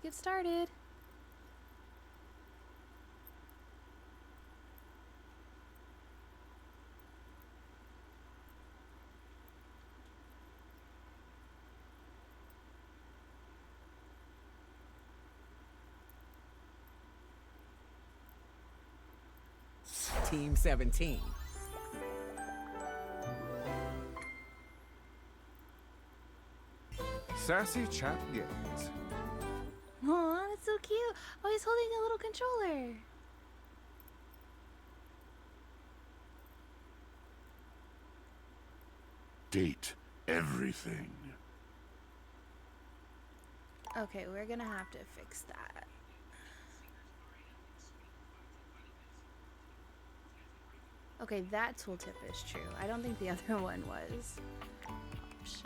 get started. Team 17. Sassy Chat Games. Aw, that's so cute. Oh, he's holding a little controller. Date everything. Okay, we're gonna have to fix that. Okay, that tooltip is true. I don't think the other one was. Options.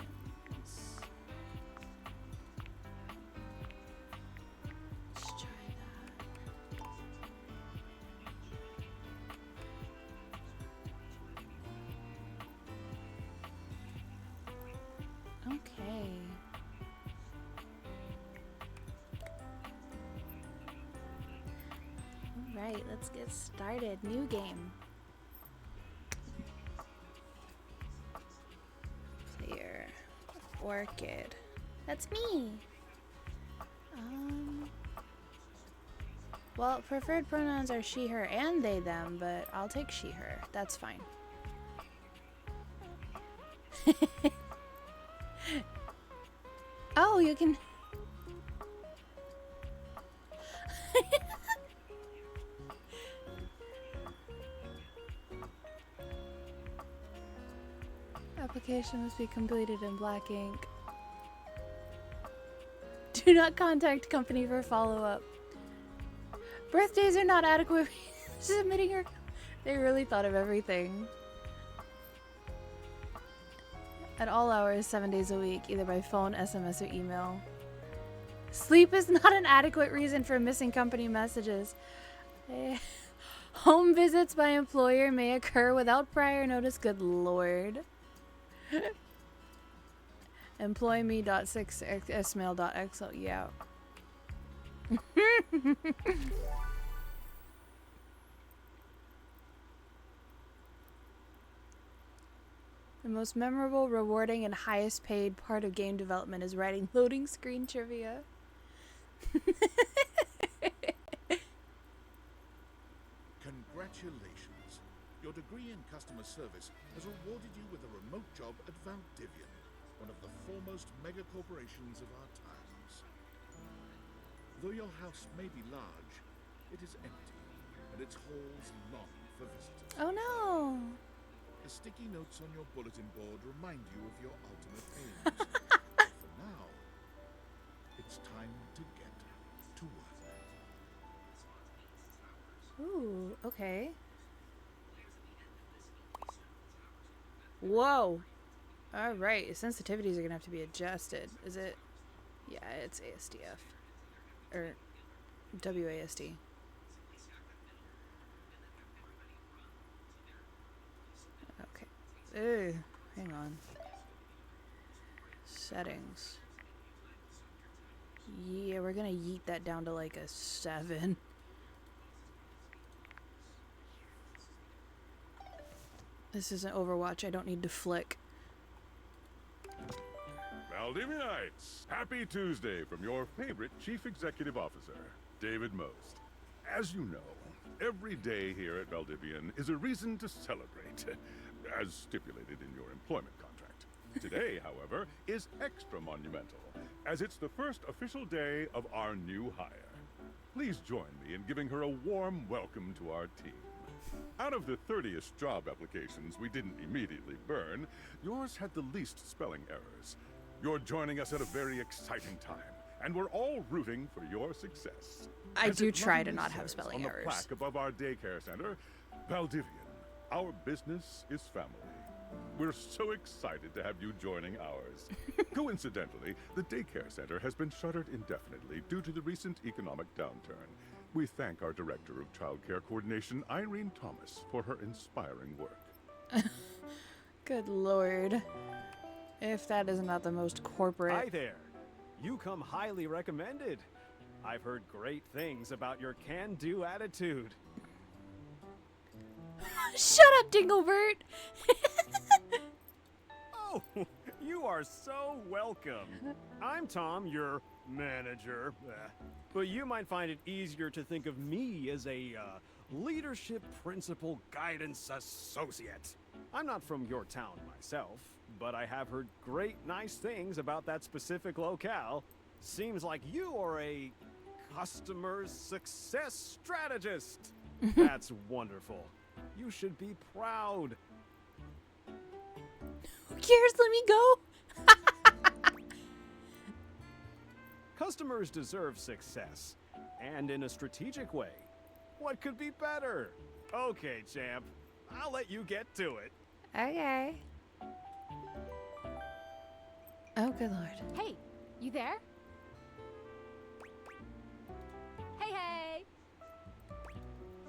Let's try that. Okay. Alright, let's get started. New game. Player. Orchid. That's me! Well, preferred pronouns are she, her, and they, them, but I'll take she, her. That's fine. Oh, you can... Application must be completed in black ink. Do not contact company for follow-up. Birthdays are not adequate. Submitting her... They really thought of everything. At all hours, 7 days a week, either by phone, SMS, or email. Sleep is not an adequate reason for missing company messages. Home visits by employer may occur without prior notice. Good lord. Employme.6smail.xl. Yeah. The most memorable, rewarding, and highest paid part of game development is writing loading screen trivia. Congratulations. Your degree in customer service has rewarded you with a remote job at Valdivian, one of the foremost mega corporations of our times. Though your house may be large, it is empty, and its halls long for visitors. Oh no! The sticky notes on your bulletin board remind you of your ultimate aims. For now, it's time to get to work. Ooh, okay. Whoa! Alright, sensitivities are gonna have to be adjusted. Is it? Yeah, it's ASDF. Or WASD. Okay. Ew, hang on. Settings. Yeah, we're gonna yeet that down to like a 7. This isn't Overwatch. I don't need to flick. Valdivianites, happy Tuesday from your favorite Chief Executive Officer, David Most. As you know, every day here at Valdivian is a reason to celebrate, as stipulated in your employment contract. Today, however, is extra monumental, as it's the first official day of our new hire. Please join me in giving her a warm welcome to our team. Out of the 30th job applications we didn't immediately burn, yours had the least spelling errors. You're joining us at a very exciting time, and we're all rooting for your success. I As do it try to lovingly not have says spelling on errors. the plaque above our daycare center, Valdivian, our business is family. We're so excited to have you joining ours. Coincidentally, the daycare center has been shuttered indefinitely due to the recent economic downturn. We thank our Director of Child Care Coordination, Irene Thomas, for her inspiring work. Good lord. If that is not the most corporate... Hi there. You come highly recommended. I've heard great things about your can-do attitude. Shut up, Dinglebert! Oh, you are so welcome. I'm Tom, your manager. But you might find it easier to think of me as a leadership principal guidance associate. I'm not from your town myself, but I have heard great nice things about that specific locale. Seems like you are a customer success strategist. That's wonderful. You should be proud. Who cares? Let me go. Customers deserve success, and in a strategic way. What could be better? Okay, champ. I'll let you get to it. Okay. Oh, good lord. Hey, you there? Hey!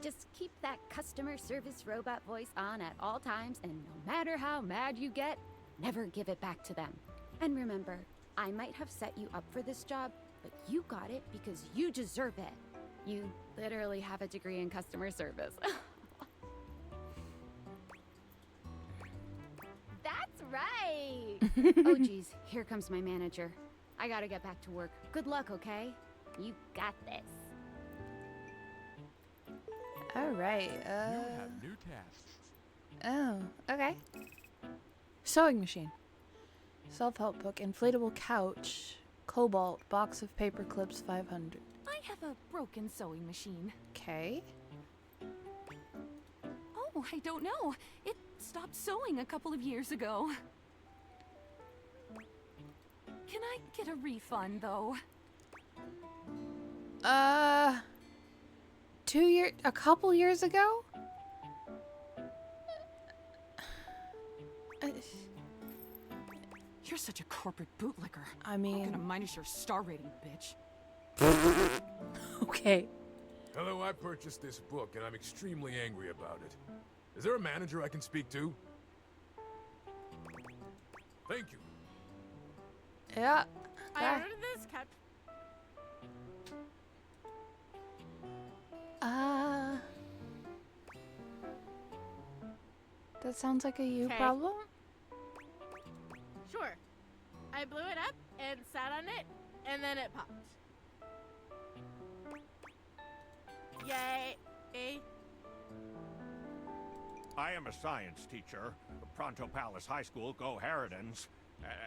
Just keep that customer service robot voice on at all times, and no matter how mad you get, never give it back to them. And remember, I might have set you up for this job, but you got it because you deserve it. You literally have a degree in customer service. That's right! Oh geez, here comes my manager. I gotta get back to work. Good luck, okay? You got this. All right. You have new tasks. Oh, okay. Sewing machine. Self-help book. Inflatable couch. Cobalt. Box of paper clips. 500. I have a broken sewing machine. Okay. Oh, I don't know. It stopped sewing a couple of years ago. Can I get a refund, though? A couple years ago? You're such a corporate bootlicker. I I'm mean, gonna minus your star rating, bitch. okay. Hello, I purchased this book and I'm extremely angry about it. Is there a manager I can speak to? Thank you. Yeah. I Okay. ordered this cat. That sounds like a you 'Kay. problem. Sure. I blew it up and sat on it, and then it popped. Yay. I am a science teacher, Pronto Palace High School, Go Harridans,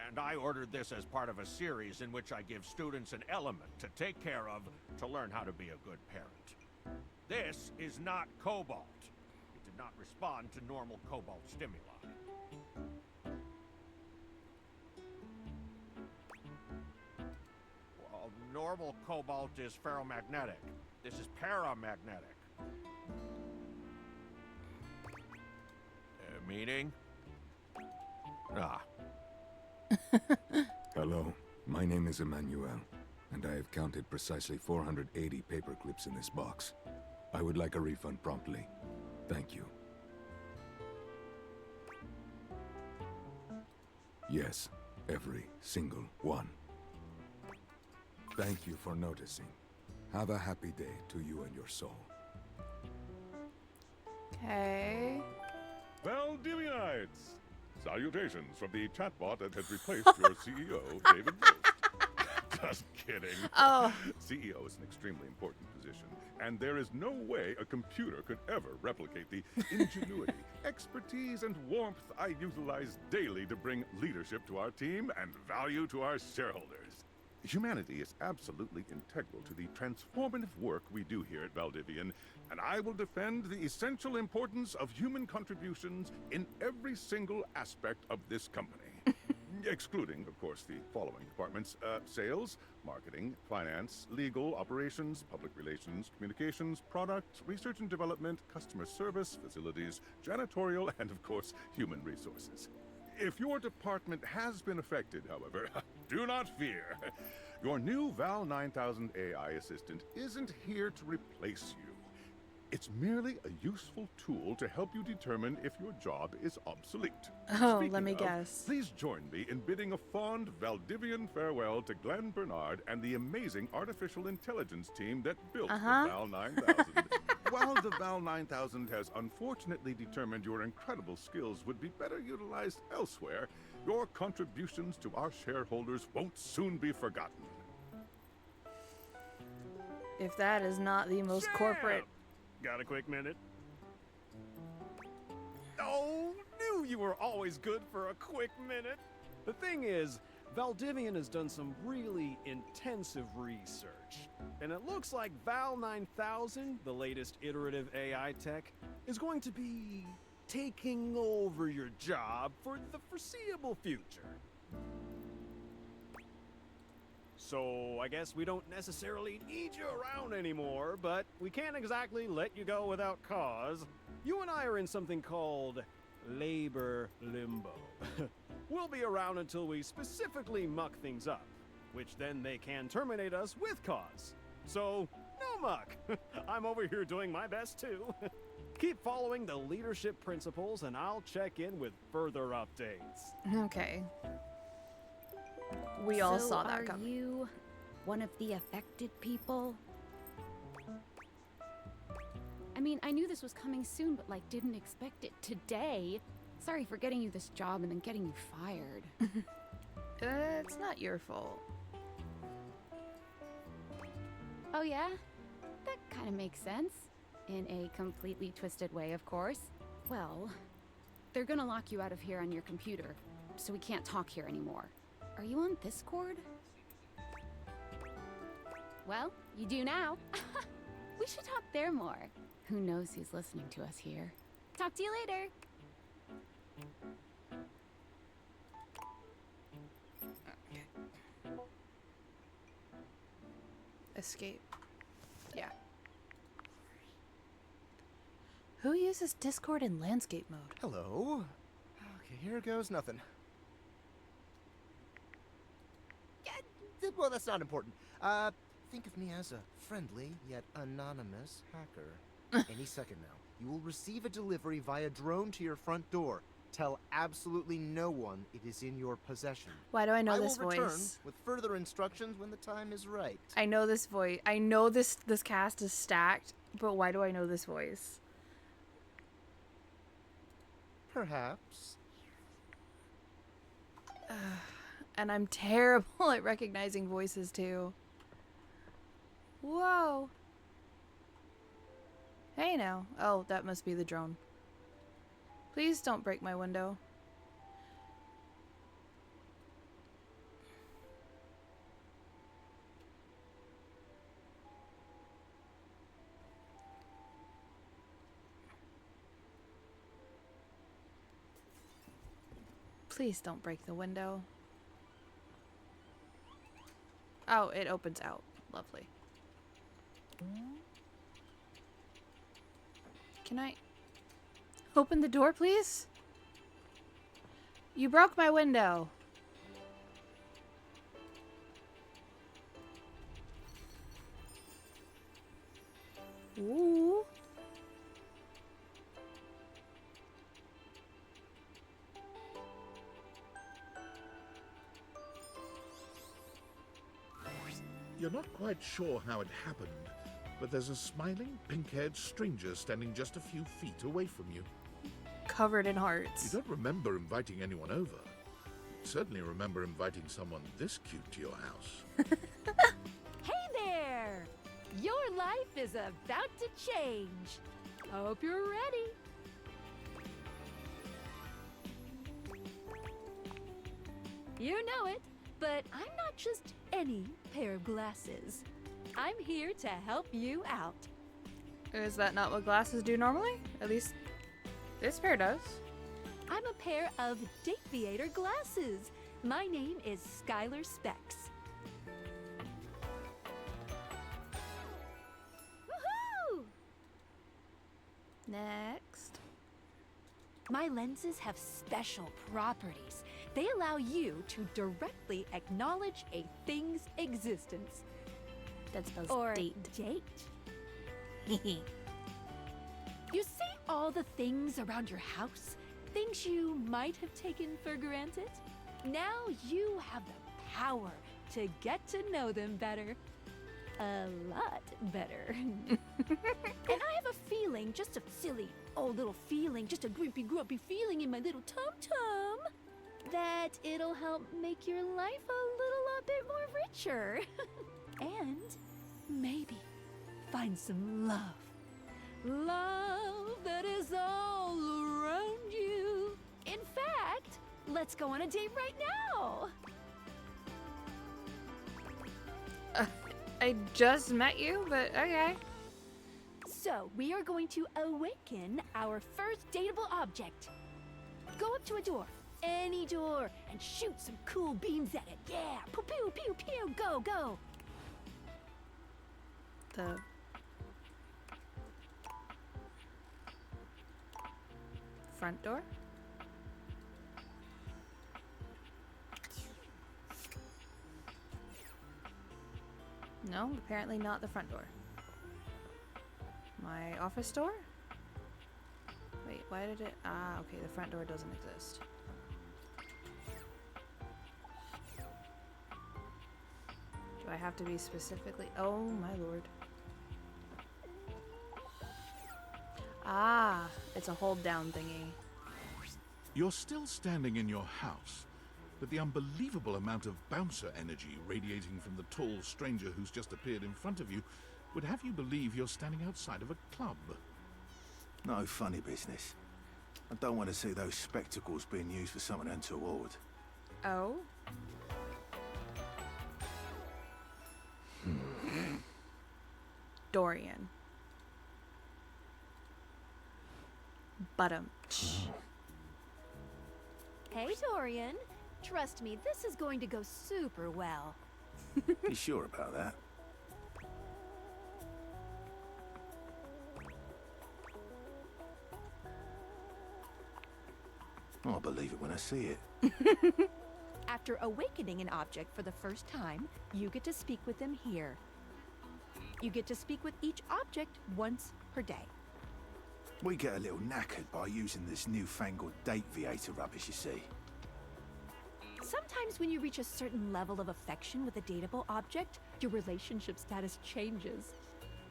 and I ordered this as part of a series in which I give students an element to take care of to learn how to be a good parent. This is not cobalt. It did not respond to normal cobalt stimuli. Well, normal cobalt is ferromagnetic. This is paramagnetic. Meaning? Ah. Hello, my name is Emmanuel, and I have counted precisely 480 paper clips in this box. I would like a refund promptly. Thank you. Yes, every single one. Thank you for noticing. Have a happy day to you and your soul. Okay. Valdivianites! Salutations from the chatbot that has replaced your CEO, David Most. Just kidding. Oh. CEO is an extremely important position, and there is no way a computer could ever replicate the ingenuity, expertise, and warmth I utilize daily to bring leadership to our team and value to our shareholders. Humanity is absolutely integral to the transformative work we do here at Valdivian, and I will defend the essential importance of human contributions in every single aspect of this company. Excluding, of course, the following departments: sales, marketing, finance, legal, operations, public relations, communications, product, research and development, customer service, facilities, janitorial, and, of course, human resources. If your department has been affected, however, do not fear. Your new Val 9000 AI assistant isn't here to replace you. It's merely a useful tool to help you determine if your job is obsolete. Oh, Speaking let me of, guess. Please join me in bidding a fond Valdivian farewell to Glenn Bernard and the amazing artificial intelligence team that built the Val 9000. While the Val 9000 has unfortunately determined your incredible skills would be better utilized elsewhere, your contributions to our shareholders won't soon be forgotten. If that is not the most corporate. Got a quick minute? Oh, knew you were always good for a quick minute. The thing is, Valdivian has done some really intensive research. And it looks like Val 9000, the latest iterative AI tech, is going to be taking over your job for the foreseeable future. So I guess we don't necessarily need you around anymore, but we can't exactly let you go without cause. You and I are in something called labor limbo. We'll be around until we specifically muck things up, which then they can terminate us with cause. So, no muck. I'm over here doing my best too. Keep following the leadership principles and I'll check in with further updates. Okay. We all So saw that are coming. you one of the affected people? I mean, I knew this was coming soon, but like didn't expect it today. Sorry for getting you this job and then getting you fired. It's not your fault. Oh yeah? That kind of makes sense. In a completely twisted way, of course. Well, they're gonna lock you out of here on your computer, so we can't talk here anymore. Are you on Discord? Well, you do now. We should talk there more. Who knows who's listening to us here? Talk to you later. Escape. Yeah. Who uses Discord in landscape mode? Hello. Okay, here goes nothing. Yeah, well, that's not important. Think of me as a friendly yet anonymous hacker. Any second now, you will receive a delivery via drone to your front door. Tell absolutely no one it is in your possession. Why do I know this I will return voice? with further instructions when the time is right. I know this voice. I know this cast is stacked, but why do I know this voice? Perhaps. And I'm terrible at recognizing voices too. Whoa. Hey now. Oh, that must be the drone. Please don't break my window. Please don't break the window. Oh, it opens out. Lovely. Can I open the door, please? You broke my window. Ooh. You're not quite sure how it happened, but there's a smiling, pink-haired stranger standing just a few feet away from you. Covered in hearts. You don't remember inviting anyone over. You certainly remember inviting someone this cute to your house. Hey there! Your life is about to change. Hope you're ready. You know it, but I'm not just any pair of glasses. I'm here to help you out. Is that not what glasses do normally? At least this pair does. I'm a pair of Dateviator glasses. My name is Skylar Specs. Woohoo! Next. My lenses have special properties. They allow you to directly acknowledge a thing's existence. That spells Or date. date. You see all the things around your house? Things you might have taken for granted? Now you have the power to get to know them better. A lot better. And I have a feeling, just a silly old little feeling, just a grumpy feeling in my little tum-tum, that it'll help make your life a lot bit more richer. And maybe find some love. Love that is all around you. In fact, let's go on a date right now. I just met you, but okay. So, we are going to awaken our first dateable object. Go up to a door, any door, and shoot some cool beams at it. Yeah, pew pew pew pew, go, go. The front door? No, apparently not the front door. My office door? Wait, why did it... Ah, okay, the front door doesn't exist. Do I have to be specifically... Oh, my lord. Ah, it's a hold down thingy. You're still standing in your house, but the unbelievable amount of bouncer energy radiating from the tall stranger who's just appeared in front of you would have you believe you're standing outside of a club. No funny business. I don't want to see those spectacles being used for something untoward. Oh? Dorian. Bottom. Hey, Dorian. Trust me, this is going to go super well. You sure about that? I'll believe it when I see it. After awakening an object for the first time, you get to speak with them here. You get to speak with each object once per day. We get a little knackered by using this newfangled date viator rubbish, you see. Sometimes when you reach a certain level of affection with a dateable object, your relationship status changes.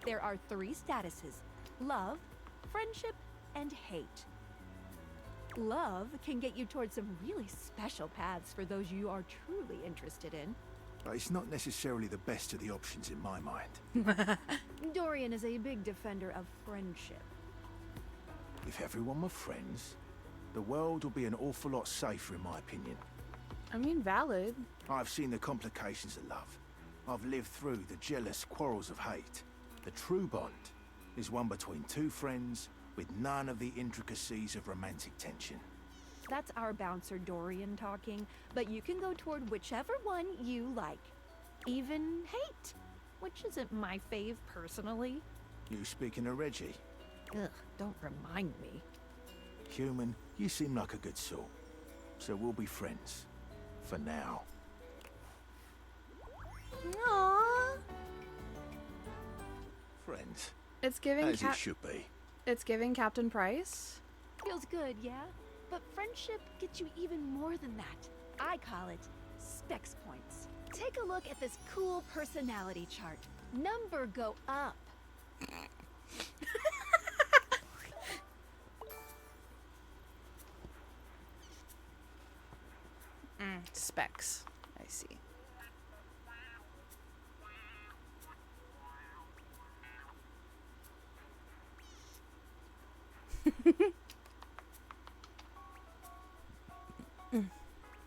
There are 3 statuses: love, friendship, and hate. Love can get you towards some really special paths for those you are truly interested in. But it's not necessarily the best of the options in my mind. Dorian is a big defender of friendship. If everyone were friends, the world would be an awful lot safer in my opinion. I mean, valid. I've seen the complications of love. I've lived through the jealous quarrels of hate. The true bond is one between 2 friends with none of the intricacies of romantic tension. That's our bouncer Dorian talking, but you can go toward whichever one you like. Even hate, which isn't my fave personally. You speaking of Reggie? Ugh, don't remind me. Human, you seem like a good sort. So we'll be friends. For now. Aww. Friends. It's giving As it should be. It's giving Captain Price. Feels good, yeah? But friendship gets you even more than that. I call it specs points. Take a look at this cool personality chart. Number go up. Specs. I see.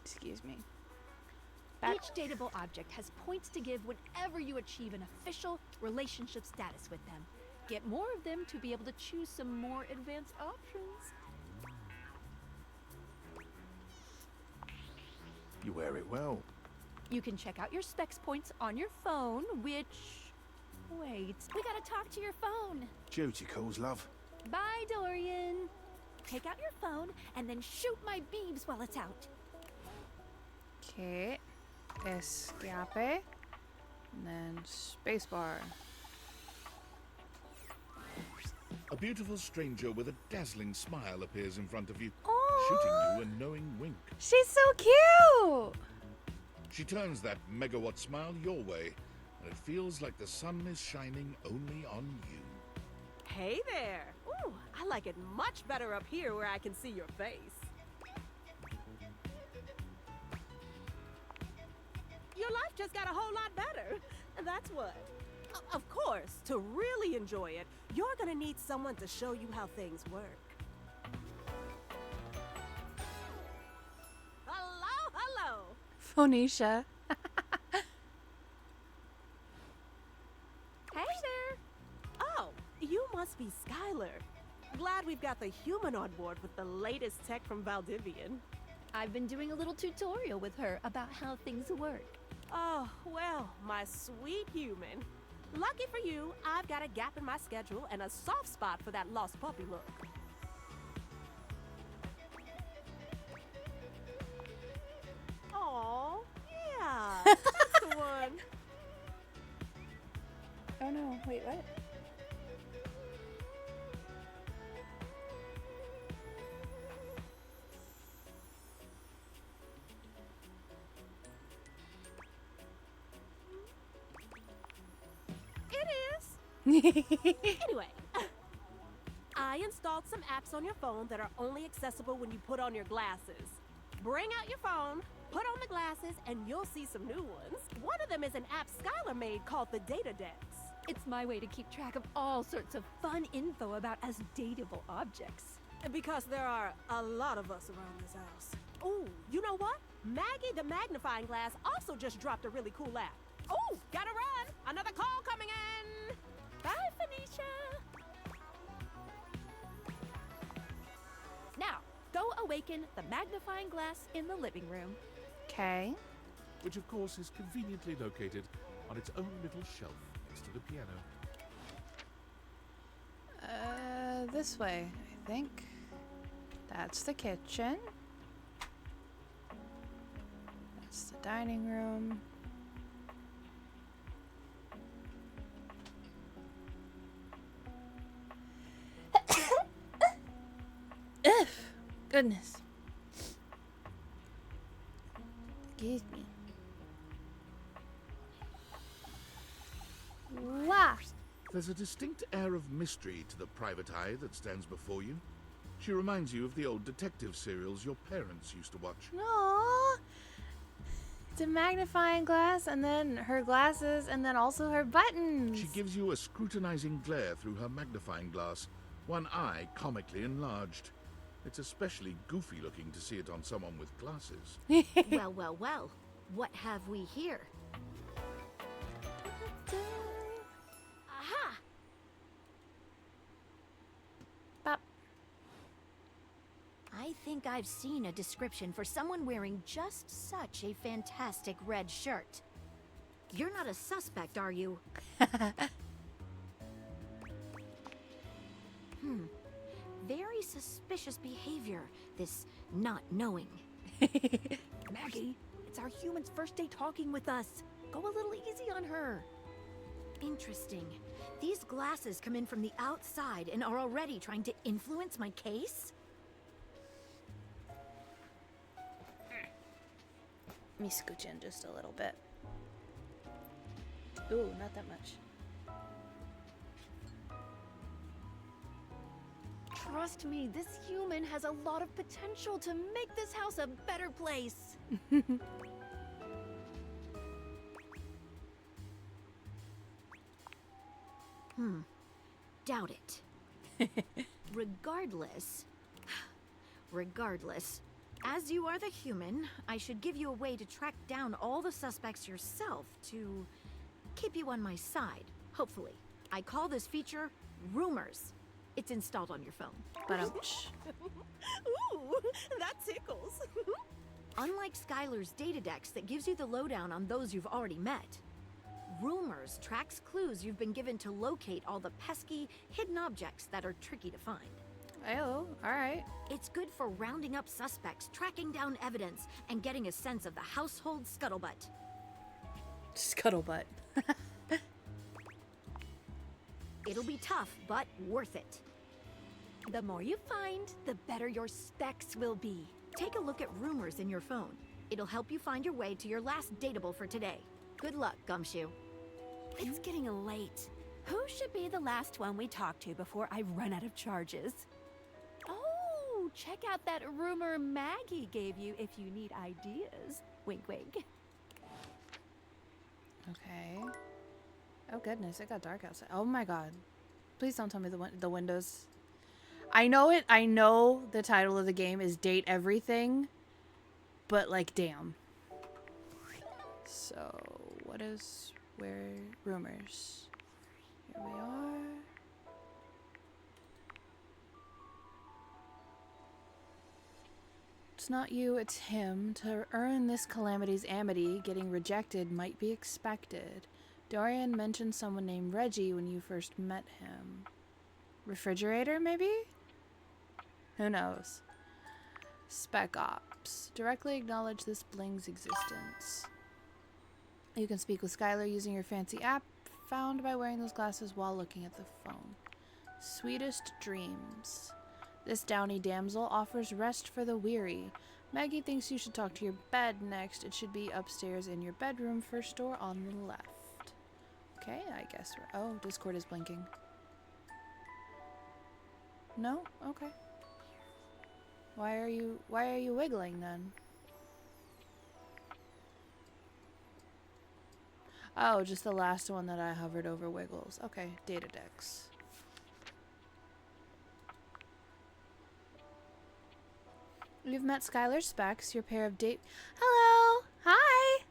Excuse me. Each dateable object has points to give whenever you achieve an official relationship status with them. Get more of them to be able to choose some more advanced options. You wear it well. You can check out your specs points on your phone, which... Wait, we gotta talk to your phone. Duty calls, love. Bye, Dorian. Take out your phone and then shoot my beams while it's out. Okay. Escape. And then spacebar. A beautiful stranger with a dazzling smile appears in front of you, Aw. shooting you a knowing wink. She's so cute! She turns that megawatt smile your way, and it feels like the sun is shining only on you. Hey there! Ooh, I like it much better up here where I can see your face. Your life just got a whole lot better. And that's what. Of course, to really enjoy it, you're gonna need someone to show you how things work. Hello, hello! Phoenicia. Hey there! Oh, you must be Skylar. Glad we've got the human on board with the latest tech from Valdivian. I've been doing a little tutorial with her about how things work. Oh, well, my sweet human. Lucky for you, I've got a gap in my schedule and a soft spot for that lost puppy look. Aw, yeah, that's the one. Oh no, wait, what? Anyway, I installed some apps on your phone that are only accessible when you put on your glasses. Bring out your phone, put on the glasses, and you'll see some new ones. One of them is an app Skylar made called the Data Decks. It's my way to keep track of all sorts of fun info about us dateable objects. Because there are a lot of us around this house. Ooh, you know what? Maggie the Magnifying Glass also just dropped a really cool app. Ooh, gotta run! Another call coming in! Bye, Phoenicia! Now, go awaken the magnifying glass in the living room. Okay. Which of course is conveniently located on its own little shelf next to the piano. This way, I think. That's the kitchen. That's the dining room. Ugh, goodness. Excuse me. Wow. There's a distinct air of mystery to the private eye that stands before you. She reminds you of the old detective serials your parents used to watch. Aww. It's a magnifying glass, and then her glasses, and then also her buttons. She gives you a scrutinizing glare through her magnifying glass, one eye comically enlarged. It's especially goofy looking to see it on someone with glasses. Well, well, well. What have we here? Aha! Bop. I think I've seen a description for someone wearing just such a fantastic red shirt. You're not a suspect, are you? Very suspicious behavior, this not knowing. Maggie, it's our human's first day talking with us. Go a little easy on her. Interesting. These glasses come in from the outside and are already trying to influence my case? Let me scooch in just a little bit. Ooh, not that much. Trust me, this human has a lot of potential to make this house a better place. Doubt it. Regardless, as you are the human, I should give you a way to track down all the suspects yourself to keep you on my side, hopefully. I call this feature Rumors. It's installed on your phone. Ooh, that tickles. Unlike Skylar's data decks that gives you the lowdown on those you've already met, Rumors tracks clues you've been given to locate all the pesky, hidden objects that are tricky to find. Oh, alright. It's good for rounding up suspects, tracking down evidence, and getting a sense of the household scuttlebutt. Scuttlebutt. It'll be tough, but worth it. The more you find, the better your specs will be. Take a look at rumors in your phone. It'll help you find your way to your last dateable for today. Good luck, Gumshoe. It's getting late. Who should be the last one we talk to before I run out of charges? Oh, check out that rumor Maggie gave you if you need ideas. Wink, wink. Okay. Oh goodness, it got dark outside. Oh my god. Please don't tell me the windows. I know it. I know the title of the game is Date Everything, but like, damn. So, where rumors? Here we are. It's not you, it's him. To earn this calamity's amity, getting rejected might be expected. Dorian mentioned someone named Reggie when you first met him. Refrigerator, maybe? Who knows? Spec Ops. Directly acknowledge this bling's existence. You can speak with Skylar using your fancy app, found by wearing those glasses while looking at the phone. Sweetest dreams. This downy damsel offers rest for the weary. Maggie thinks you should talk to your bed next. It should be upstairs in your bedroom, first door on the left. Okay, I guess we're... Oh, Discord is blinking. No? Okay. Why are you wiggling then? Oh, just the last one that I hovered over wiggles. Okay, data decks. You've met Skylar Specs, your pair of date... Hello! Hi!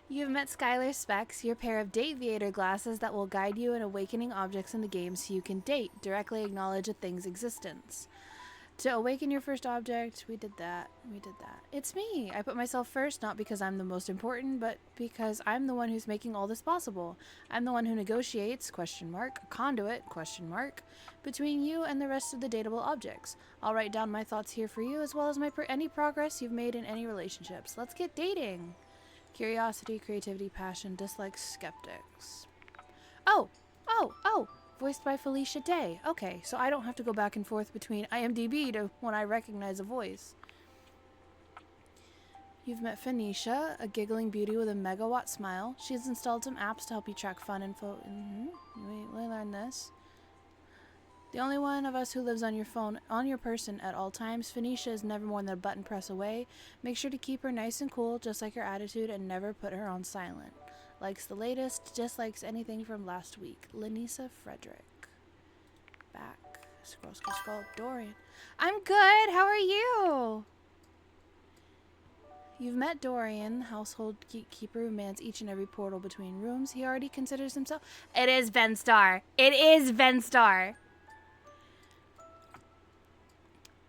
You've met Skylar Specs, your pair of Dateviator glasses that will guide you in awakening objects in the game so you can date, directly acknowledge a thing's existence. To awaken your first object, we did that. It's me. I put myself first, not because I'm the most important, but because I'm the one who's making all this possible. I'm the one who negotiates, a conduit, between you and the rest of the dateable objects. I'll write down my thoughts here for you, as well as any progress you've made in any relationships. Let's get dating. Curiosity, creativity, passion, dislikes, skeptics. Oh! Voiced by Felicia Day. Okay, so I don't have to go back and forth between IMDb to when I recognize a voice. You've met Phoenicia, a giggling beauty with a megawatt smile. She's installed some apps to help you track fun info. We learned this. The only one of us who lives on your phone, on your person at all times. Phoenicia is never more than a button press away. Make sure to keep her nice and cool, just like her attitude, and never put her on silent. Likes the latest, dislikes anything from last week. Lanisa Frederick. Back. Scroll. Dorian. I'm good. How are you? You've met Dorian, household keeper who mans each and every portal between rooms. He already considers himself... It is Venstar.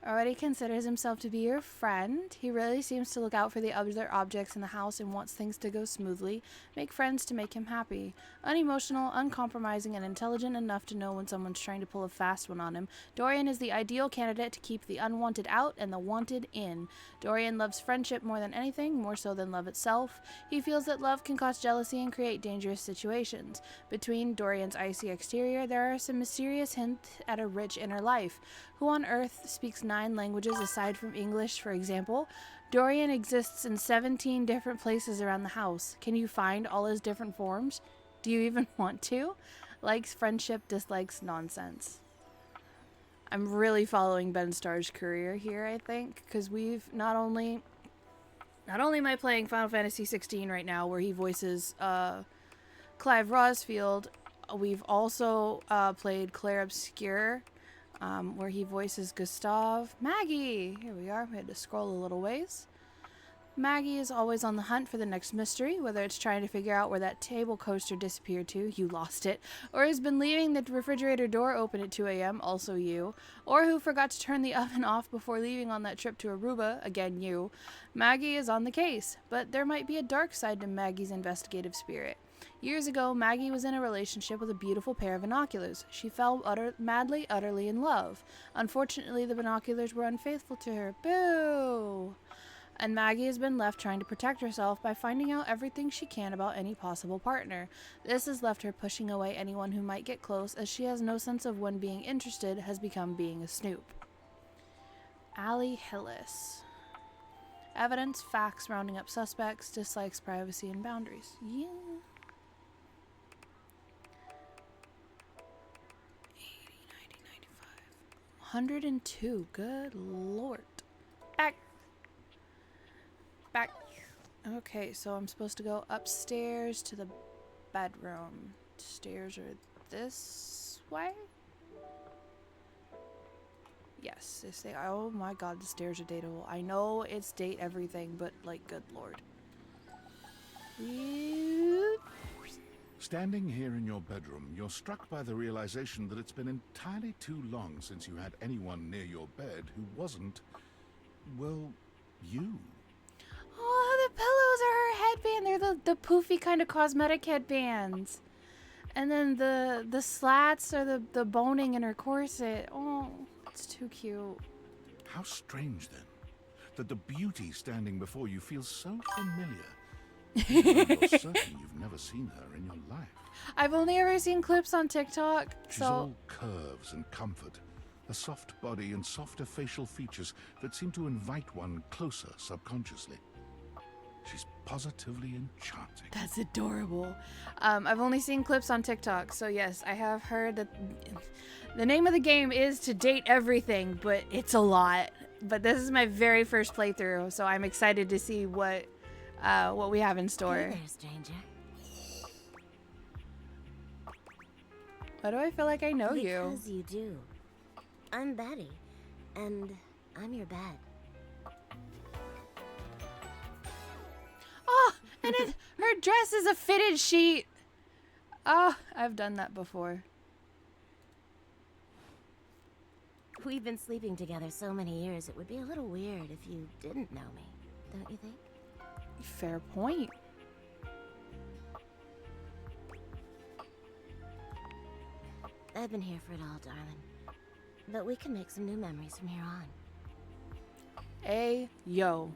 Already considers himself to be your friend. He really seems to look out for the other objects in the house and wants things to go smoothly. Make friends to make him happy. Unemotional, uncompromising, and intelligent enough to know when someone's trying to pull a fast one on him. Dorian is the ideal candidate to keep the unwanted out and the wanted in. Dorian loves friendship more than anything, more so than love itself. He feels that love can cause jealousy and create dangerous situations. Between Dorian's icy exterior, there are some mysterious hints at a rich inner life. Who on earth speaks 9 languages aside from English, for example? Dorian exists in 17 different places around the house. Can you find all his different forms? Do you even want to? Likes friendship, dislikes nonsense. I'm really following Ben Starr's career here, I think, because we've not only am I playing Final Fantasy 16 right now, where he voices Clive Rosfield, we've also played Claire Obscure, where he voices Gustav. Maggie! Here we are. We had to scroll a little ways. Maggie is always on the hunt for the next mystery, whether it's trying to figure out where that table coaster disappeared to, you lost it, or has been leaving the refrigerator door open at 2 a.m., also you, or who forgot to turn the oven off before leaving on that trip to Aruba, again you. Maggie is on the case, but there might be a dark side to Maggie's investigative spirit. Years ago, Maggie was in a relationship with a beautiful pair of binoculars. She fell madly, utterly in love. Unfortunately, the binoculars were unfaithful to her. Boo! And Maggie has been left trying to protect herself by finding out everything she can about any possible partner. This has left her pushing away anyone who might get close, as she has no sense of when being interested has become being a snoop. Allie Hillis. Evidence, facts, rounding up suspects, dislikes privacy and boundaries. Yeah. 80, 90, 95. 102. Good lord. Back. Back. Okay, so I'm supposed to go upstairs to the bedroom. Stairs are this way? Yes, they say, oh my god, the stairs are dateable. I know it's date everything, but like, good lord. Standing here in your bedroom, you're struck by the realization that it's been entirely too long since you had anyone near your bed who wasn't, well, you. Oh, the pillows are her headband. They're the poofy kind of cosmetic headbands. And then the slats are the boning in her corset. Oh, it's too cute. How strange, then, that the beauty standing before you feels so familiar. Even though you're certain you've never seen her in your life. I've only ever seen clips on TikTok. She's all curves and comfort, a soft body and softer facial features that seem to invite one closer subconsciously. She's positively enchanting. That's adorable. I've only seen clips on TikTok, so yes, I have heard that the name of the game is to date everything, but it's a lot. But this is my very first playthrough, so I'm excited to see what we have in store. Hey there, stranger. Why do I feel like I know you? Because you do. I'm Betty, and I'm your bed. Oh, and her dress is a fitted sheet. Oh, I've done that before. We've been sleeping together so many years, it would be a little weird if you didn't know me, don't you think? Fair point. I've been here for it all, darling. But we can make some new memories from here on. Yo.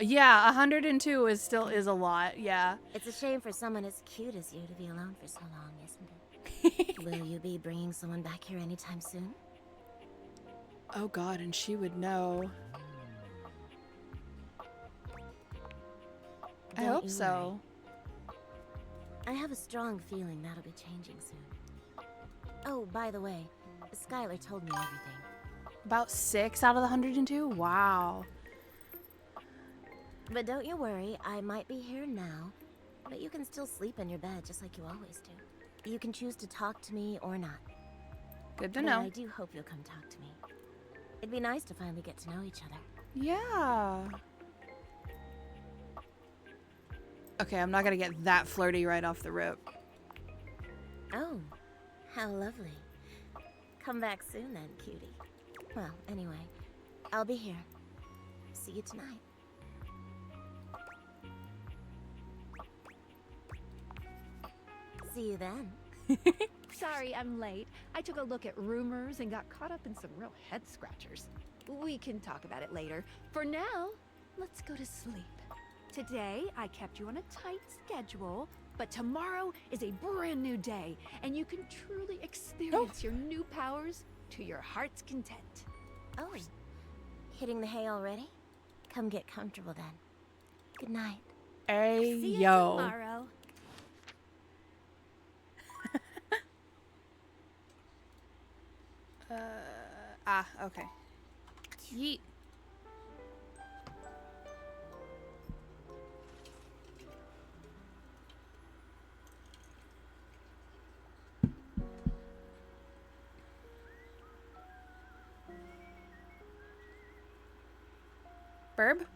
Yeah, 102 is a lot, yeah. It's a shame for someone as cute as you to be alone for so long, isn't it? Will you be bringing someone back here anytime soon? Oh god, and she would know. I hope so. I have a strong feeling that'll be changing soon. Oh, by the way, Skylar told me everything. About 6 out of the 102? Wow. But don't you worry, I might be here now, but you can still sleep in your bed just like you always do. You can choose to talk to me or not. Good to But know. I do hope you'll come talk to me. It'd be nice to finally get to know each other. Yeah. Okay, I'm not gonna get that flirty right off the rip. Oh, how lovely. Come back soon then, cutie. Well, anyway, I'll be here. See you tonight. See you then. Sorry, I'm late. I took a look at rumors and got caught up in some real head scratchers. We can talk about it later. For now, let's go to sleep. Today, I kept you on a tight schedule, but tomorrow is a brand new day, and you can truly experience your new powers to your heart's content. Oh, hitting the hay already? Come get comfortable then. Good night. See you yo. tomorrow. Okay. Yeet. Burb?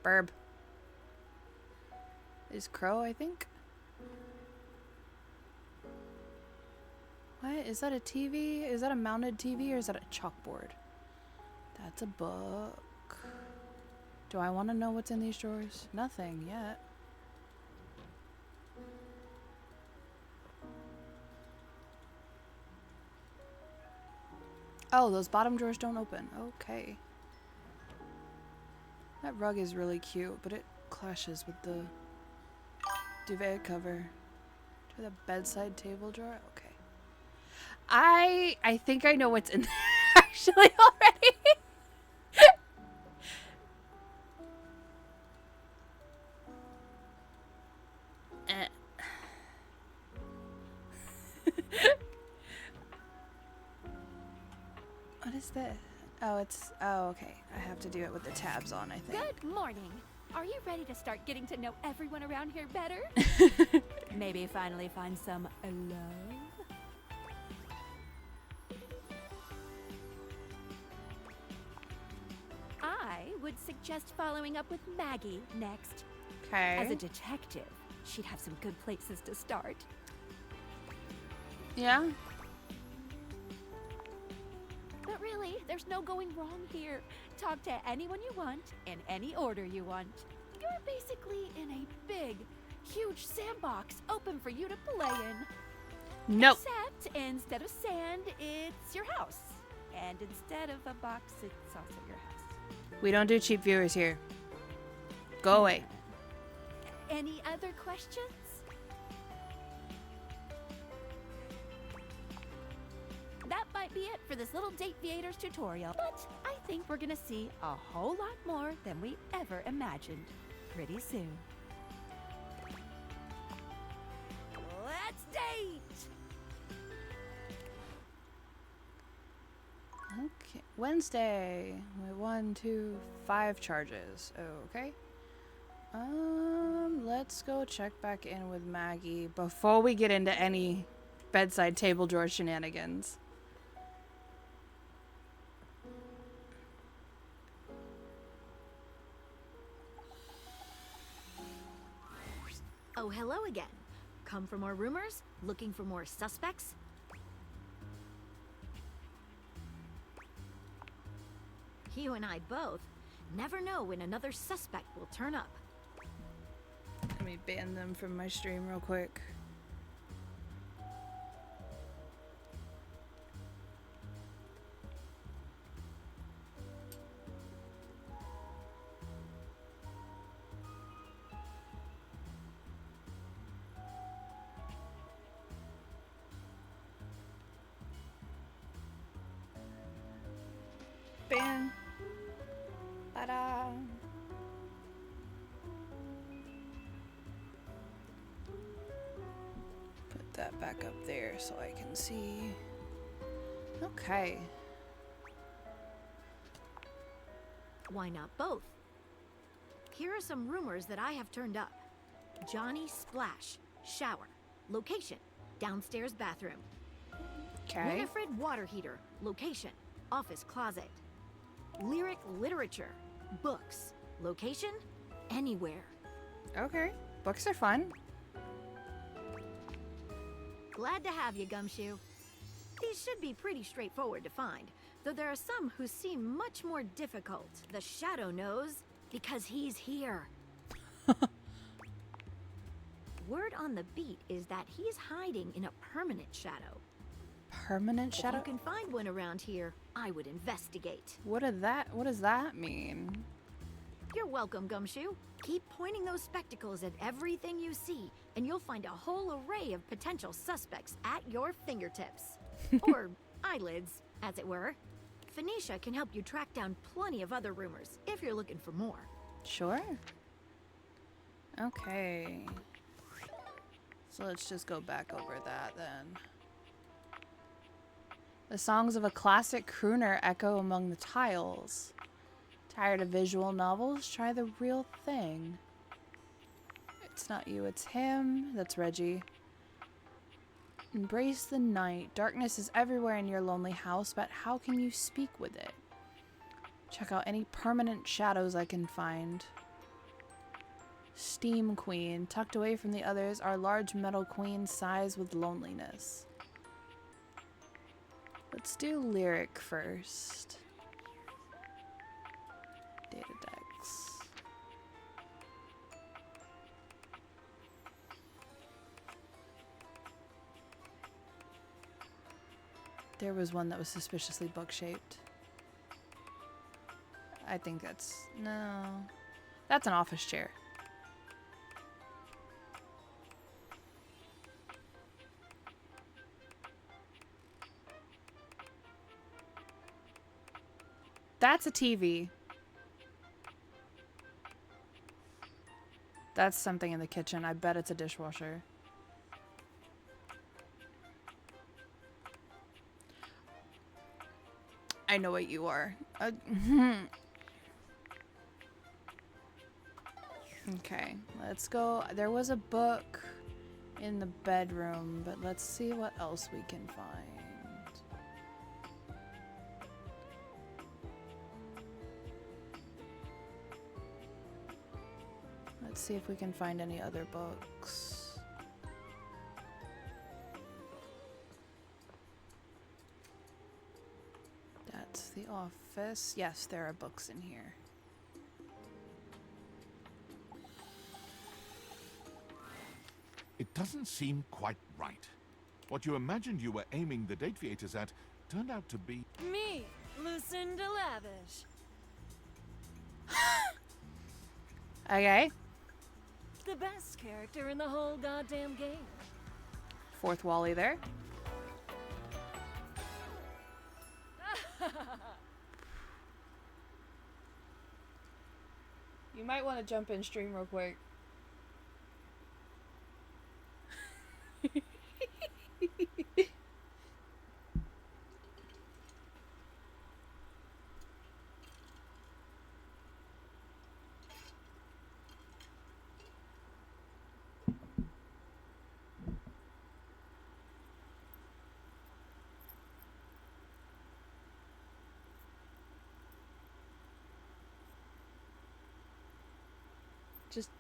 Burb. Is Crow, I think? What? Is that a TV? Is that a mounted TV or is that a chalkboard? That's a book. Do I want to know what's in these drawers? Nothing yet. Oh, those bottom drawers don't open. Okay. That rug is really cute, but it clashes with the duvet cover. To the bedside table drawer? Okay. I think I know what's in there actually already. What is this? Oh, okay. I have to do it with the tabs on, I think. Good morning. Are you ready to start getting to know everyone around here better? Maybe finally find some love? I would suggest following up with Maggie next. Okay. As a detective, she'd have some good places to start. Yeah? But really, there's no going wrong here. Talk to anyone you want, in any order you want. You're basically in a big, huge sandbox open for you to play in. Nope. Except instead of sand, it's your house. And instead of a box, it's also your house. We don't do cheap viewers here. Go away. Any other questions? That might be it for this little Date Viators tutorial. But I think we're gonna see a whole lot more than we ever imagined pretty soon. Let's date! Okay. Wednesday. 1, 2, 5 charges. Okay. Let's go check back in with Maggie before we get into any bedside table drawer shenanigans. Oh, hello again. Come for more rumors? Looking for more suspects? You and I both never know when another suspect will turn up. Let me ban them from my stream real quick. Ban. Ta-da. Put that back up there so I can see. Okay. Why not both? Here are some rumors that I have turned up. Johnny Splash, shower. Location, downstairs bathroom. Okay. Winifred water heater, location, office closet. Lyric literature, books, location, anywhere. Okay. Books are fun. Glad to have you, Gumshoe. These should be pretty straightforward to find, though there are some who seem much more difficult. The Shadow knows because he's here. Word on the beat is that he's hiding in a permanent shadow. Permanent shadow? If you can find one around here, I would investigate. What does that mean? You're welcome, Gumshoe. Keep pointing those spectacles at everything you see, and you'll find a whole array of potential suspects at your fingertips. Or eyelids, as it were. Phoenicia can help you track down plenty of other rumors, if you're looking for more. Sure. Okay. So let's just go back over that then. The songs of a classic crooner echo among the tiles. Tired of visual novels? Try the real thing. It's not you, it's him. That's Reggie. Embrace the night. Darkness is everywhere in your lonely house, but how can you speak with it? Check out any permanent shadows I can find. Steam Queen. Tucked away from the others, our large metal queen sighs with loneliness. Let's do lyric first. Data decks. There was one that was suspiciously book-shaped. I think that's... No. That's an office chair. That's a TV. That's something in the kitchen. I bet it's a dishwasher. I know what you are. Okay, let's go. There was a book in the bedroom, but let's see what else we can find. Let's see if we can find any other books. That's the office. Yes, there are books in here. It doesn't seem quite right. What you imagined you were aiming the date theaters at turned out to be... Me, Lucinda Lavish. Okay. The best character in the whole goddamn game. Fourth Wally there. You might want to jump in stream real quick.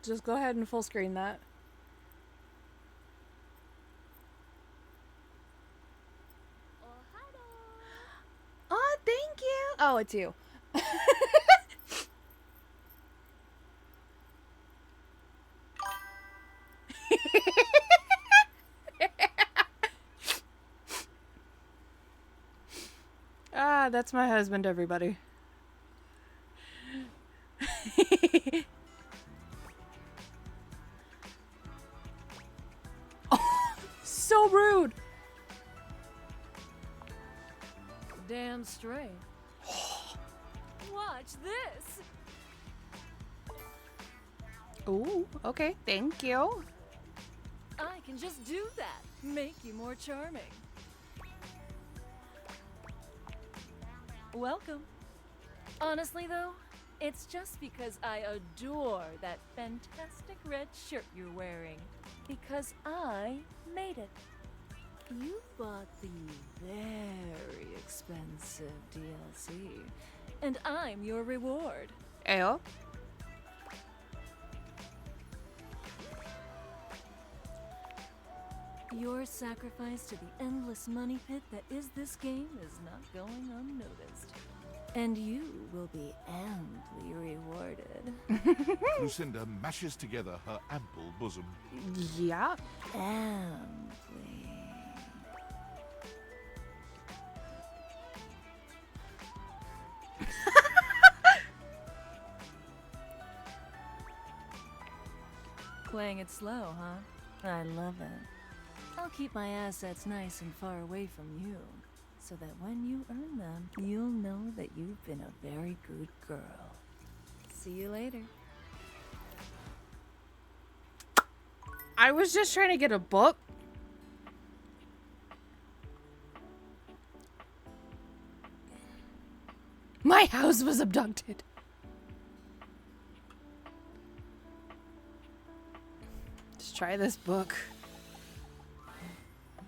Just go ahead and full screen that. Oh, thank you. Oh, it's you. Ah, that's my husband, everybody. Oh, so rude. Damn straight. Watch this. Ooh, okay, thank you. I can just do that. Make you more charming. Welcome. Honestly, though, it's just because I adore that fantastic red shirt you're wearing. Because I made it. You bought the very expensive DLC, and I'm your reward. Ayo. Your sacrifice to the endless money pit that is this game is not going unnoticed. And you will be amply rewarded. Lucinda mashes together her ample bosom. Yeah. Amply. Playing it slow, huh? I love it. I'll keep my assets nice and far away from you, so that when you earn them, you'll know that you've been a very good girl. See you later. I was just trying to get a book. My house was abducted. Let's try this book.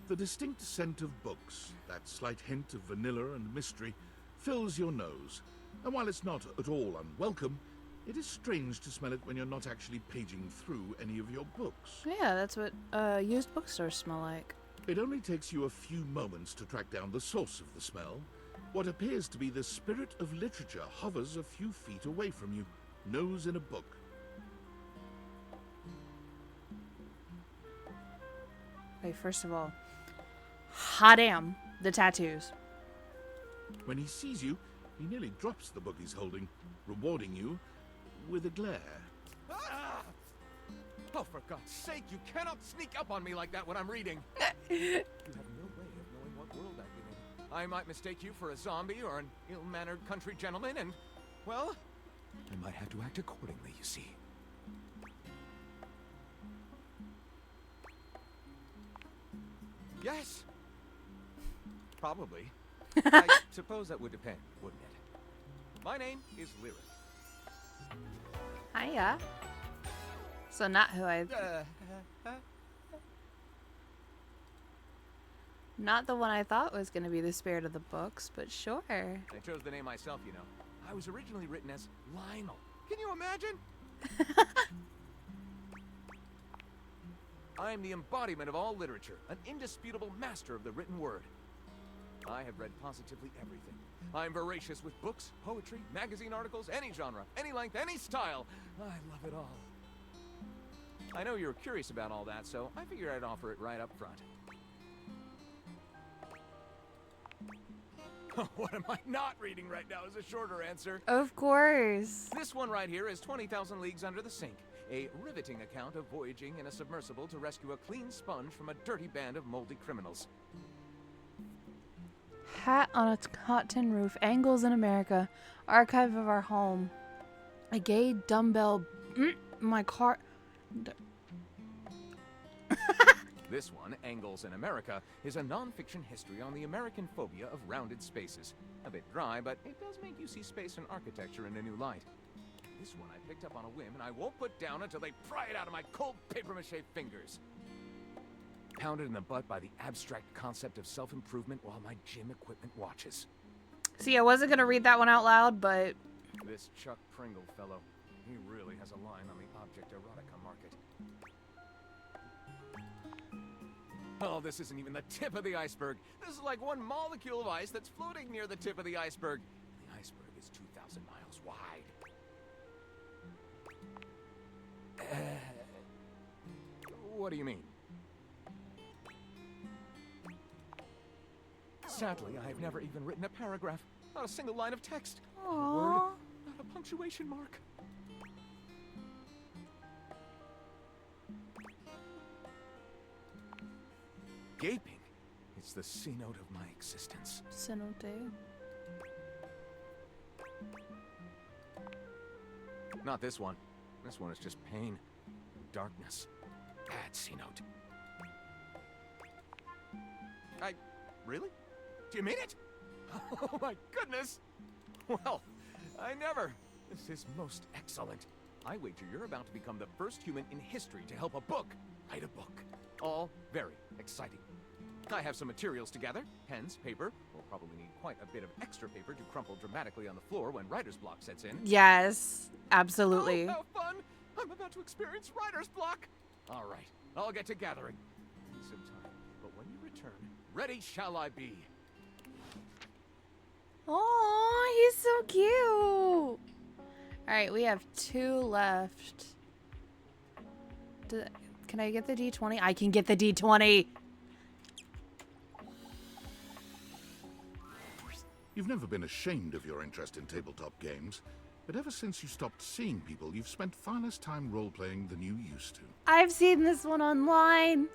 The distinct scent of books, that slight hint of vanilla and mystery, fills your nose. And while it's not at all unwelcome, it is strange to smell it when you're not actually paging through any of your books. Yeah, that's what used bookstores smell like. It only takes you a few moments to track down the source of the smell. What appears to be the spirit of literature hovers a few feet away from you, nose in a book. Wait, first of all, hot damn, the tattoos. When he sees you, He nearly drops the book he's holding, rewarding you with a glare. Ah! Oh, for God's sake, you cannot sneak up on me like that when I'm reading. You have no way of knowing what world I've been in. I might mistake you for a zombie or an ill-mannered country gentleman, and, well, I might have to act accordingly, you see. Yes. Probably. I suppose that would depend, wouldn't it? My name is Lyric. Hiya. So not who I... Not the one I thought was going to be the spirit of the books, but sure. I chose the name myself, you know. I was originally written as Lionel. Can you imagine? I am the embodiment of all literature, an indisputable master of the written word. I have read positively everything. I'm voracious with books, poetry, magazine articles, any genre, any length, any style. I love it all. I know you're curious about all that, so I figured I'd offer it right up front. What am I not reading right now is a shorter answer. Of course. This one right here is 20,000 Leagues Under the Sink, a riveting account of voyaging in a submersible to rescue a clean sponge from a dirty band of moldy criminals. Hat on a hot tin roof, angles in America, archive of our home, a gay dumbbell, my car. This one, Angles in America, is a non-fiction history on the American phobia of rounded spaces. A bit dry, but it does make you see space and architecture in a new light. This one I picked up on a whim, and I won't put down until they pry it out of my cold papier-mâché fingers. Pounded in the butt by the abstract concept of self-improvement while my gym equipment watches. See, I wasn't going to read that one out loud, but... This Chuck Pringle fellow, he really has a line on the object erotica market. Oh, this isn't even the tip of the iceberg. This is like one molecule of ice that's floating near the tip of the iceberg. The iceberg is 2,000 miles wide. What do you mean? Sadly, I have never even written a paragraph. Not a single line of text. Not a word, not a punctuation mark. Gaping. It's the C-note of my existence. Cenote. Not this one. This one is just pain. Darkness. Bad C-note. Really? Do you mean it? Oh my goodness! Well, I never. This is most excellent. I wager you're about to become the first human in history to help a book write a book. All very exciting. I have some materials to gather. Pens, paper. We'll probably need quite a bit of extra paper to crumple dramatically on the floor when writer's block sets in. Yes, absolutely. Oh, how fun! I'm about to experience writer's block. All right, I'll get to gathering. Need some time, but when you return, ready shall I be. Oh, he's so cute. All right, we have 2 left. Can I get the D20? I can get the D20. You've never been ashamed of your interest in tabletop games, but ever since you stopped seeing people, you've spent far less time role-playing than you used to. I've seen this one online.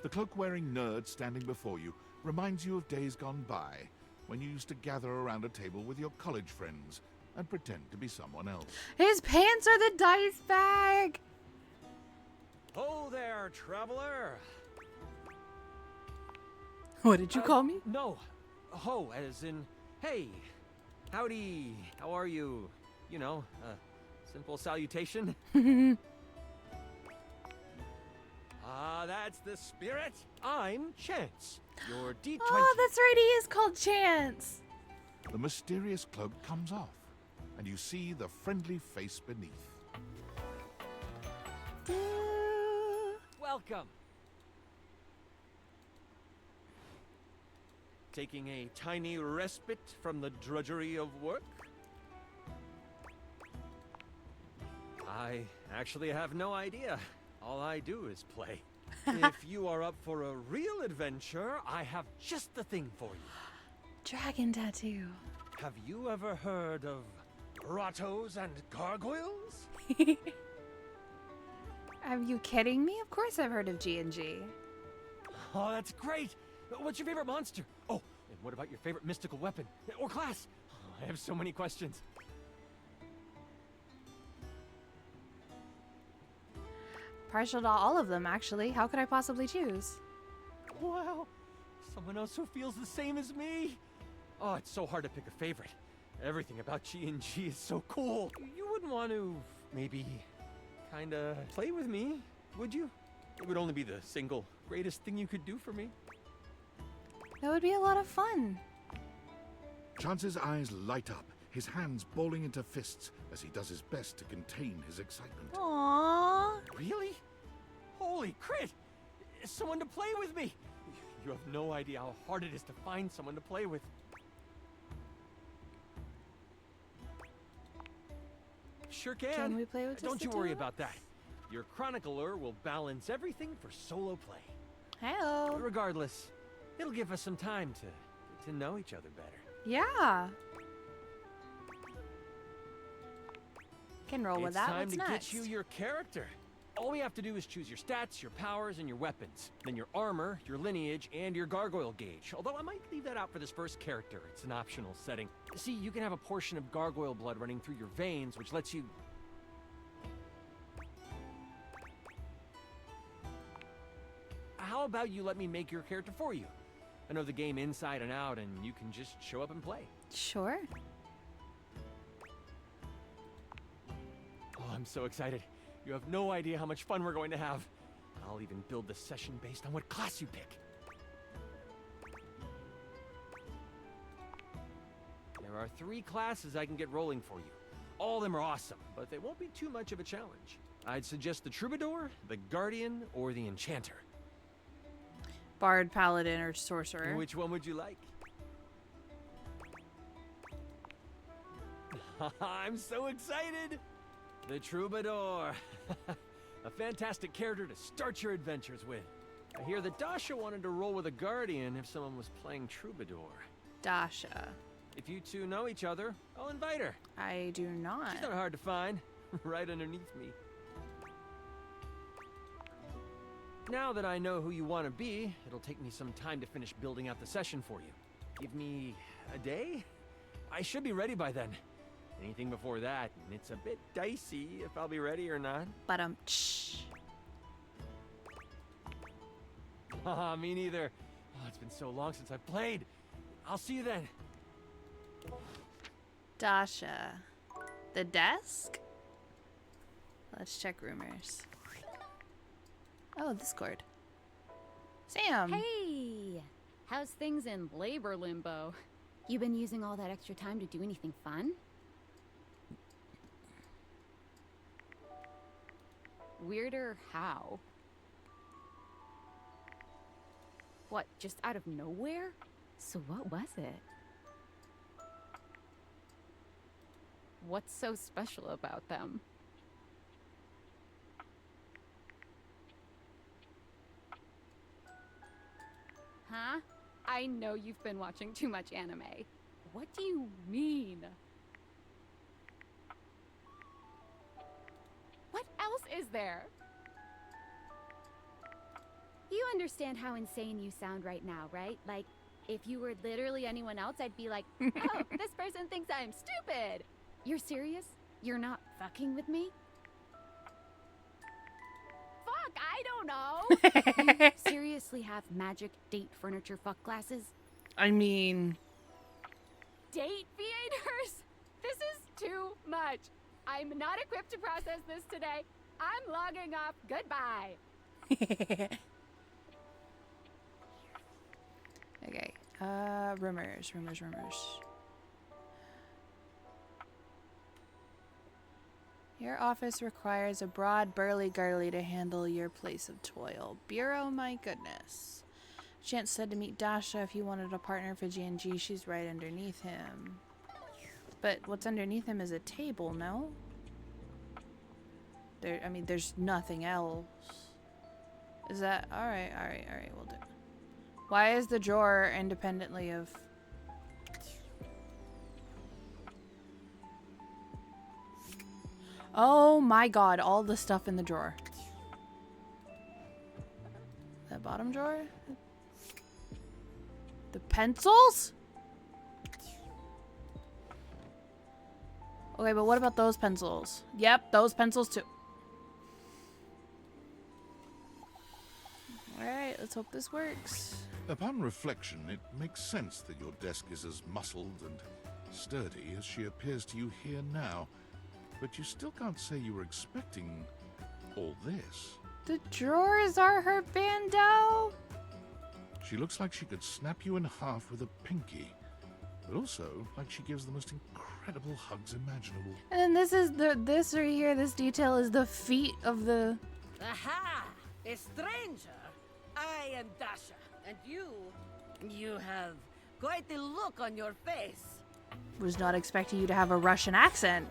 The cloak-wearing nerd standing before you reminds you of days gone by, when you used to gather around a table with your college friends and pretend to be someone else. His pants are the dice bag. Oh there, traveler. What did you call me? No. Ho, as in, hey. Howdy. How are you? You know, simple salutation. That's the spirit. I'm Chance, your D20. Oh, that's right. He is called Chance. The mysterious cloak comes off, and you see the friendly face beneath. Welcome. Taking a tiny respite from the drudgery of work? I actually have no idea. All I do is play. If you are up for a real adventure, I have just the thing for you. Dragon tattoo. Have you ever heard of grottos and gargoyles? Are you kidding me? Of course I've heard of G&G. Oh, that's great! What's your favorite monster? Oh, and what about your favorite mystical weapon? Or class? Oh, I have so many questions. Partial to all of them, actually. How could I possibly choose? Wow, someone else who feels the same as me. Oh, it's so hard to pick a favorite. Everything about G&G is so cool. You wouldn't want to, maybe, kinda play with me, would you? It would only be the single greatest thing you could do for me. That would be a lot of fun. Chance's eyes light up, his hands balling into fists as he does his best to contain his excitement. Aww. Really? Holy crit! Someone to play with me! You have no idea how hard it is to find someone to play with. Sure can. Can we play with just Don't the you two worry of us? about that. Your chronicler will balance everything for solo play. Hello. Regardless, it'll give us some time to get to know each other better. Yeah. Can roll with that. It's time What's to next? get you your character. All we have to do is choose your stats, your powers, and your weapons. Then your armor, your lineage, and your gargoyle gauge. Although I might leave that out for this first character. It's an optional setting. See, you can have a portion of gargoyle blood running through your veins, which lets you... How about you let me make your character for you? I know the game inside and out, and you can just show up and play. Sure. Oh, I'm so excited. You have no idea how much fun we're going to have. I'll even build the session based on what class you pick. There are 3 classes I can get rolling for you. All of them are awesome, but they won't be too much of a challenge. I'd suggest the Troubadour, the Guardian, or the Enchanter. Bard, Paladin, or Sorcerer. Which one would you like? I'm so excited! The Troubadour. A fantastic character to start your adventures with. I hear that Dasha wanted to roll with a Guardian if someone was playing Troubadour. Dasha. If you two know each other, I'll invite her. I do not. She's not hard to find. Right underneath me. Now that I know who you want to be, it'll take me some time to finish building out the session for you. Give me a day? I should be ready by then. Anything before that, and it's a bit dicey if I'll be ready or not. But Haha, me neither. Oh, it's been so long since I've played. I'll see you then. Dasha. The desk? Let's check rumors. Oh, Discord. Sam. Hey! How's things in labor limbo? You been using all that extra time to do anything fun? Weirder how? What, just out of nowhere? So what was it? What's so special about them? Huh? I know you've been watching too much anime. What do you mean? What else is there? You understand how insane you sound right now, right? Like, if you were literally anyone else, I'd be like, oh, this person thinks I'm stupid. You're serious? You're not fucking with me? Fuck, I don't know. You seriously have magic date furniture fuck classes? I mean... Date theaters? This is too much. I'm not equipped to process this today. I'm logging off. Goodbye. Okay. Rumors. Your office requires a broad, burly girly to handle your place of toil. Bureau, my goodness. Chance said to meet Dasha if you wanted a partner for G&G. She's right underneath him. But what's underneath him is a table, no? There's nothing else. Is that... Alright, we'll do. Why is the drawer independently of Oh my god, all the stuff in the drawer. That bottom drawer? The pencils? Okay, but what about those pencils? Yep, those pencils too. Alright, let's hope this works. Upon reflection, it makes sense that your desk is as muscled and sturdy as she appears to you here now. But you still can't say you were expecting all this. The drawers are her bando. She looks like she could snap you in half with a pinky, but also like she gives the most incredible hugs imaginable. And then this is this right here, this detail is the feet of the... Aha! A stranger! I am Dasha, and you have quite the look on your face. Was not expecting you to have a Russian accent.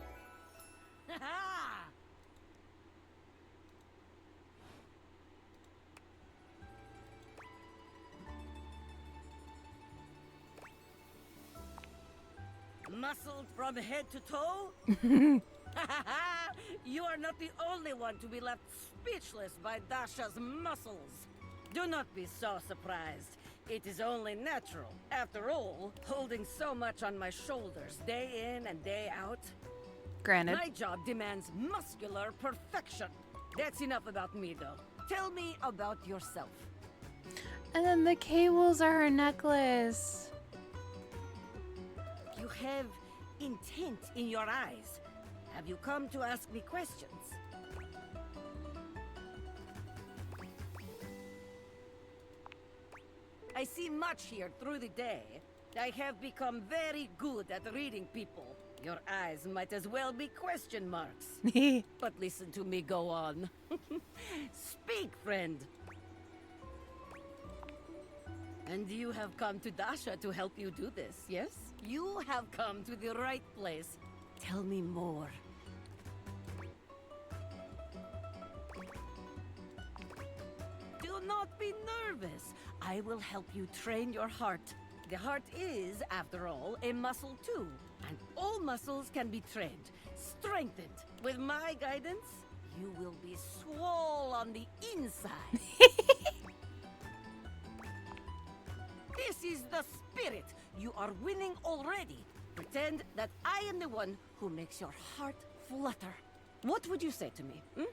Muscled from head to toe? You are not the only one to be left speechless by Dasha's muscles. Do not be so surprised. It is only natural. After all, holding so much on my shoulders day in and day out. Granted. My job demands muscular perfection. That's enough about me, though. Tell me about yourself. And then the cables are her necklace. You have intent in your eyes. Have you come to ask me questions? I see much here through the day. I have become very good at reading people. Your eyes might as well be question marks. But listen to me go on. Speak, friend. And you have come to Dasha to help you do this, yes? You have come to the right place. Tell me more. Do not be nervous. I will help you train your heart. The heart is, after all, a muscle too. And all muscles can be trained, strengthened. With my guidance, you will be swole on the inside. This is the spirit. You are winning already. Pretend that I am the one who makes your heart flutter. What would you say to me, hmm?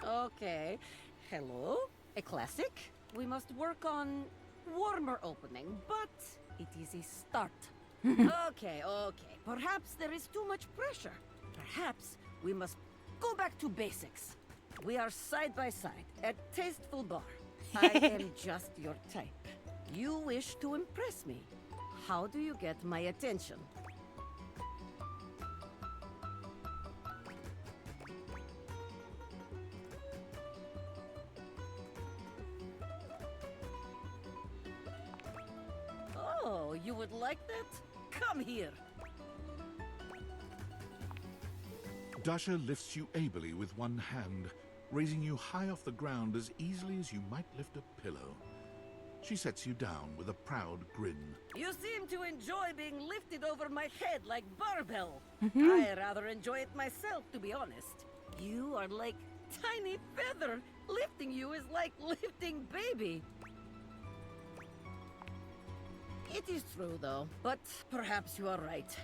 Okay. Hello? A classic? We must work on warmer opening, but it is a start. Okay. Perhaps there is too much pressure. Perhaps we must go back to basics. We are side by side at Tasteful Bar. I am just your type. You wish to impress me. How do you get my attention? Oh, you would like that? Come here. Dasha lifts you ably with one hand, raising you high off the ground as easily as you might lift a pillow. She sets you down with a proud grin. You seem to enjoy being lifted over my head like barbell. I rather enjoy it myself, to be honest. You are like tiny feather. Lifting you is like lifting baby. It is true, though. But perhaps you are right.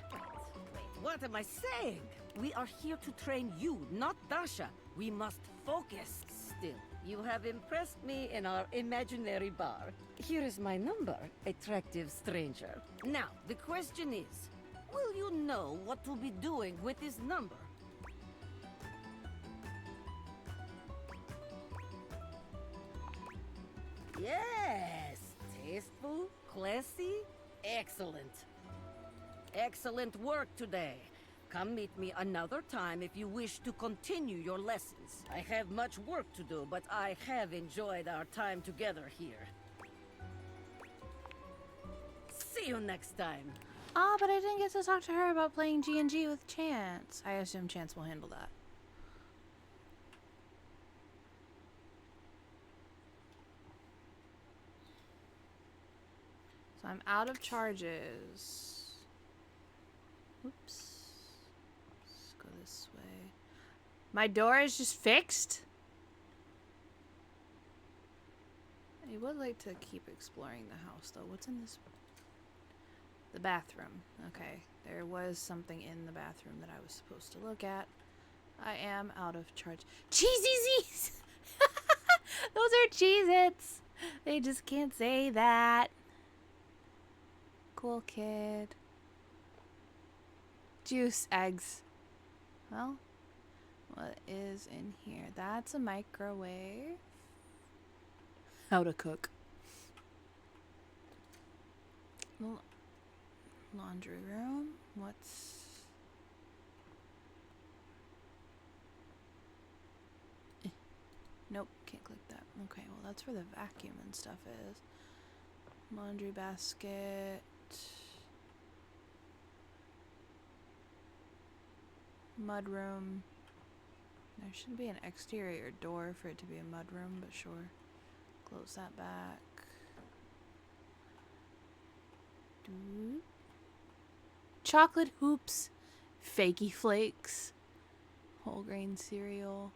Wait, what am I saying? We are here to train you, not Dasha. We must focus still. You have impressed me in our imaginary bar. Here is my number, attractive stranger. Now, the question is, will you know what to be doing with this number? Yes! Tasteful, classy, excellent. Excellent work today. Come meet me another time if you wish to continue your lessons. I have much work to do, but I have enjoyed our time together here. See you next time. Ah, but I didn't get to talk to her about playing G&G with Chance. I assume Chance will handle that. So So I'm out of charges. Oops. Let's go this way. My door is just fixed? I would like to keep exploring the house, though. What's in this? The bathroom. Okay. There was something in the bathroom that I was supposed to look at. I am out of charge. Cheesy-Z's! Those are Cheez-Its! They just can't say that. Cool kid. Juice, eggs. Well, what is in here? That's a microwave. How to cook. Laundry room. What's... Nope, can't click that. Okay, well that's where the vacuum and stuff is. Laundry basket. Mudroom. There should be an exterior door for it to be a mudroom, but sure. Close that back. Chocolate hoops. Fakey flakes. Whole grain cereal.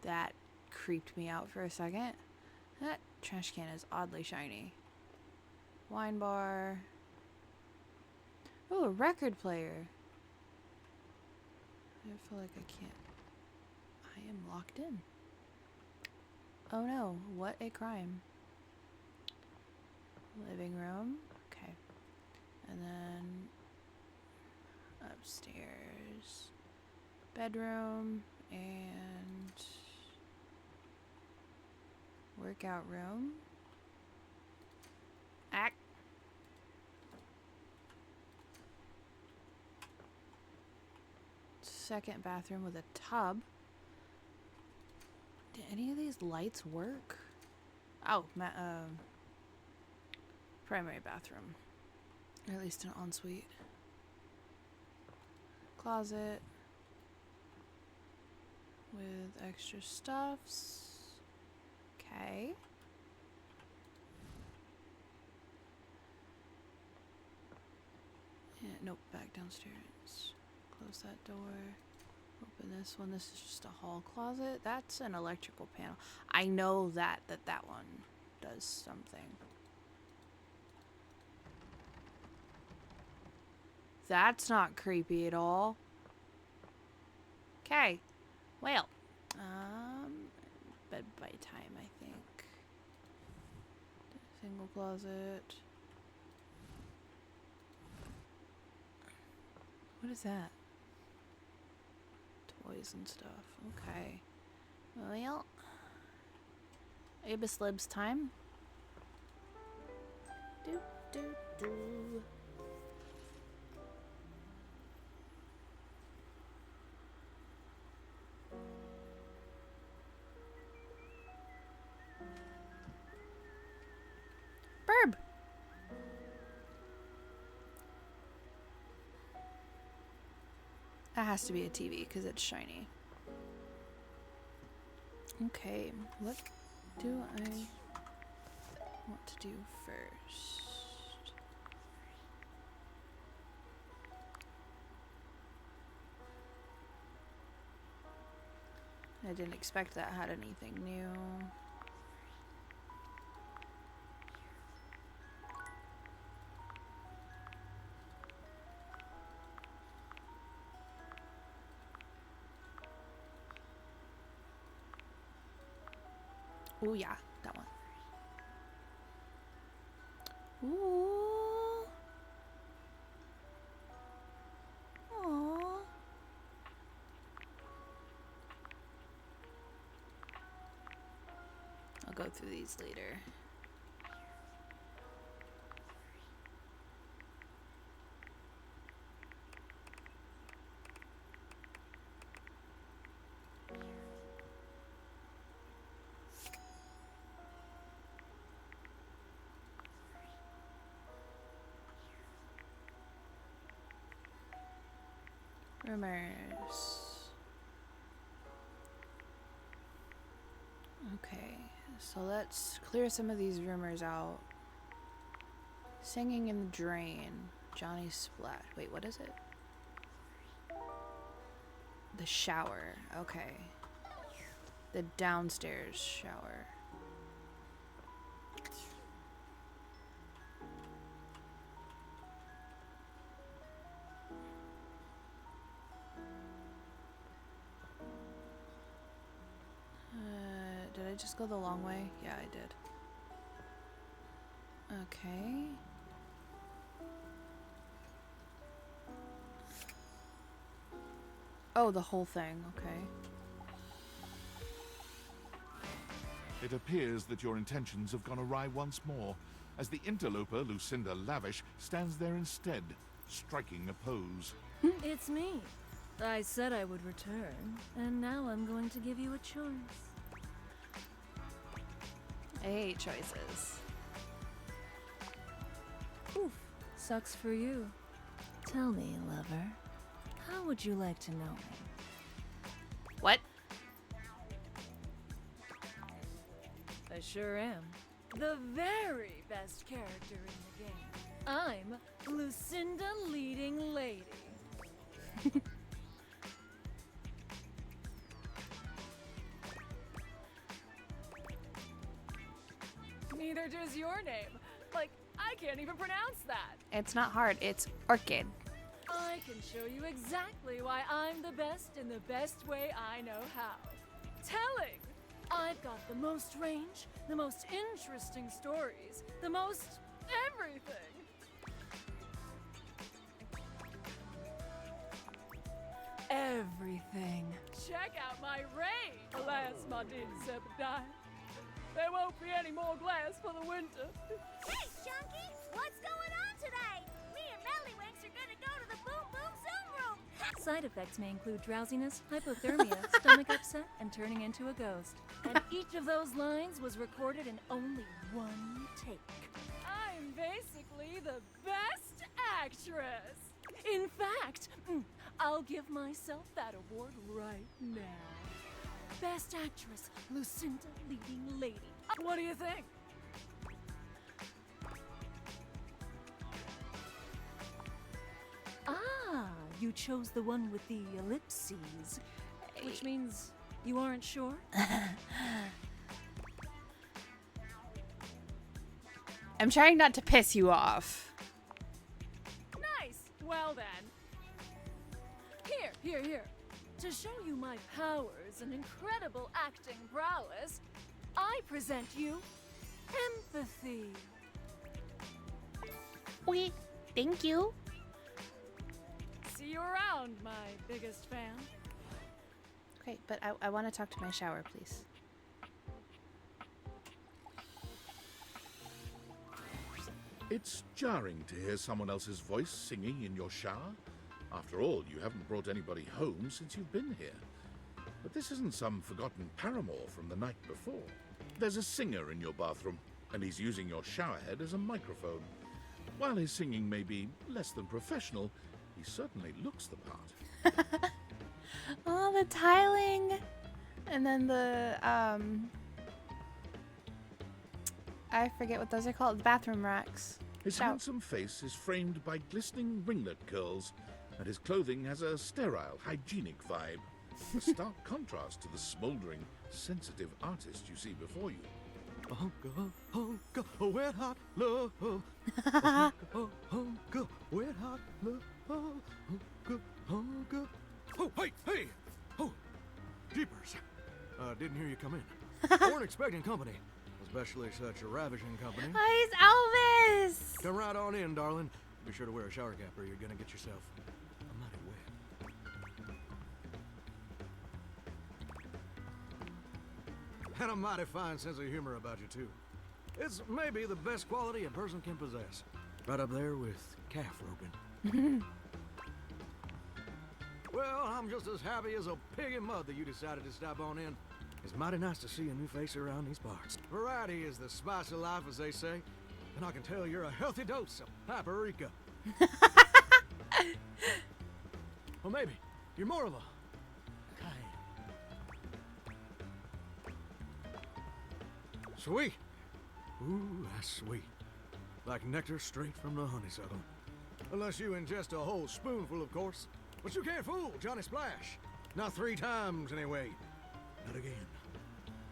That creeped me out for a second. That trash can is oddly shiny. Wine bar. Oh, a record player. I feel like I can't. I am locked in. Oh no, what a crime. Living room. Okay. And then upstairs. Bedroom and workout room. Act. Second bathroom with a tub. Did any of these lights work? Oh, primary bathroom. Or at least an ensuite. Closet. With extra stuffs. Okay. Yeah, nope, back downstairs. Close that door. Open this one. This is just a hall closet. That's an electrical panel. I know that one does something. That's not creepy at all. Okay. Well, bed by time, I think. Single closet. What is that? Toys and stuff. Okay. Well, Abus Libs time. Do do do. Burb. That has to be a TV because it's shiny. Okay, what do I want to do first? I didn't expect that had anything new. Oh yeah, that one. Ooh. Aww. I'll go through these later. Rumors. Okay, So let's clear some of these rumors out. Singing in the drain. Johnny Splat. Wait, what is it? The shower. Okay. The downstairs shower. Did I just go the long way? Yeah, I did. Okay. Oh, the whole thing. Okay. It appears that your intentions have gone awry once more, as the interloper Lucinda Lavish stands there instead, striking a pose. It's me. I said I would return, and now I'm going to give you a choice. I hate choices. Oof, sucks for you. Tell me, lover, how would you like to know me? What? I sure am. The very best character in the game. I'm Lucinda Leading Lady. Neither does your name. Like, I can't even pronounce that. It's not hard. It's Orchid. I can show you exactly why I'm the best in the best way I know how. Telling! I've got the most range, the most interesting stories, the most everything. Everything. Check out my range. Alas, my dear Zebediah. There won't be any more glass for the winter. Hey, Chunky! What's going on today? Me and Mellywinks are gonna go to the Boom Boom Zoom Room! Side effects may include drowsiness, hypothermia, stomach upset, and turning into a ghost. And each of those lines was recorded in only one take. I'm basically the best actress. In fact, I'll give myself that award right now. Best Actress, Lucinda Leading Lady. What do you think? Ah, you chose the one with the ellipses, which means you aren't sure? I'm trying not to piss you off. Nice! Well then. Here. To show you my powers and incredible acting prowess, I present you empathy. Oui, thank you. See you around, my biggest fan. Okay, but I want to talk to my shower, please. It's jarring to hear someone else's voice singing in your shower. After all, you haven't brought anybody home since you've been here. But this isn't some forgotten paramour from the night before. There's a singer in your bathroom, and he's using your showerhead as a microphone. While his singing may be less than professional, he certainly looks the part. Oh, the tiling. And then the, I forget what those are called. The bathroom racks. His handsome face is framed by glistening ringlet curls, and his clothing has a sterile, hygienic vibe. A stark contrast to the smouldering, sensitive artist you see before you. Wet hot love. Wet hot love. Oh, hey! Oh, jeepers. Didn't hear you come in. Weren't expecting company, especially such a ravishing company. Oh, he's Elvis! Come right on in, darling. Be sure to wear a shower cap or you're gonna get yourself a mighty wet. And a mighty fine sense of humor about you, too. It's maybe the best quality a person can possess. Right up there with calf roping. Well, I'm just as happy as a pig in mud that you decided to stop on in. It's mighty nice to see a new face around these parts. Variety is the spice of life, as they say. And I can tell you're a healthy dose of paprika. Well, maybe you're more of a Sweet. Ooh, that's sweet. Like nectar straight from the honeysuckle. Unless you ingest a whole spoonful, of course. But you can't fool Johnny Splash. Not 3 times, anyway. Not again.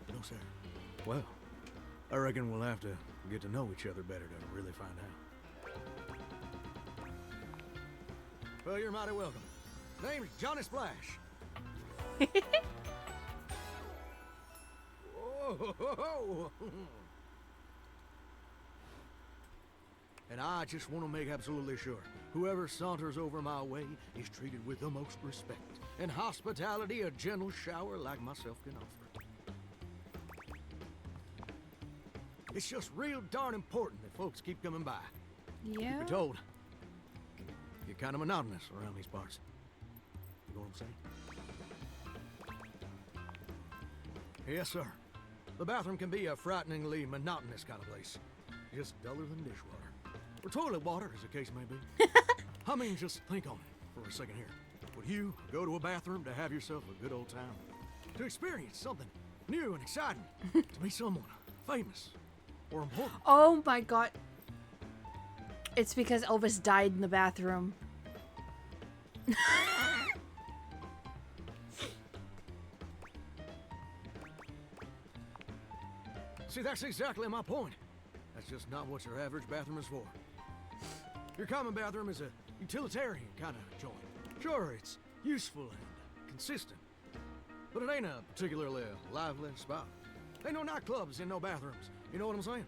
No, sir. Well, I reckon we'll have to get to know each other better to really find out. Well, you're mighty welcome. Name's Johnny Splash. Whoa. And I just want to make absolutely sure whoever saunters over my way is treated with the most respect and hospitality a gentle shower like myself can offer. It's just real darn important that folks keep coming by. Yeah. You're told. You're kind of monotonous around these parts. You know what I'm saying? Yes, sir. The bathroom can be a frighteningly monotonous kind of place. Just duller than dishwater. Or toilet water, as the case may be. I mean, just think on it for a second here. Would you go to a bathroom to have yourself a good old time? To experience something new and exciting? To meet someone famous or important? Oh my god. It's because Elvis died in the bathroom. See, that's exactly my point. That's just not what your average bathroom is for. Your common bathroom is a utilitarian kind of joint. Sure, it's useful and consistent, but it ain't a particularly lively spot. Ain't no nightclubs and no bathrooms. You know what I'm saying?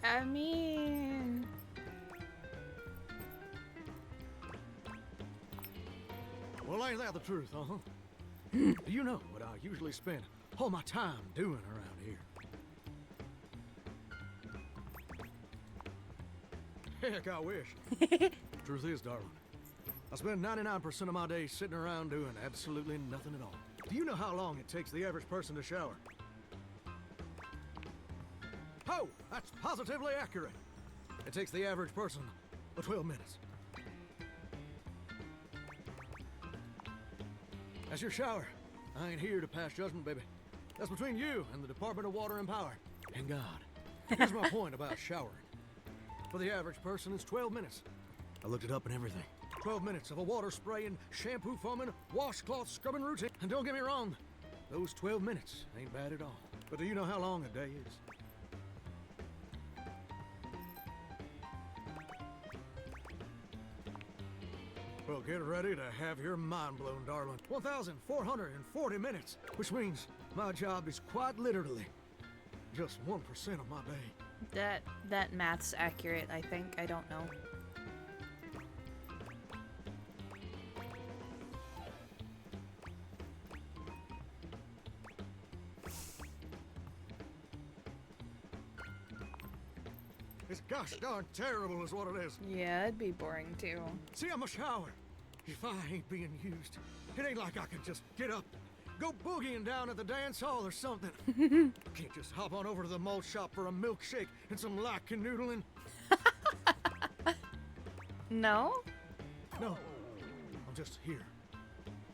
I mean... Well, ain't that the truth, huh? Do you know what I usually spend all my time doing around here? Heck, I wish. Truth is, darling, I spend 99% of my day sitting around doing absolutely nothing at all. Do you know how long it takes the average person to shower? Oh, that's positively accurate. It takes the average person 12 minutes. That's your shower. I ain't here to pass judgment, baby. That's between you and the Department of Water and Power. And God. Here's my point about showering. For the average person, it's 12 minutes. I looked it up and everything. 12 minutes of a water spraying, shampoo foaming, washcloth scrubbing routine. And don't get me wrong, those 12 minutes ain't bad at all. But do you know how long a day is? Well, get ready to have your mind blown, darling. 1,440 minutes, which means my job is quite literally just 1% of my day. That math's accurate, I think. I don't know. It's gosh darn terrible is what it is. Yeah, it'd be boring too. See, I'm a shower. If I ain't being used, it ain't like I can just get up, go boogieing down at the dance hall or something. Can't just hop on over to the malt shop for a milkshake and some light canoodling. No? No. I'm just here.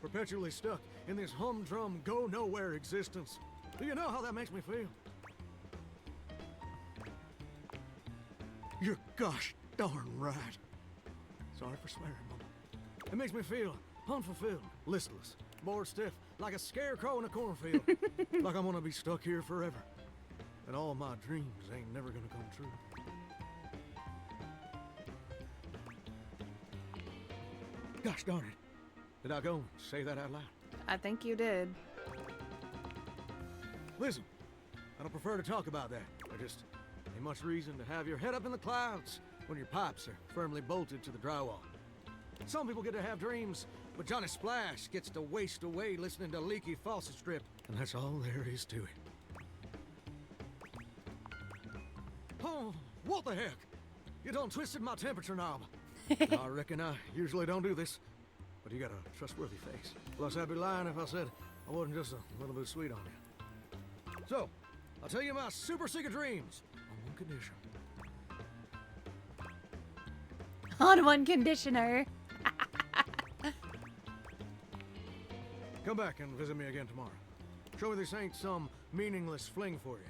Perpetually stuck in this humdrum, go-nowhere existence. Do you know how that makes me feel? You're gosh darn right. Sorry for swearing, Mama. It makes me feel unfulfilled, listless, bored stiff, like a scarecrow in a cornfield. Like I'm gonna be stuck here forever. And all my dreams ain't never gonna come true. Gosh darn it. Did I go and say that out loud? I think you did. Listen, I don't prefer to talk about that. I just ain't much reason to have your head up in the clouds when your pipes are firmly bolted to the drywall. Some people get to have dreams, but Johnny Splash gets to waste away listening to leaky faucet strip, and that's all there is to it. Oh, what the heck? You done twisted my temperature knob. I reckon I usually don't do this, but you got a trustworthy face. Plus, I'd be lying if I said I wasn't just a little bit sweet on you. So, I'll tell you my super secret dreams on one condition. On one conditioner. Come back and visit me again tomorrow. Show me this ain't some meaningless fling for you.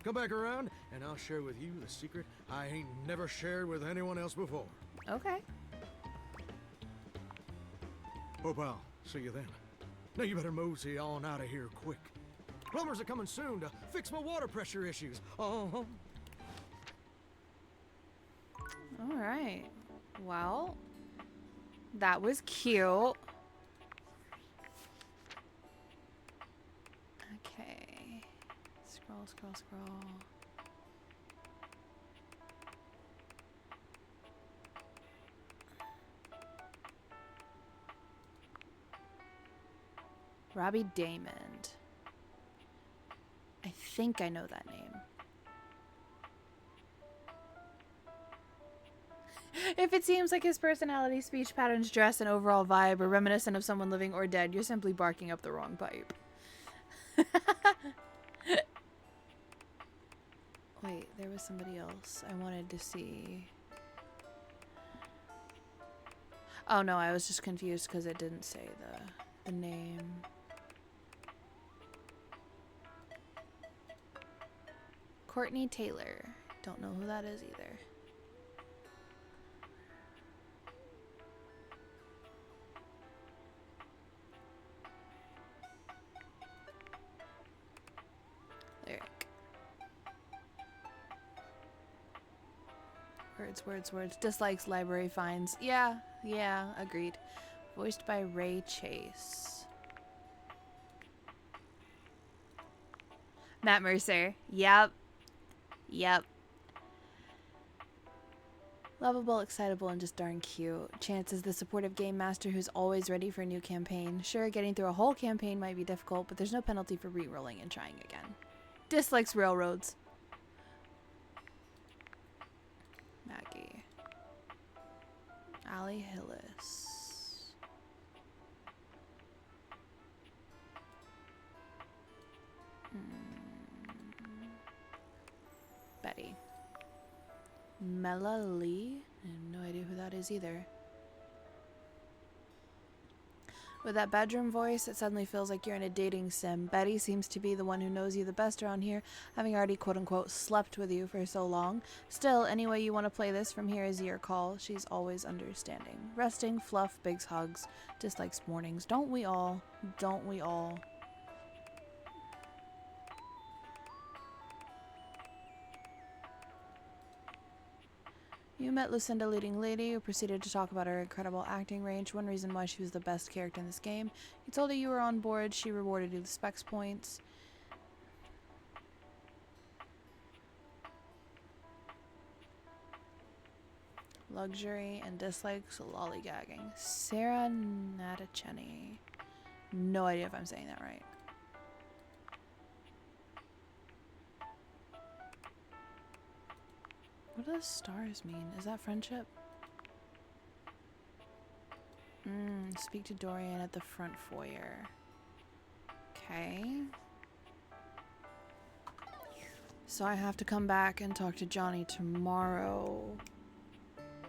Come back around, and I'll share with you the secret I ain't never shared with anyone else before. Okay. Oh, pal. See you then. Now you better mosey on out of here quick. Plumbers are coming soon to fix my water pressure issues. Uh-huh. All right. Well, that was cute. Okay. Scroll, scroll, scroll. Robbie Damond. I think I know that name. If it seems like his personality, speech patterns, dress, and overall vibe are reminiscent of someone living or dead, you're simply barking up the wrong pipe. Wait, there was somebody else I wanted to see. Oh no, I was just confused because it didn't say the name. Courtney Taylor. Don't know who that is either. Lyric. Words, words, words. Dislikes, library finds. Yeah, agreed. Voiced by Ray Chase. Matt Mercer. Yep. Lovable, excitable, and just darn cute. Chance is the supportive game master who's always ready for a new campaign. Sure, getting through a whole campaign might be difficult, but there's no penalty for re-rolling and trying again. Dislikes railroads. Maggie. Allie Hillis. Betty. Mela Lee? I have no idea who that is either. With that bedroom voice, it suddenly feels like you're in a dating sim. Betty seems to be the one who knows you the best around here, having already quote-unquote slept with you for so long. Still, any way you want to play this from here is your call. She's always understanding. Resting, fluff, big hugs, dislikes mornings. Don't we all? Don't we all? You met Lucinda Leading Lady, who proceeded to talk about her incredible acting range, one reason why she was the best character in this game. You told her you were on board, she rewarded you with specs points. Luxury and dislikes lollygagging. Sarah Natacheni. No idea if I'm saying that right. What do those stars mean? Is that friendship? Speak to Dorian at the front foyer. Okay. So I have to come back and talk to Johnny tomorrow.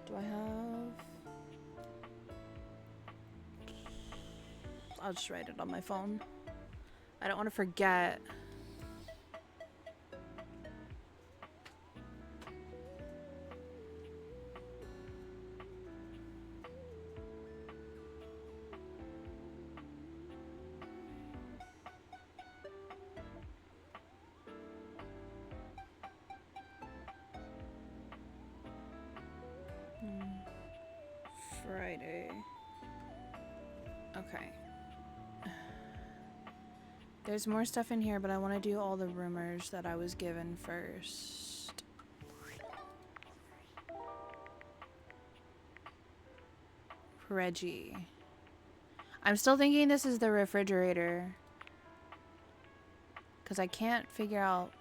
Do I have... I'll just write it on my phone. I don't want to forget. Friday. Okay. There's more stuff in here, but I want to do all the rumors that I was given first. Reggie. I'm still thinking this is the refrigerator. Because I can't figure out...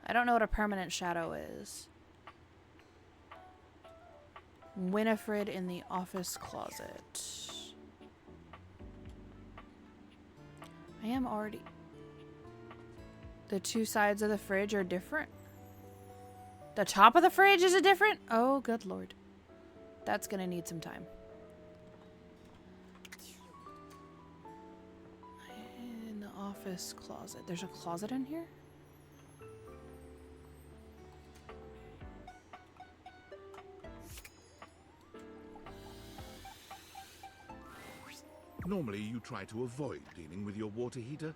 I don't know what a permanent shadow is. Winifred in the office closet. I am already... The two sides of the fridge are different? The top of the fridge is different? Oh, good lord. That's gonna need some time. In the office closet. There's a closet in here? Normally, you try to avoid dealing with your water heater.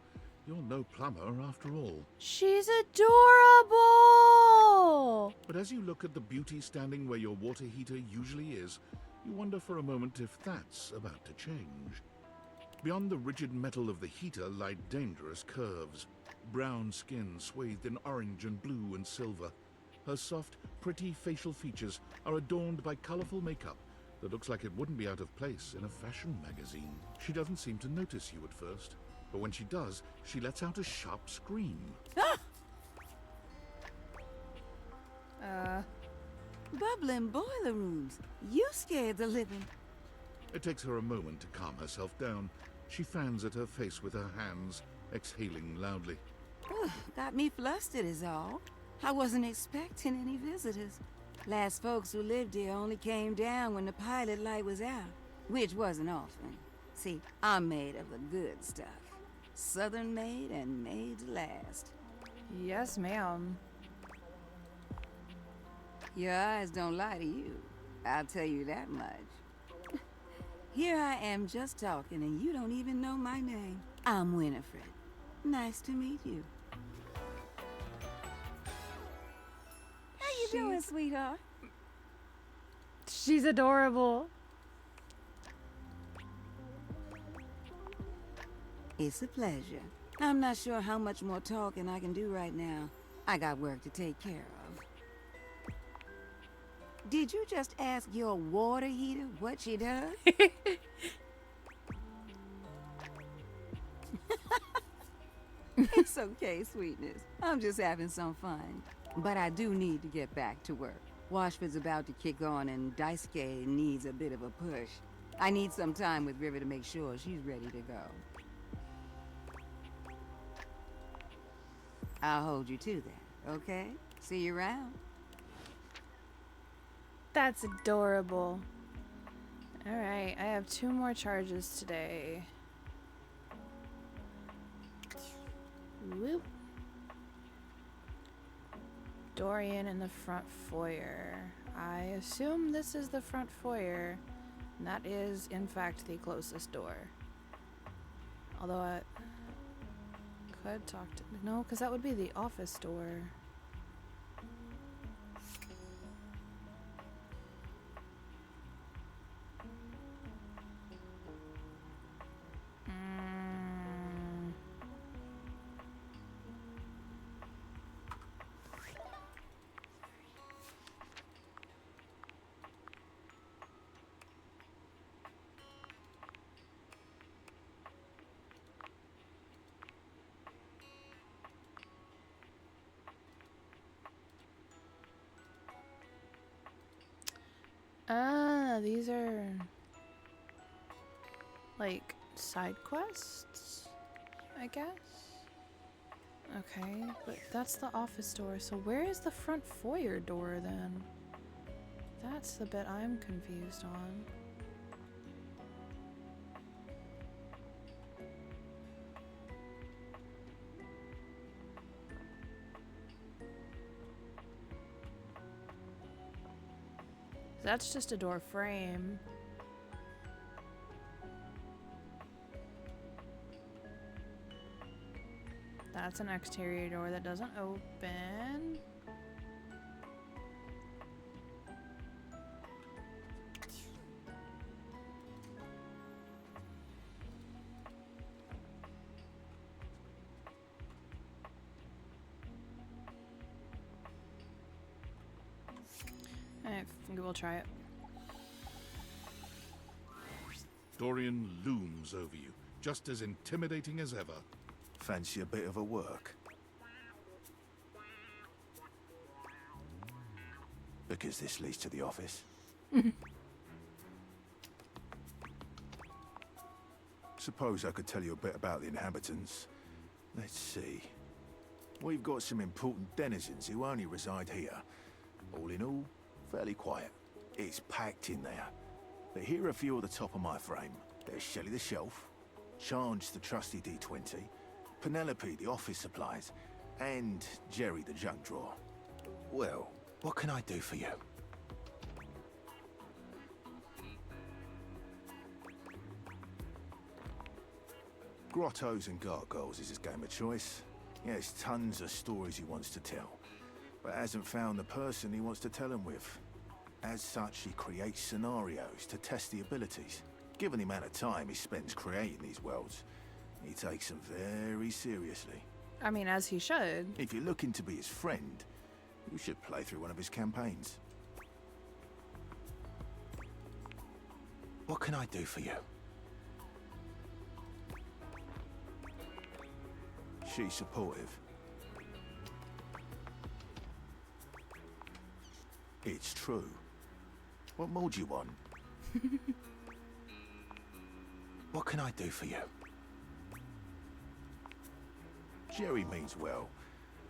You're no plumber, after all. She's adorable! But as you look at the beauty standing where your water heater usually is, you wonder for a moment if that's about to change. Beyond the rigid metal of the heater lie dangerous curves. Brown skin swathed in orange and blue and silver. Her soft, pretty facial features are adorned by colorful makeup that looks like it wouldn't be out of place in a fashion magazine. She doesn't seem to notice you at first, but when she does, she lets out a sharp scream. Bubbling boiler rooms. You scared the living. It takes her a moment to calm herself down. She fans at her face with her hands, exhaling loudly. Got me flustered is all. I wasn't expecting any visitors. Last folks who lived here only came down when the pilot light was out, which wasn't often. See, I'm made of the good stuff. Southern made and made to last. Yes, ma'am. Your eyes don't lie to you. I'll tell you that much. Here I am just talking and you don't even know my name. I'm Winifred. Nice to meet you. How you doing, sweetheart? She's adorable. It's a pleasure. I'm not sure how much more talking I can do right now. I got work to take care of. Did you just ask your water heater what she does? It's okay, sweetness. I'm just having some fun. But I do need to get back to work. Washford's about to kick on and Daisuke needs a bit of a push. I need some time with River to make sure she's ready to go. I'll hold you to that, okay? See you around. That's adorable. Alright, I have 2 more charges today. Whoop. Dorian in the front foyer. I assume this is the front foyer. And that is, in fact, the closest door. Although I could talk to... No, because that would be the office door. These are like side quests, I guess. Okay, but that's the office door. So where is the front foyer door then? That's the bit I'm confused on. That's just a door frame. That's an exterior door that doesn't open. I think we'll try it. Dorian looms over you, just as intimidating as ever. Fancy a bit of a work? Because this leads to the office. Suppose I could tell you a bit about the inhabitants. Let's see. We've got some important denizens who only reside here. All in all, fairly quiet. It's packed in there. But here are a few at the top of my frame. There's Shelley the Shelf, Charge the trusty D20, Penelope the office supplies, and Jerry the junk drawer. Well, what can I do for you? Grottos and gargoyles is his game of choice. He has tons of stories he wants to tell, but hasn't found the person he wants to tell them with. As such, he creates scenarios to test the abilities. Given the amount of time he spends creating these worlds, he takes them very seriously. I mean, as he should. If you're looking to be his friend, you should play through one of his campaigns. What can I do for you? She's supportive. It's true. What more do you want? What can I do for you? Jerry means well,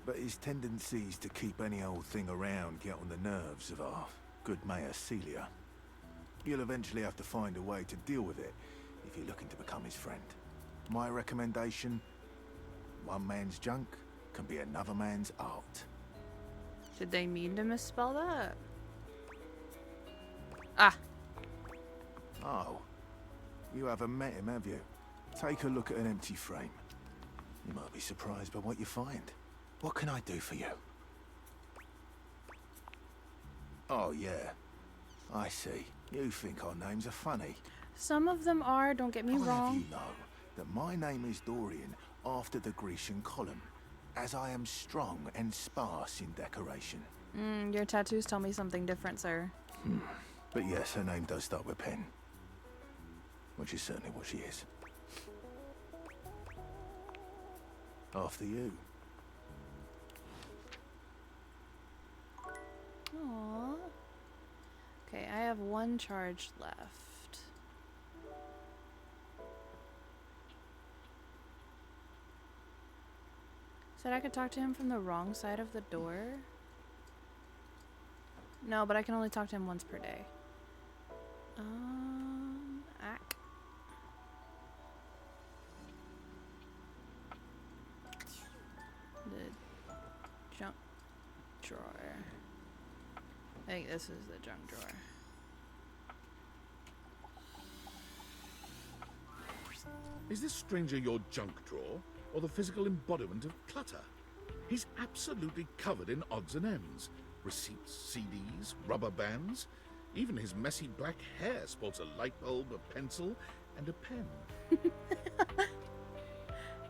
but his tendencies to keep any old thing around get on the nerves of our good Mayor Celia. You'll eventually have to find a way to deal with it if you're looking to become his friend. My recommendation: one man's junk can be another man's art. Did they mean to misspell that? Ah. Oh. You haven't met him, have you? Take a look at an empty frame. You might be surprised by what you find. What can I do for you? Oh, yeah. I see. You think our names are funny. Some of them are, don't get me I'll wrong. have you know that my name is Dorian after the Grecian column, as I am strong and sparse in decoration. Your tattoos tell me something different, sir. But yes, her name does start with Pen. Which is certainly what she is. After you. Aww. Okay, I have one charge left. Said I could talk to him from the wrong side of the door? No, but I can only talk to him once per day. Ack. The junk drawer. I think this is the junk drawer. Is this stranger your junk drawer, or the physical embodiment of clutter? He's absolutely covered in odds and ends. Receipts, CDs, rubber bands. Even his messy black hair sports a light bulb, a pencil, and a pen.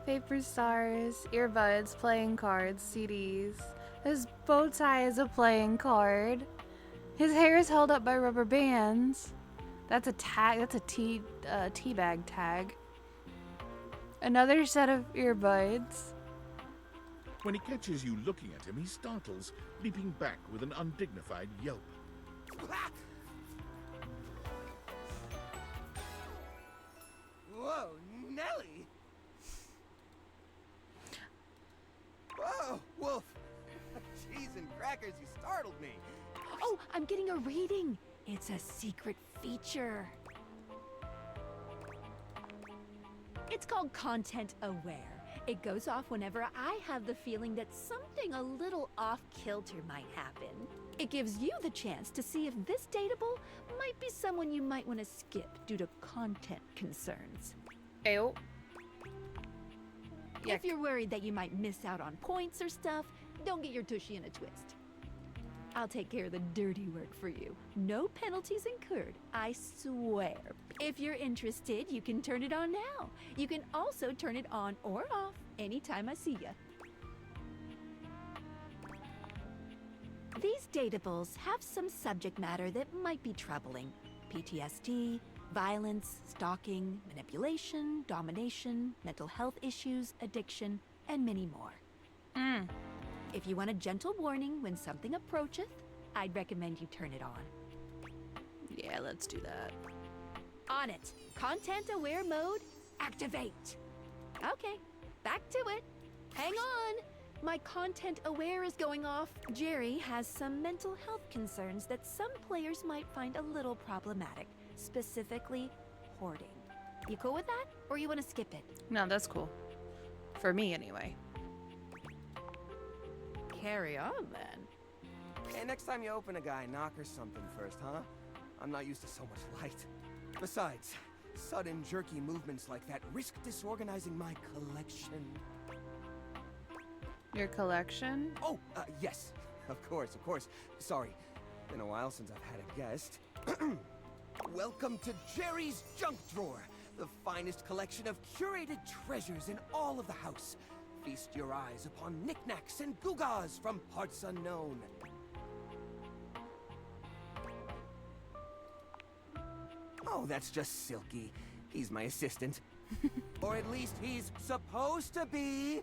Paper stars, earbuds, playing cards, CDs. His bow tie is a playing card. His hair is held up by rubber bands. That's a tag. That's a tea bag tag. Another set of earbuds. When he catches you looking at him, he startles, leaping back with an undignified yelp. Whoa, Nelly! Whoa, Wolf! Cheese and crackers, you startled me. Oh, I'm getting a reading. It's a secret feature. It's called Content Aware. It goes off whenever I have the feeling that something a little off-kilter might happen. It gives you the chance to see if this dateable might be someone you might want to skip due to content concerns. Ew. If you're worried that you might miss out on points or stuff, don't get your tushy in a twist. I'll take care of the dirty work for you. No penalties incurred, I swear. If you're interested, you can turn it on now. You can also turn it on or off anytime I see ya. These datables have some subject matter that might be troubling. PTSD, violence, stalking, manipulation, domination, mental health issues, addiction, and many more. If you want a gentle warning when something approacheth, I'd recommend you turn it on. Yeah, let's do that. On it. Content aware mode, activate. Okay, back to it. Hang on. My content aware is going off. Jerry has some mental health concerns that some players might find a little problematic, specifically hoarding. You cool with that, or you want to skip it? No, that's cool. For me, anyway. Carry on, then. Hey, next time you open a guy, knock or something first, huh? I'm not used to so much light. Besides, Sudden, jerky movements like that risk disorganizing my collection. Your collection? Oh, yes. Of course, of course. Sorry. Been a while since I've had a guest. Welcome to Jerry's Junk Drawer, the finest collection of curated treasures in all of the house. Feast your eyes upon knickknacks and gewgaws from parts unknown. Oh, that's just Silky. He's my assistant. Or at least he's supposed to be.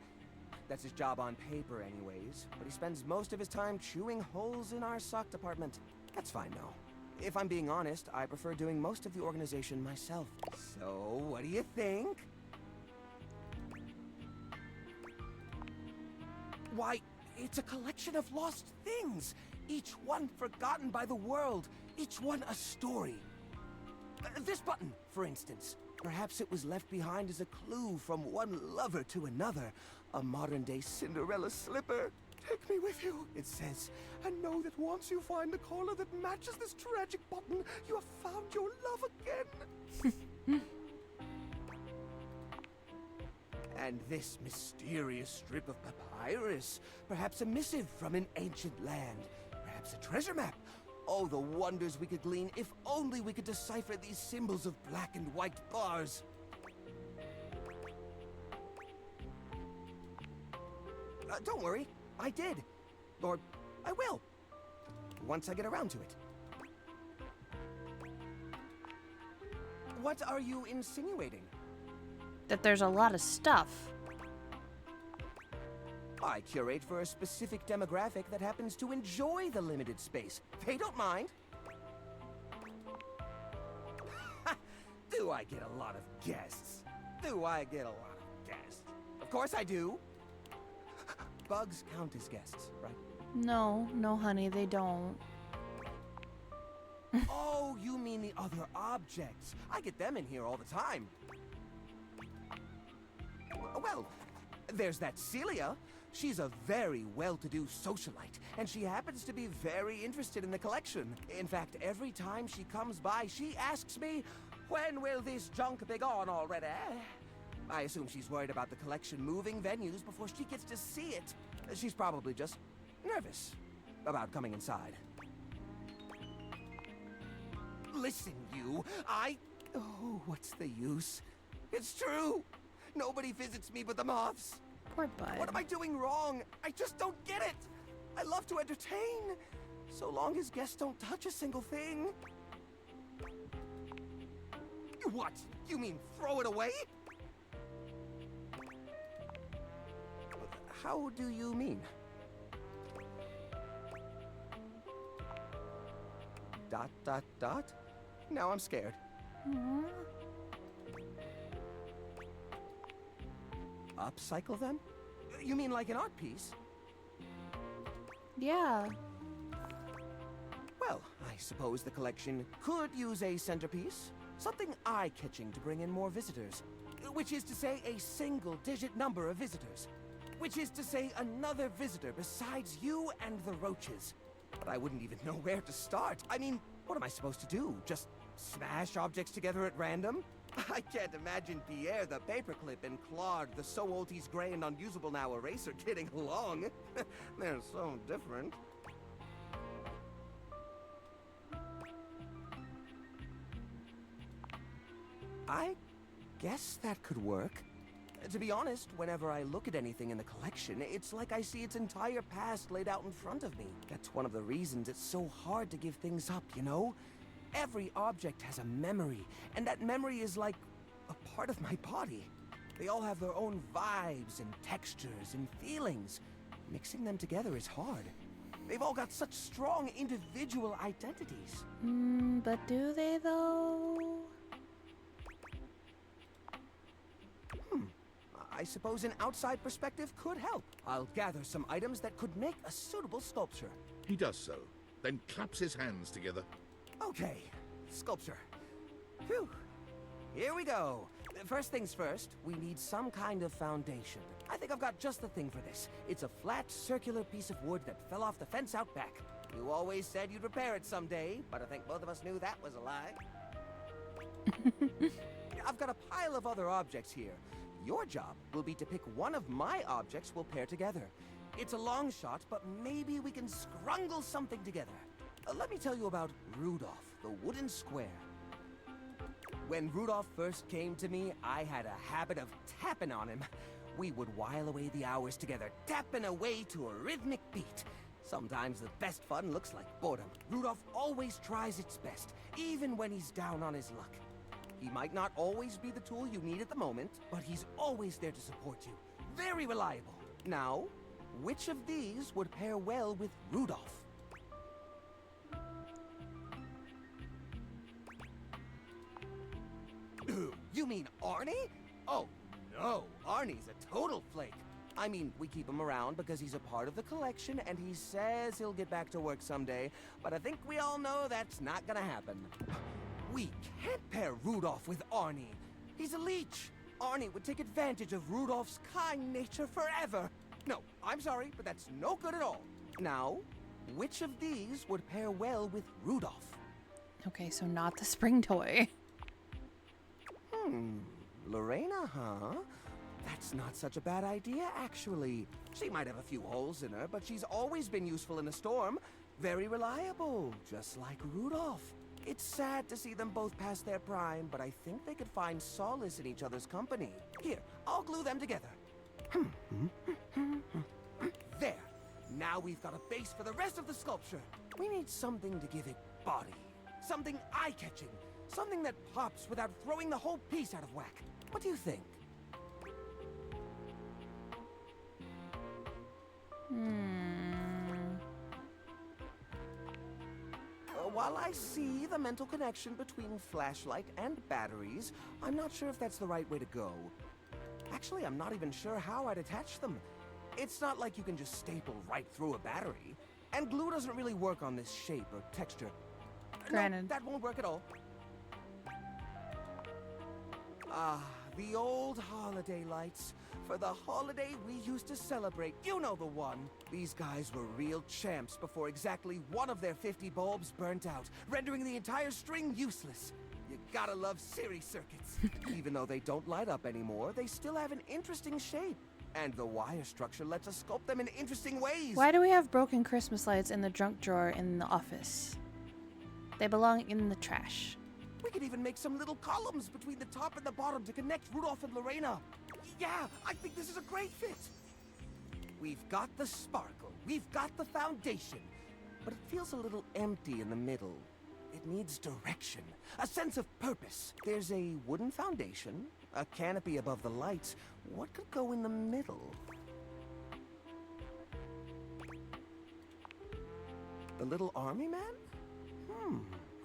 That's his job on paper anyways, but he spends most of his time chewing holes in our sock department. That's fine though. If I'm being honest, I prefer doing most of the organization myself. So, what do you think? Why, it's a collection of lost things, each one forgotten by the world, each one a story. This button, for instance. Perhaps it was left behind as a clue from one lover to another. A modern-day Cinderella slipper. Take me with you, it says, and know that once you find the collar that matches this tragic button, you have found your love again. And this mysterious strip of papyrus. Perhaps a missive from an ancient land. Perhaps a treasure map. Oh, the wonders we could glean if only we could decipher these symbols of black and white bars. Don't worry, I did. Or I will. Once I get around to it. What are you insinuating? That there's a lot of stuff. I curate for a specific demographic that happens to enjoy the limited space. They don't mind. Do I get a lot of guests? Do I get a lot of guests? Of course I do. Bugs count as guests, right? No, honey, they don't. Oh, you mean the other objects. I get them in here all the time. Well, there's that Celia. She's a very well-to-do socialite, and she happens to be very interested in the collection. In fact, every time she comes by, she asks me, when will this junk be gone already? I assume she's worried about the collection moving venues before she gets to see it. She's probably just nervous about coming inside. Listen, you, Oh, what's the use? It's true. Nobody visits me but the moths. Poor bud. What am I doing wrong? I just don't get it. I love to entertain, so long as guests don't touch a single thing. What? You mean throw it away? How do you mean? Dot, dot, dot? Now I'm scared. Upcycle them? You mean like an art piece? Yeah. Well, I suppose the collection could use a centerpiece. Something eye-catching to bring in more visitors. Which is to say a single-digit number of visitors. Which is to say another visitor besides you and the roaches. But I wouldn't even know where to start. I mean, what am I supposed to do? Just smash objects together at random? I can't imagine Pierre the paperclip and Claude the so old he's gray and unusable now eraser getting along. They're so different. I guess that could work. To be honest, whenever I look at anything in the collection, it's like I see its entire past laid out in front of me. That's one of the reasons it's so hard to give things up, you know? Every object has a memory, and that memory is like a part of my body. They all have their own vibes and textures and feelings. Mixing them together is hard. They've all got such strong individual identities. But do they though? I suppose an outside perspective could help. I'll gather some items that could make a suitable sculpture. He does so, then claps his hands together. Okay, sculpture. Phew. Here we go. First things first, we need some kind of foundation. I think I've got just the thing for this. It's a flat, circular piece of wood that fell off the fence out back. You always said you'd repair it someday, but I think both of us knew that was a lie. I've got a pile of other objects here. Your job will be to pick one of my objects we'll pair together. It's a long shot, but maybe we can scrungle something together. Let me tell you about Rudolph, the wooden square. When Rudolph first came to me, I had a habit of tapping on him. We would while away the hours together, tapping away to a rhythmic beat. Sometimes the best fun looks like boredom. Rudolph always tries its best, even when he's down on his luck. He might not always be the tool you need at the moment, but he's always there to support you. Very reliable. Now, which of these would pair well with Rudolph? You mean Arnie? Oh, no. Arnie's a total flake. I mean, we keep him around because he's a part of the collection and he says he'll get back to work someday, but I think we all know that's not gonna happen. We can't pair Rudolph with Arnie. He's a leech. Arnie would take advantage of Rudolph's kind nature forever. No, I'm sorry, but that's no good at all. Now, which of these would pair well with Rudolph? Okay, so not the spring toy. Lorena, huh? That's not such a bad idea, actually. She might have a few holes in her, but she's always been useful in a storm. Very reliable, just like Rudolph. It's sad to see them both past their prime, but I think they could find solace in each other's company. Here, I'll glue them together. There. Now we've got a base for the rest of the sculpture. We need something to give it body. Something eye-catching. Something that pops without throwing the whole piece out of whack. What do you think? While I see the mental connection between flashlight and batteries, I'm not sure if that's the right way to go. Actually, I'm not even sure how I'd attach them. It's not like you can just staple right through a battery. And glue doesn't really work on this shape or texture. Granted. No, that won't work at all. Ah, the old holiday lights. For the holiday we used to celebrate. You know the one. These guys were real champs before exactly one of their 50 bulbs burnt out, rendering the entire string useless. You gotta love series circuits. Even though they don't light up anymore, they still have an interesting shape. And the wire structure lets us sculpt them in interesting ways. Why do we have broken Christmas lights in the junk drawer in the office? They belong in the trash. We could even make some little columns between the top and the bottom to connect Rudolph and Lorena. Yeah, I think this is a great fit. We've got the sparkle, we've got the foundation, but it feels a little empty in the middle. It needs direction, a sense of purpose. There's a wooden foundation, a canopy above the lights. What could go in the middle? The little army man?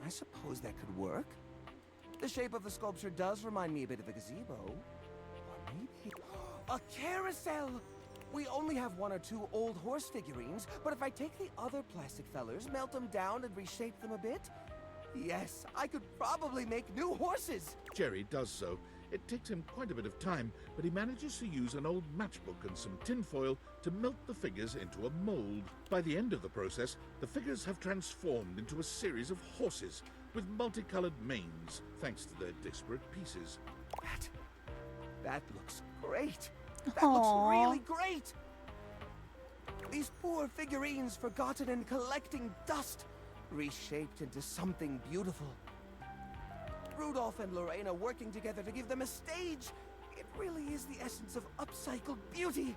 I suppose that could work. The shape of the sculpture does remind me a bit of a gazebo. Or maybe a carousel! We only have one or two old horse figurines, but if I take the other plastic fellers, melt them down and reshape them a bit, yes, I could probably make new horses! Jerry does so. It takes him quite a bit of time, but he manages to use an old matchbook and some tinfoil to melt the figures into a mold. By the end of the process, the figures have transformed into a series of horses with multicolored manes, thanks to their disparate pieces. That looks great! That looks really great! These poor figurines forgotten and collecting dust, reshaped into something beautiful. Rudolph and Lorena working together to give them a stage. It really is the essence of upcycled beauty.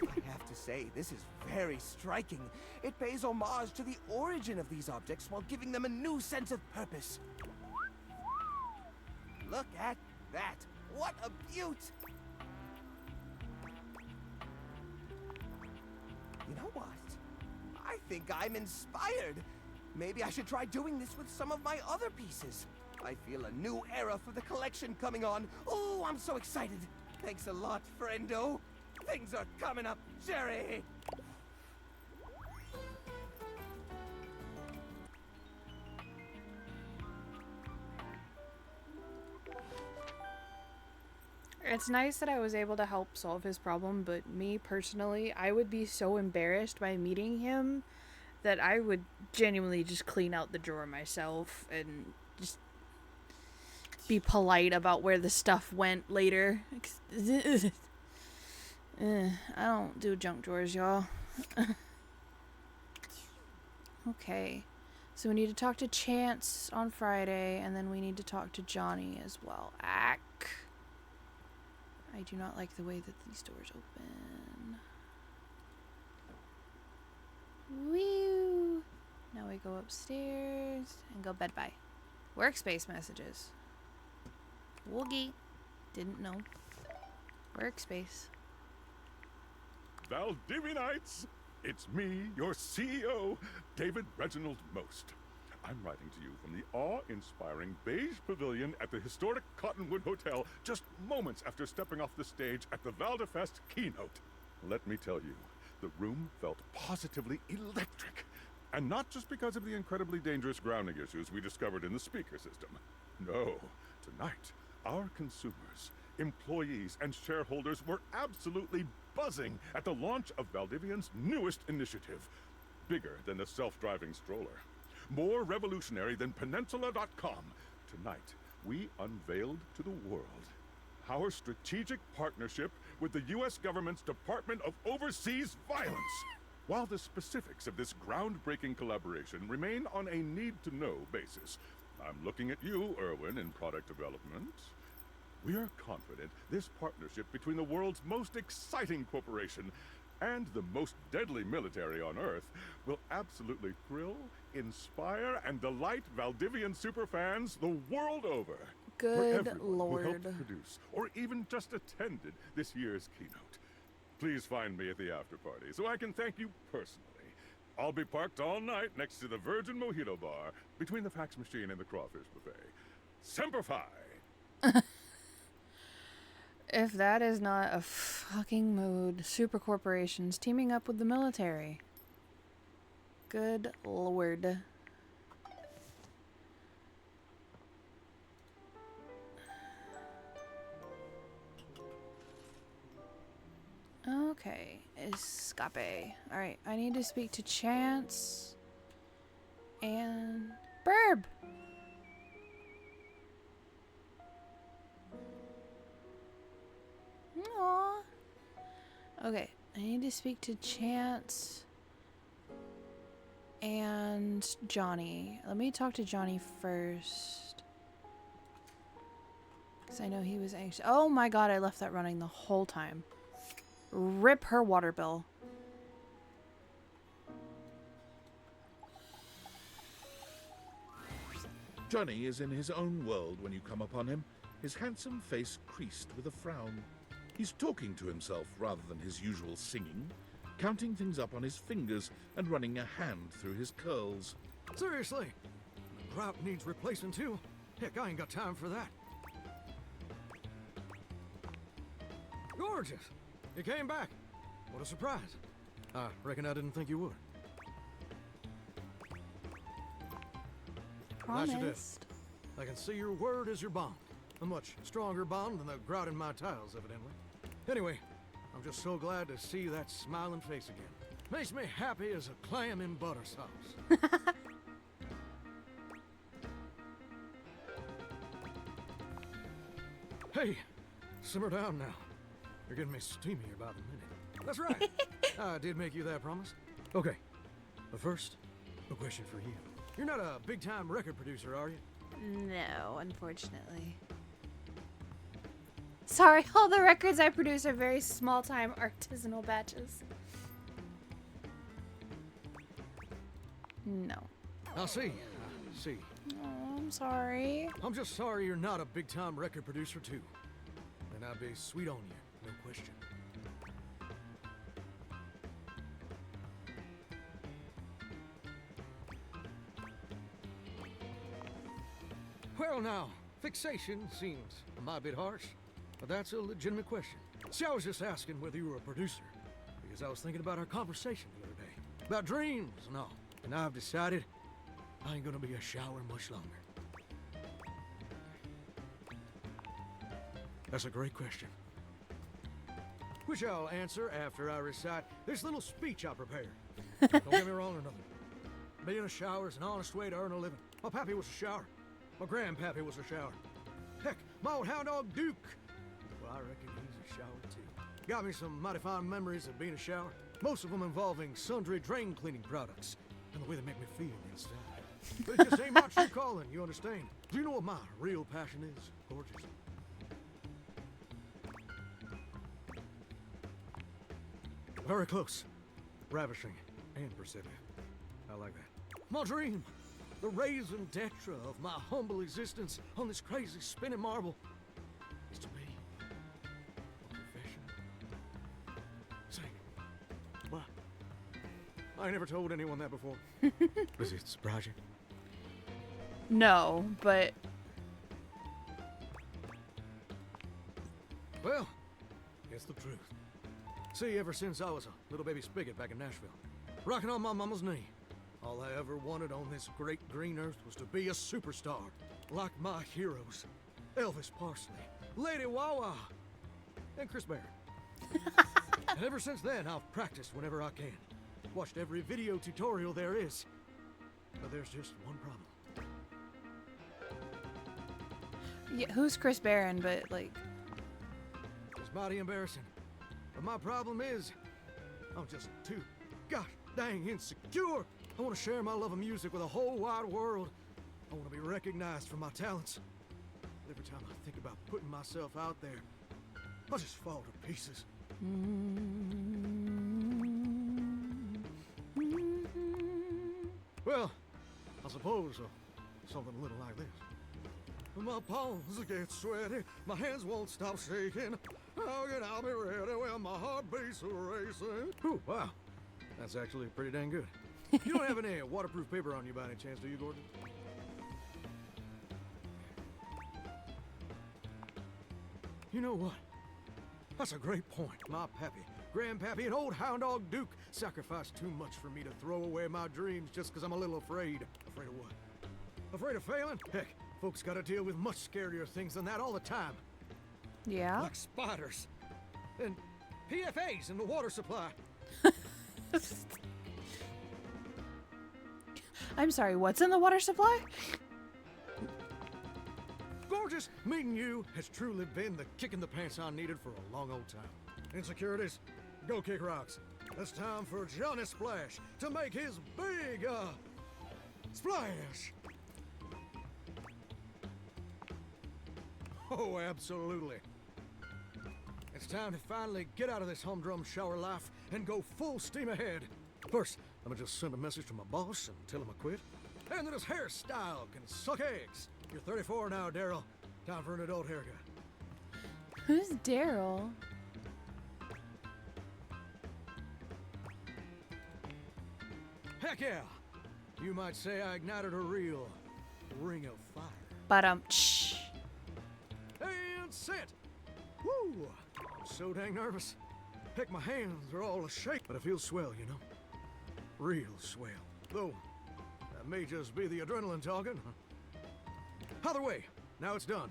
I have to say, this is very striking. It pays homage to the origin of these objects while giving them a new sense of purpose. Look at that. What a beaut! You know what? I think I'm inspired. Maybe I should try doing this with some of my other pieces. I feel a new era for the collection coming on. Oh, I'm so excited. Thanks a lot, friendo. Things are coming up, Jerry. It's nice that I was able to help solve his problem, but me personally, I would be so embarrassed by meeting him that I would genuinely just clean out the drawer myself and just be polite about where the stuff went later. I don't do junk drawers, y'all. Okay. So we need to talk to Chance on Friday, and then we need to talk to Johnny as well. Ack. I do not like the way that these doors open. Woo! Now we go upstairs and go bed by. Workspace messages. Woogie. Didn't know. Workspace. Valdivianites! It's me, your CEO, David Reginald Most. I'm writing to you from the awe-inspiring beige pavilion at the historic Cottonwood Hotel just moments after stepping off the stage at the Valdefest keynote. Let me tell you, the room felt positively electric. And not just because of the incredibly dangerous grounding issues we discovered in the speaker system. No, tonight, our consumers, employees, and shareholders were absolutely buzzing at the launch of Valdivian's newest initiative. Bigger than the self-driving stroller. More revolutionary than Peninsula.com. Tonight, we unveiled to the world our strategic partnership with the U.S. government's Department of Overseas Violence. While the specifics of this groundbreaking collaboration remain on a need-to-know basis, I'm looking at you, Erwin, in product development. We are confident this partnership between the world's most exciting corporation and the most deadly military on Earth will absolutely thrill, inspire, and delight Valdivian superfans the world over. Good For everyone Lord. who helped produce or even just attended this year's keynote. Please find me at the after party so I can thank you personally. I'll be parked all night next to the Virgin Mojito Bar between the fax machine and the crawfish buffet. Semper Fi! If that is not a fucking mood, super corporations teaming up with the military. Good Lord. Okay, escape. Alright, I need to speak to Chance and Burb. Aww. Okay, I need to speak to Chance and Johnny. Let me talk to Johnny first. Because I know he was anxious. Oh my god, I left that running the whole time. Rip her water bill. Johnny is in his own world when you come upon him, his handsome face creased with a frown. He's talking to himself rather than his usual singing, counting things up on his fingers and running a hand through his curls. Seriously, the grout needs replacing too. Heck, I ain't got time for that. Gorgeous! You came back. What a surprise. I reckon I didn't think you would. Nice you did. Promised. I can see your word is your bond. A much stronger bond than the grout in my tiles, evidently. Anyway, I'm just so glad to see that smiling face again. Makes me happy as a clam in butter sauce. Hey, simmer down now. You're getting me steamy about the minute. That's right. I did make you that promise. Okay, but first, a question for you. You're not a big-time record producer, are you? No, unfortunately. Sorry, all the records I produce are very small-time artisanal batches. No. I see. See. Oh, I'm sorry. I'm just sorry you're not a big-time record producer, too. And I'd be sweet on you, no question. Well, now, fixation seems a mighty bit harsh, but that's a legitimate question. See, I was just asking whether you were a producer, because I was thinking about our conversation the other day, about dreams and all, and I've decided I ain't gonna be a shower much longer. That's a great question, which I'll answer after I recite this little speech I prepared. Don't get me wrong or nothing. Being a shower is an honest way to earn a living. My pappy was a shower. My grandpappy was a shower. My old hound dog Duke. Well, I reckon he's a shower too. Got me some mighty fine memories of being a shower. Most of them involving sundry drain cleaning products and the way they make me feel inside. But it just ain't my true calling, you understand? Do you know what my real passion is, gorgeous? Very close. Ravishing and perceptive. I like that. My dream. The raison d'etre of my humble existence on this crazy spinning marble is to be a professional singer. What? I never told anyone that before. Does it surprise you? No, but... Well, it's the truth. See, ever since I was a little baby spigot back in Nashville, rocking on my mama's knee, all I ever wanted on this great green earth was to be a superstar, like my heroes, Elvis Parsley, Lady Wawa, and Chris Barrett. And ever since then, I've practiced whenever I can, watched every video tutorial there is. But there's just one problem. Yeah, who's Chris Barron, but like... It's mighty embarrassing. But my problem is, I'm just too gosh dang insecure. I want to share my love of music with the whole wide world. I want to be recognized for my talents. But every time I think about putting myself out there, I just fall to pieces. Well, I suppose something a little like this. My palms get sweaty, my hands won't stop shaking. How can I be ready when my heart beats racing? Ooh, wow. That's actually pretty dang good. You don't have any waterproof paper on you by any chance, do you, Gordon? You know what? That's a great point. My pappy, grandpappy, and old hound dog Duke sacrificed too much for me to throw away my dreams just because I'm a little afraid. Afraid of what? Afraid of failing? Heck, folks gotta deal with much scarier things than that all the time. Yeah? Like spiders. And PFAs in the water supply. I'm sorry, what's in the water supply? Gorgeous, meeting you has truly been the kick in the pants I needed for a long old time. Insecurities, go kick rocks. It's time for Johnny Splash to make his big, splash. Oh, absolutely. It's time to finally get out of this humdrum shower life and go full steam ahead. First, I'm gonna just send a message to my boss and tell him I quit. And that his hairstyle can suck eggs. You're 34 now, Daryl. Time for an adult haircut. Who's Daryl? Heck yeah! You might say I ignited a real ring of fire. But shh. And set! Woo! I'm so dang nervous. Heck, my hands are all a-shake, but it feels swell, you know? Real swell. Though, that may just be the adrenaline talking. Either way, now it's done.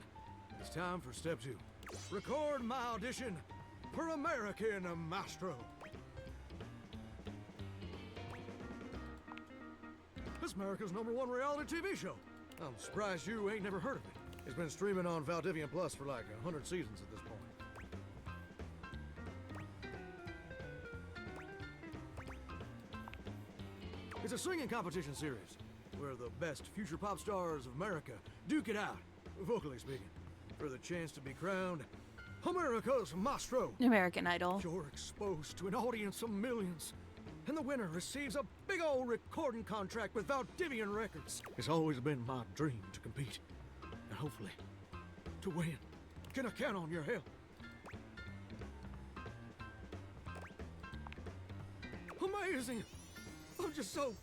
It's time for step 2. Record my audition for American Maestro. It's America's #1 reality TV show. I'm surprised you ain't never heard of it. It's been streaming on Valdivian Plus for like 100 seasons at this point. It's a singing competition series where the best future pop stars of America duke it out, vocally speaking, for the chance to be crowned America's Maestro. American Idol. You're exposed to an audience of millions, and the winner receives a big old recording contract with Valdivian Records. It's always been my dream to compete, and hopefully, to win. Can I count on your help? Amazing! I'm just so,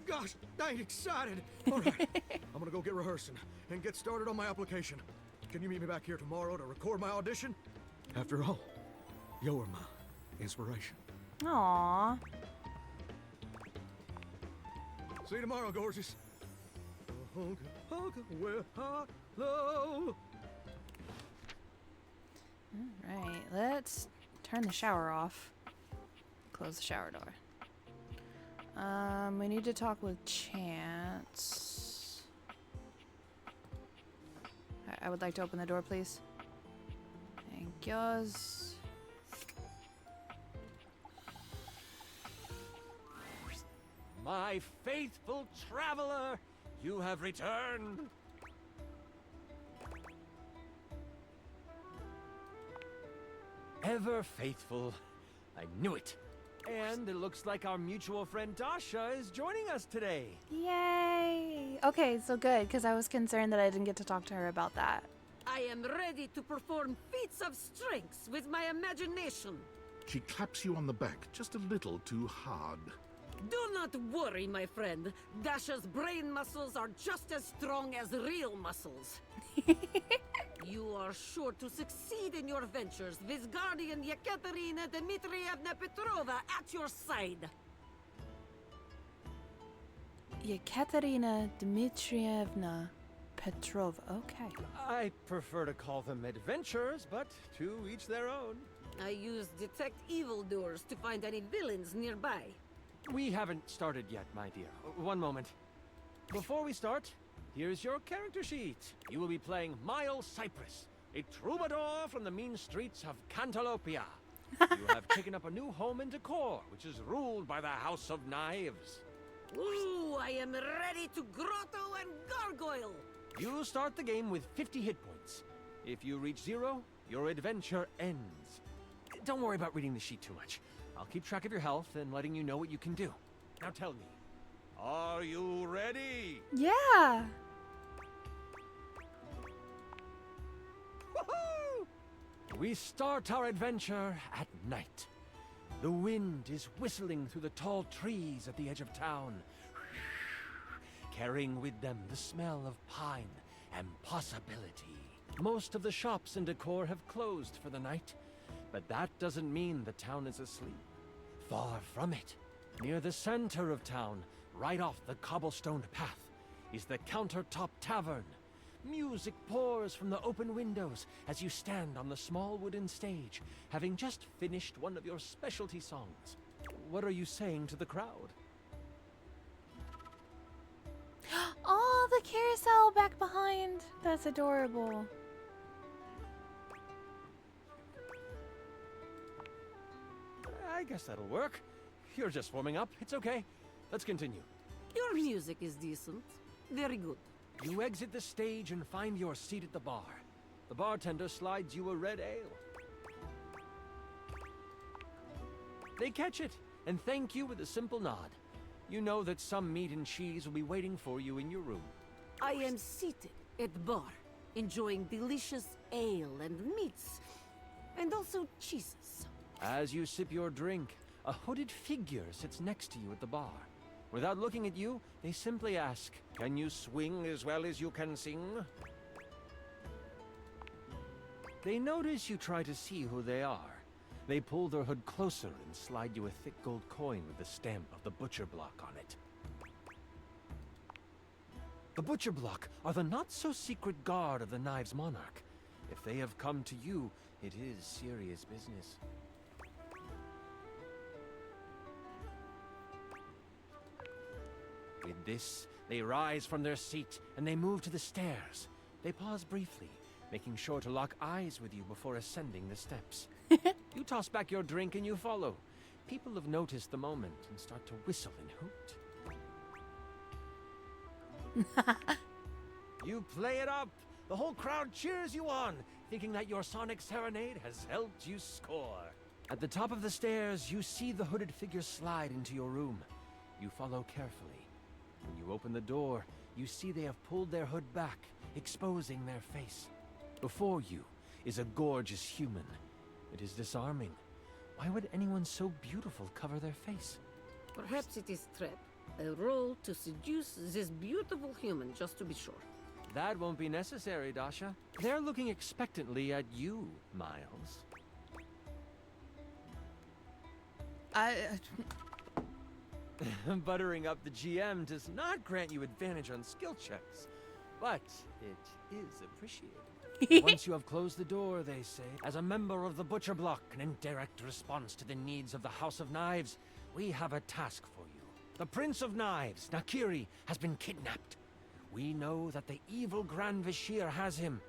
gosh, dang excited. All right, I'm gonna go get rehearsing and get started on my application. Can you meet me back here tomorrow to record my audition? After all, you're my inspiration. Aww. See you tomorrow, gorgeous. Well, hello. Alright, let's turn the shower off. Close the shower door. We need to talk with Chance. I would like to open the door, please. Thank yous. My faithful traveler, you have returned. Ever faithful. I knew it. And it looks like our mutual friend Dasha is joining us today. Yay! Okay, so good, because I was concerned that I didn't get to talk to her about that. I am ready to perform feats of strength with my imagination. She claps you on the back just a little too hard. Do not worry, my friend. Dasha's brain muscles are just as strong as real muscles. You are sure to succeed in your ventures with Guardian Yekaterina Dmitrievna Petrova at your side. Yekaterina Dmitrievna Petrova. Okay. I prefer to call them adventurers, but to each their own. I use detect evildoers to find any villains nearby. We haven't started yet, my dear. One moment. Before we start, here's your character sheet. You will be playing Miles Cypress, a troubadour from the mean streets of Cantalopia. You have taken up a new home in Decor, which is ruled by the House of Knives. Ooh, I am ready to grotto and gargoyle. You start the game with 50 hit points. If you reach 0, your adventure ends. Don't worry about reading the sheet too much. I'll keep track of your health and letting you know what you can do. Now tell me, are you ready? Yeah! Woohoo! We start our adventure at night. The wind is whistling through the tall trees at the edge of town, carrying with them the smell of pine and possibility. Most of the shops in Decor have closed for the night, but that doesn't mean the town is asleep. Far from it. Near the center of town, right off the cobblestoned path, is the Countertop Tavern. Music pours from the open windows as you stand on the small wooden stage, having just finished one of your specialty songs. What are you saying to the crowd? Oh, the carousel back behind. That's adorable. I guess that'll work. You're just warming up. It's okay. Let's continue. Your music is decent. Very good. You exit the stage and find your seat at the bar. The bartender slides you a red ale. They catch it and thank you with a simple nod. You know that some meat and cheese will be waiting for you in your room. I am seated at the bar, enjoying delicious ale and meats, and also cheeses. As you sip your drink, a hooded figure sits next to you at the bar. Without looking at you, they simply ask, "Can you swing as well as you can sing?" They notice you try to see who they are. They pull their hood closer and slide you a thick gold coin with the stamp of the Butcher Block on it. The Butcher Block are the not-so-secret guard of the Knives Monarch. If they have come to you, it is serious business. With this, they rise from their seat and they move to the stairs. They pause briefly, making sure to lock eyes with you before ascending the steps. You toss back your drink and you follow. People have noticed the moment and start to whistle and hoot. You play it up. The whole crowd cheers you on, thinking that your sonic serenade has helped you score. At the top of the stairs, you see the hooded figure slide into your room. You follow carefully. When you open the door, you see they have pulled their hood back, exposing their face. Before you is a gorgeous human. It is disarming. Why would anyone so beautiful cover their face? Perhaps it is trap. A role to seduce this beautiful human, just to be sure. That won't be necessary, Dasha. They're looking expectantly at you, Miles. Buttering up the GM does not grant you advantage on skill checks, but it is appreciated. Once you have closed the door, they say, as a member of the Butcher Block and in direct response to the needs of the House of Knives, we have a task for you. The Prince of Knives, Nakiri, has been kidnapped. We know that the evil Grand Vizier has him,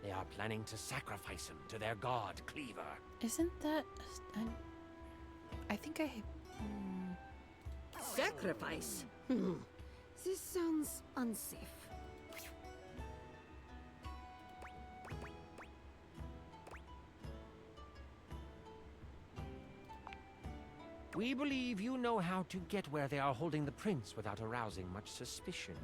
They are planning to sacrifice him to their god, Cleaver. Isn't that... I think I... Sacrifice? This sounds unsafe. We believe you know how to get where they are holding the prince without arousing much suspicion.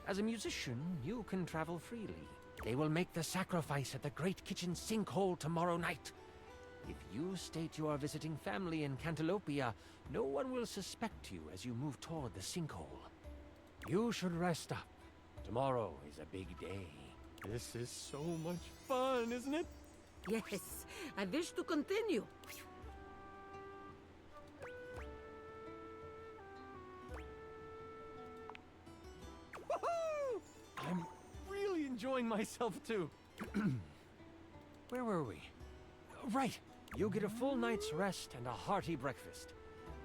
As a musician, you can travel freely. They will make the sacrifice at the Great Kitchen Sinkhole tomorrow night. If you state you are visiting family in Cantalopia, no one will suspect you as you move toward the sinkhole. You should rest up. Tomorrow is a big day. This is so much fun, isn't it? Yes, I wish to continue. Woohoo! I'm really enjoying myself too. Where were we? Right. You get a full night's rest and a hearty breakfast.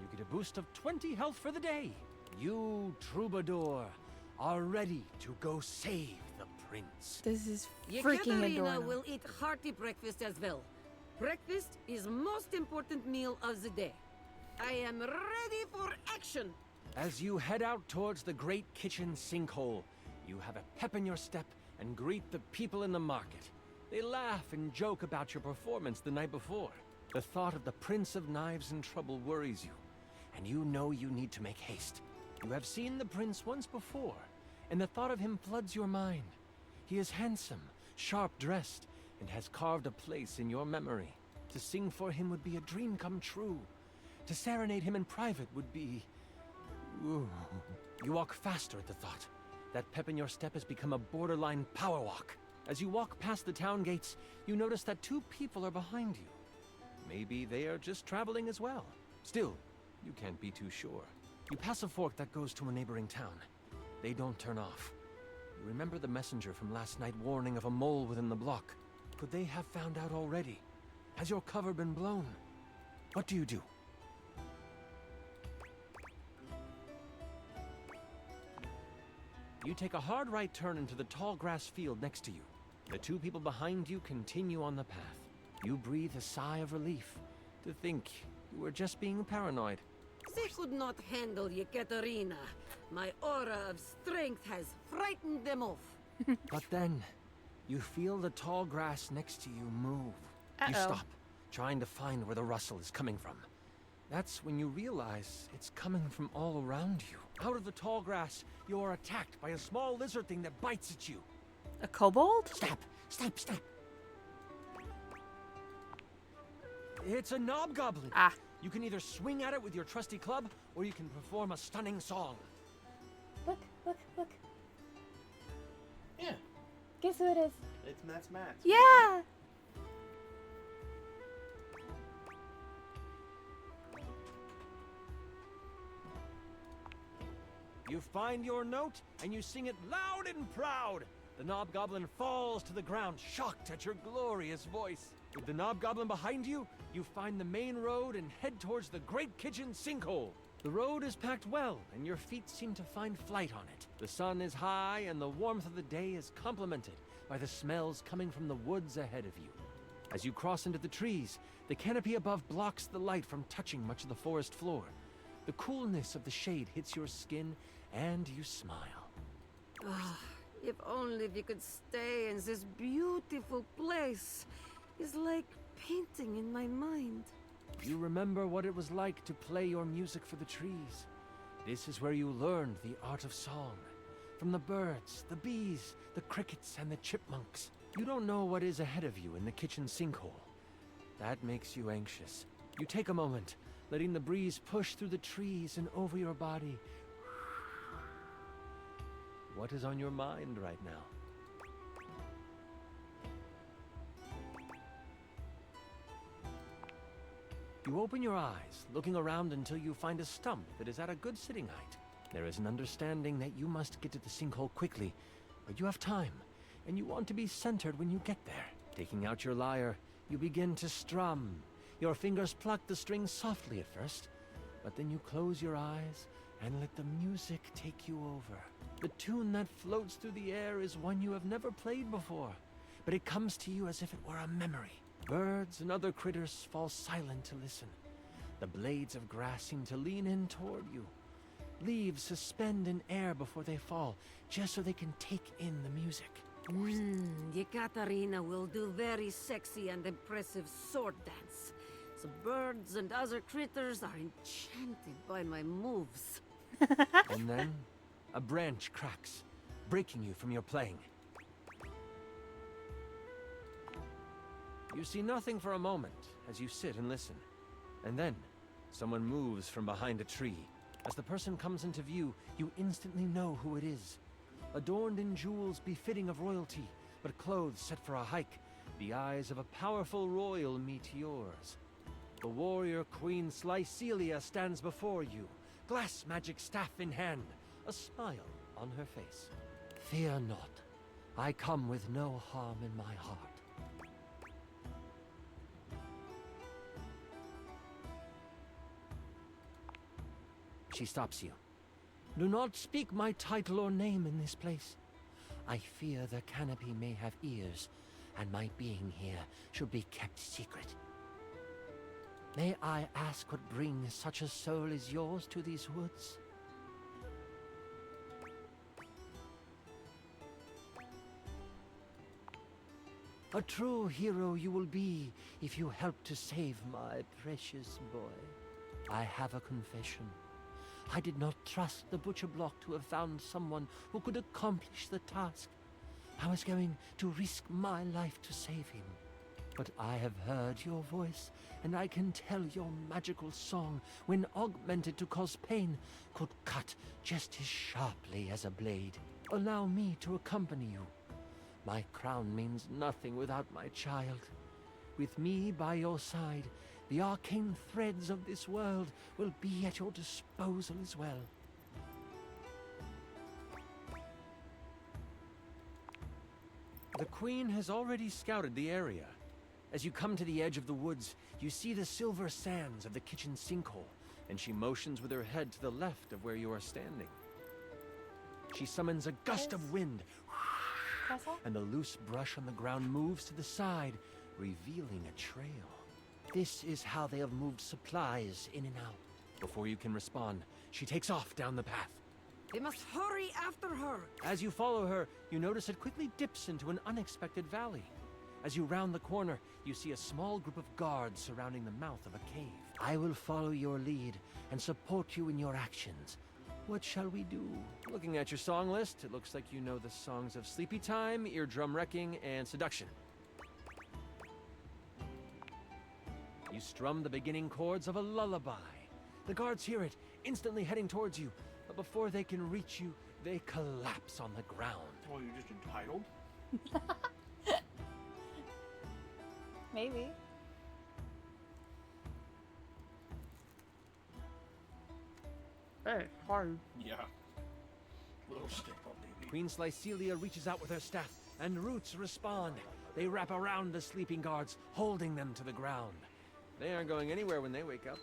You get a boost of 20 health for the day. You, Troubadour, are ready to go save the prince. This is freaking Yekaterina adorable. will eat hearty breakfast as well. Breakfast is most important meal of the day. I am ready for action. As you head out towards the Great Kitchen Sinkhole, you have a pep in your step and greet the people in the market. They laugh and joke about your performance the night before. The thought of the Prince of Knives in trouble worries you, and you know you need to make haste. You have seen the prince once before, and the thought of him floods your mind. He is handsome, sharp-dressed, and has carved a place in your memory. To sing for him would be a dream come true. To serenade him in private would be... Ooh. You walk faster at the thought. That pep in your step has become a borderline power walk. As you walk past the town gates, you notice that two people are behind you. Maybe they are just traveling as well. Still, you can't be too sure. You pass a fork that goes to a neighboring town. They don't turn off. You remember the messenger from last night warning of a mole within the block. Could they have found out already? Has your cover been blown? What do you do? You take a hard right turn into the tall grass field next to you. The two people behind you continue on the path. You breathe a sigh of relief to think you were just being paranoid. They could not handle Yekaterina. My aura of strength has frightened them off. But then, you feel the tall grass next to you move. You Uh-oh. stop, trying to find where the rustle is coming from. That's when you realize it's coming from all around you. Out of the tall grass, you are attacked by a small lizard thing that bites at you. A kobold? Stop! Stop! Stop! It's a knobgoblin. Ah. You can either swing at it with your trusty club, or you can perform a stunning song. Look, look, look. Yeah. Guess who it is? That's Matt. Yeah! You find your note, and you sing it loud and proud. The Knobgoblin falls to the ground, shocked at your glorious voice. With the Knobgoblin behind you, you find the main road and head towards the Great Kitchen Sinkhole. The road is packed well, and your feet seem to find flight on it. The sun is high, and the warmth of the day is complemented by the smells coming from the woods ahead of you. As you cross into the trees, the canopy above blocks the light from touching much of the forest floor. The coolness of the shade hits your skin, and you smile. Ah, if only we could stay in this beautiful place. It's like painting in my mind. You remember what it was like to play your music for the trees. This is where you learned the art of song. From the birds, the bees, the crickets, and the chipmunks. You don't know what is ahead of you in the kitchen sinkhole. That makes you anxious. You take a moment, letting the breeze push through the trees and over your body. What is on your mind right now? You open your eyes, looking around until you find a stump that is at a good sitting height. There is an understanding that you must get to the sinkhole quickly, but you have time, and you want to be centered when you get there. Taking out your lyre, you begin to strum. Your fingers pluck the strings softly at first, but then you close your eyes and let the music take you over. The tune that floats through the air is one you have never played before, but it comes to you as if it were a memory. Birds and other critters fall silent to listen. The blades of grass seem to lean in toward you. Leaves suspend in air before they fall, just so they can take in the music. Yekaterina will do very sexy and impressive sword dance. The birds and other critters are enchanted by my moves. And then, a branch cracks, breaking you from your playing. You see nothing for a moment as you sit and listen. And then, someone moves from behind a tree. As the person comes into view, you instantly know who it is. Adorned in jewels befitting of royalty, but clothes set for a hike, the eyes of a powerful royal meet yours. The warrior Queen Slycelia stands before you, glass magic staff in hand, a smile on her face. Fear not, I come with no harm in my heart. She stops you. Do not speak my title or name in this place. I fear the canopy may have ears, and my being here should be kept secret. May I ask what brings such a soul as yours to these woods? A true hero you will be if you help to save my precious boy. I have a confession. I did not trust the butcher block to have found someone who could accomplish the task. I was going to risk my life to save him. But I have heard your voice, and I can tell your magical song, when augmented to cause pain, could cut just as sharply as a blade. Allow me to accompany you. My crown means nothing without my child. With me by your side, the arcane threads of this world will be at your disposal as well. The Queen has already scouted the area. As you come to the edge of the woods, you see the silver sands of the kitchen sinkhole, and she motions with her head to the left of where you are standing. She summons a gust of wind, and the loose brush on the ground moves to the side, revealing a trail. This is how they have moved supplies in and out. Before you can respond, she takes off down the path. We must hurry after her. As you follow her, you notice it quickly dips into an unexpected valley. As you round the corner, you see a small group of guards surrounding the mouth of a cave. I will follow your lead and support you in your actions. What shall we do? Looking at your song list, it looks like you know the songs of Sleepy Time, Eardrum Wrecking, and Seduction. You strum the beginning chords of a lullaby. The guards hear it, instantly heading towards you, but before they can reach you, they collapse on the ground. Oh, you're just entitled? Maybe. Hey, hard. Yeah. Little step up, baby. Queen Slycelia reaches out with her staff, and roots respond. They wrap around the sleeping guards, holding them to the ground. They aren't going anywhere when they wake up.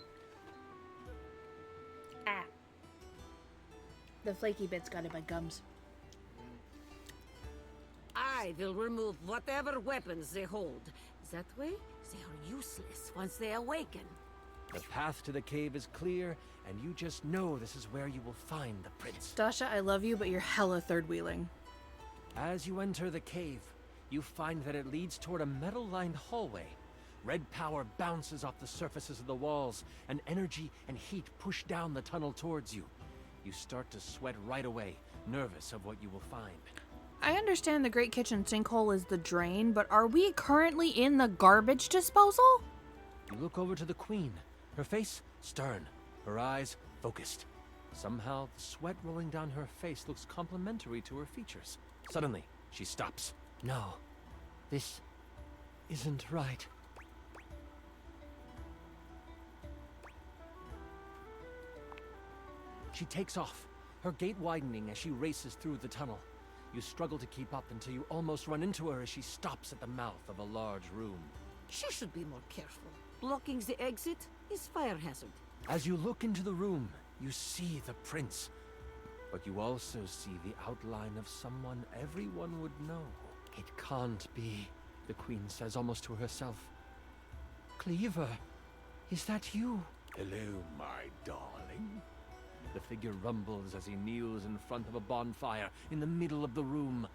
Ah. The flaky bits got in my gums. I will remove whatever weapons they hold. That way, they are useless once they awaken. The path to the cave is clear, and you just know this is where you will find the prince. Dasha, I love you, but you're hella third-wheeling. As you enter the cave, you find that it leads toward a metal-lined hallway. Red power bounces off the surfaces of the walls, and energy and heat push down the tunnel towards you. You start to sweat right away, nervous of what you will find. I understand the Great Kitchen Sinkhole is the drain, but are we currently in the garbage disposal? You look over to the Queen, her face stern, her eyes focused. Somehow, the sweat rolling down her face looks complementary to her features. Suddenly, she stops. No, this isn't right. She takes off, her gait widening as she races through the tunnel. You struggle to keep up until you almost run into her as she stops at the mouth of a large room. She should be more careful. Blocking the exit is fire hazard. As you look into the room, you see the prince. But you also see the outline of someone everyone would know. It can't be, the queen says almost to herself. Cleaver, is that you? Hello, my darling. The figure rumbles as he kneels in front of a bonfire in the middle of the room.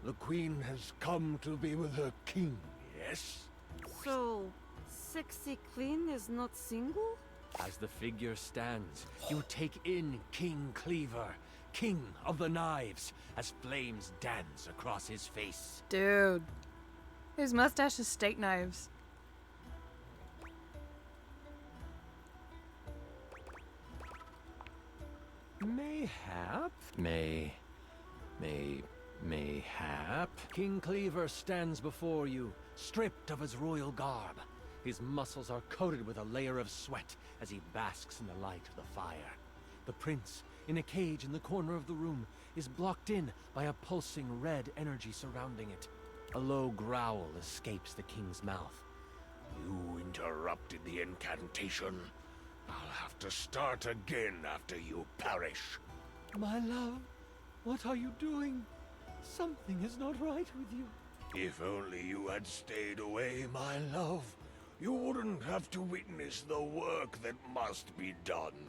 The queen has come to be with her king, yes? So, sexy queen is not single? As the figure stands, you take in King Cleaver, king of the knives, as flames dance across his face. Dude. His mustache is steak knives. Mayhap. King Cleaver stands before you, stripped of his royal garb. His muscles are coated with a layer of sweat as he basks in the light of the fire. The prince, in a cage in the corner of the room, is blocked in by a pulsing red energy surrounding it. A low growl escapes the king's mouth. You interrupted the incantation. I'll have to start again after you perish. My love, what are you doing? Something is not right with you. If only you had stayed away, my love. You wouldn't have to witness the work that must be done.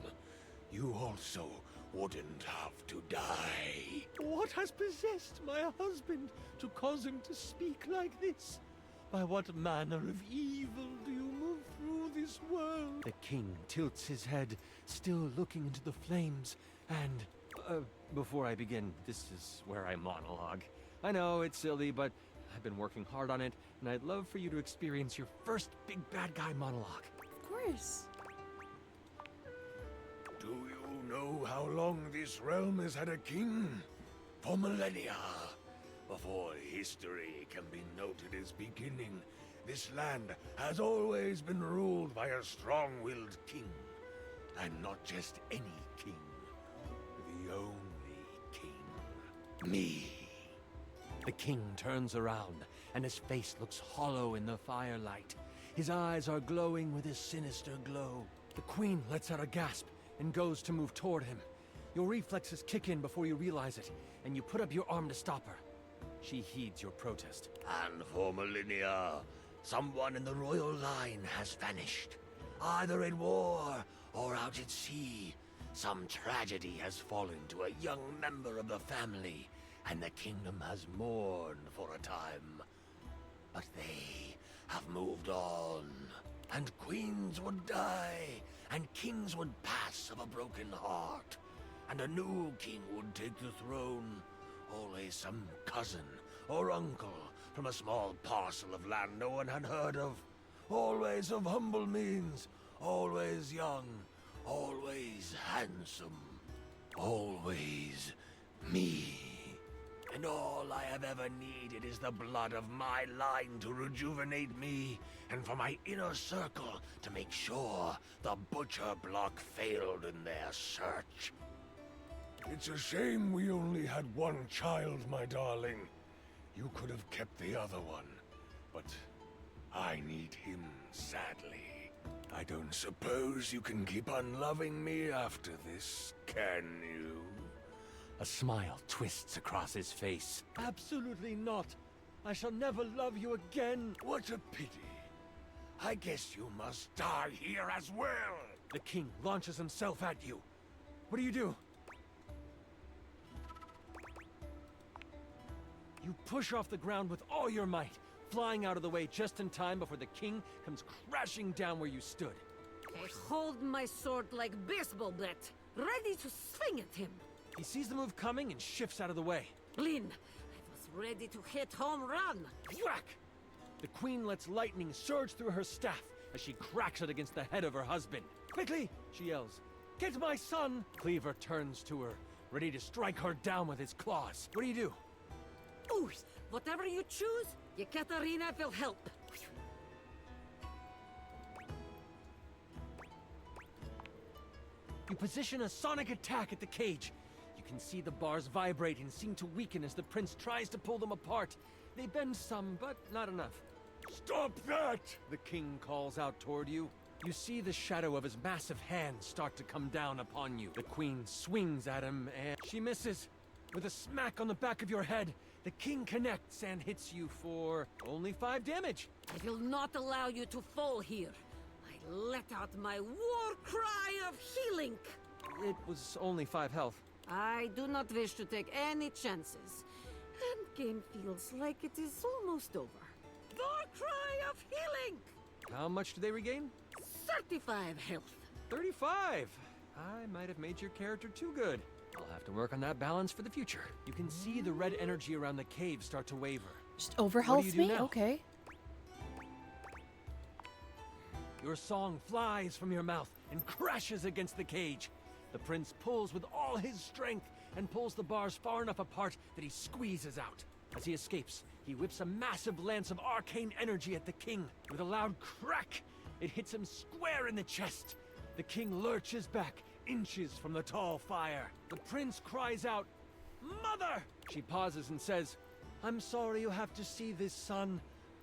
You also wouldn't have to die. What has possessed my husband to cause him to speak like this? By what manner of evil do you move through this world? The king tilts his head, still looking into the flames, and... before I begin, this is where I monologue. I know, it's silly, but I've been working hard on it, and I'd love for you to experience your first big bad guy monologue. Of course. Do you know how long this realm has had a king? For millennia. Before history can be noted as beginning, this land has always been ruled by a strong-willed king. And not just any king. The only king. Me. The king turns around, and his face looks hollow in the firelight. His eyes are glowing with a sinister glow. The queen lets out a gasp and goes to move toward him. Your reflexes kick in before you realize it, and you put up your arm to stop her. She heeds your protest. And for millennia, someone in the royal line has vanished. Either in war or out at sea. Some tragedy has fallen to a young member of the family, and the kingdom has mourned for a time. But they have moved on, and queens would die, and kings would pass of a broken heart, and a new king would take the throne. Always some cousin or uncle from a small parcel of land no one had heard of. Always of humble means, always young, always handsome, always me. And all I have ever needed is the blood of my line to rejuvenate me, and for my inner circle to make sure the butcher block failed in their search. It's a shame we only had one child, my darling. You could have kept the other one, but I need him sadly. I don't suppose you can keep on loving me after this, can you? A smile twists across his face. Absolutely not. I shall never love you again. What a pity. I guess you must die here as well. The king launches himself at you. What do? You push off the ground with all your might, flying out of the way just in time before the king comes crashing down where you stood. I hold my sword like baseball bat, ready to swing at him. He sees the move coming and shifts out of the way. Lynn, I was ready to hit home run. Whack! The queen lets lightning surge through her staff as she cracks it against the head of her husband. Quickly, she yells. Get my son! Cleaver turns to her, ready to strike her down with his claws. What do? Ooh, whatever you choose, Yekaterina will help. You position a sonic attack at the cage. You can see the bars vibrate and seem to weaken as the prince tries to pull them apart. They bend some, but not enough. Stop that! The king calls out toward you. You see the shadow of his massive hand start to come down upon you. The queen swings at him and she misses. With a smack on the back of your head, The king connects and hits you for only 5 damage. I will not allow you to fall here. I let out my war cry of healing. It was only 5 health. I do not wish to take any chances. Endgame feels like it is almost over. War cry of healing! How much do they regain? 35 health. 35! I might have made your character too good. I'll have to work on that balance for the future. You can see the red energy around the cave start to waver. Just overhealth What do you do me? now? Okay. Your song flies from your mouth and crashes against the cage. The prince pulls with all his strength and pulls the bars far enough apart that he squeezes out. As he escapes, he whips a massive lance of arcane energy at the king. With a loud crack, it hits him square in the chest. The king lurches back, inches from the tall fire. The prince cries out, "Mother!" She pauses and says, "I'm sorry you have to see this, son.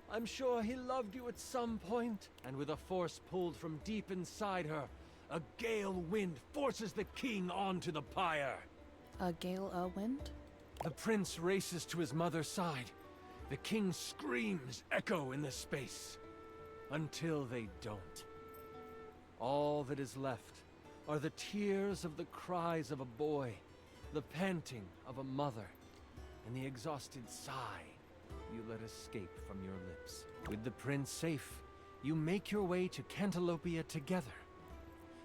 I'm sure he loved you at some point." And with a force pulled from deep inside her, a gale wind forces the king onto the pyre. A gale wind? The prince races to his mother's side. The king's screams echo in the space. Until they don't. All that is left are the tears of the cries of a boy, the panting of a mother, and the exhausted sigh you let escape from your lips. With the prince safe, you make your way to Cantalopia together.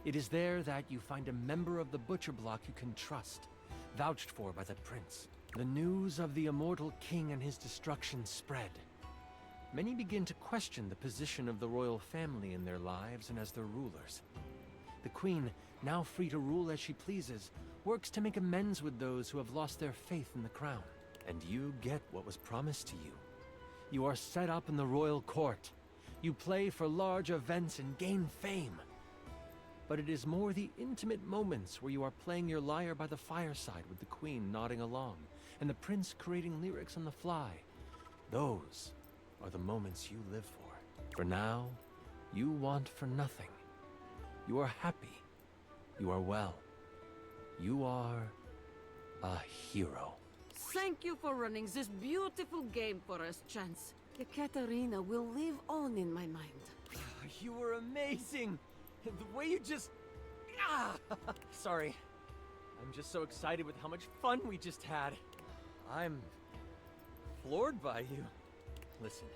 It is there that you find a member of the Butcher Block you can trust, vouched for by the prince. The news of the immortal king and his destruction spread. Many begin to question the position of the royal family in their lives and as their rulers. The queen, now free to rule as she pleases, works to make amends with those who have lost their faith in the crown. And you get what was promised to you. You are set up in the royal court. You play for large events and gain fame. But it is more the intimate moments where you are playing your lyre by the fireside with the queen nodding along, and the prince creating lyrics on the fly. Those are the moments you live for. For now, you want for nothing. You are happy. You are well. You are a hero. Thank you for running this beautiful game for us, Chance. Ekaterina will live on in my mind. You were amazing! The way you just... Sorry. I'm just so excited with how much fun we just had. I'm floored by you. Listen,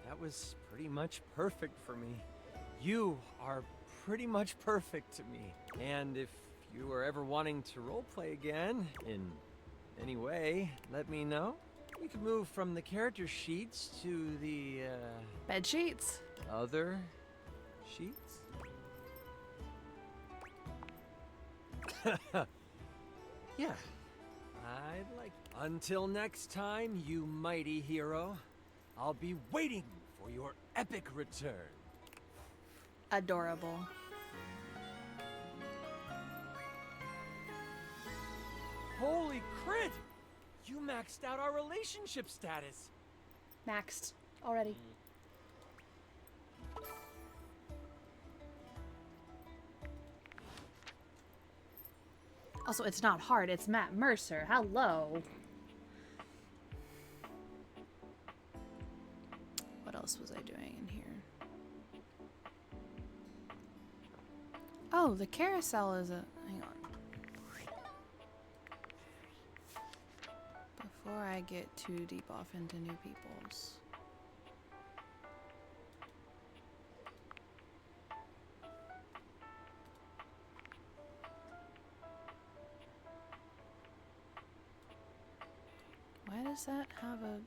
that was pretty much perfect for me. You are pretty much perfect to me. And if you are ever wanting to roleplay again, in any way, let me know. You can move from the character sheets to the, bed sheets. Other sheets? Yeah, I'd like... Until next time, you mighty hero, I'll be waiting for your epic return. Adorable. Holy crit! You maxed out our relationship status. Maxed already. Also, it's not hard. It's Matt Mercer. Hello. What else was I doing in here? Oh, the carousel is a... Hang on. Before I get too deep off into new people's... Why does that have a...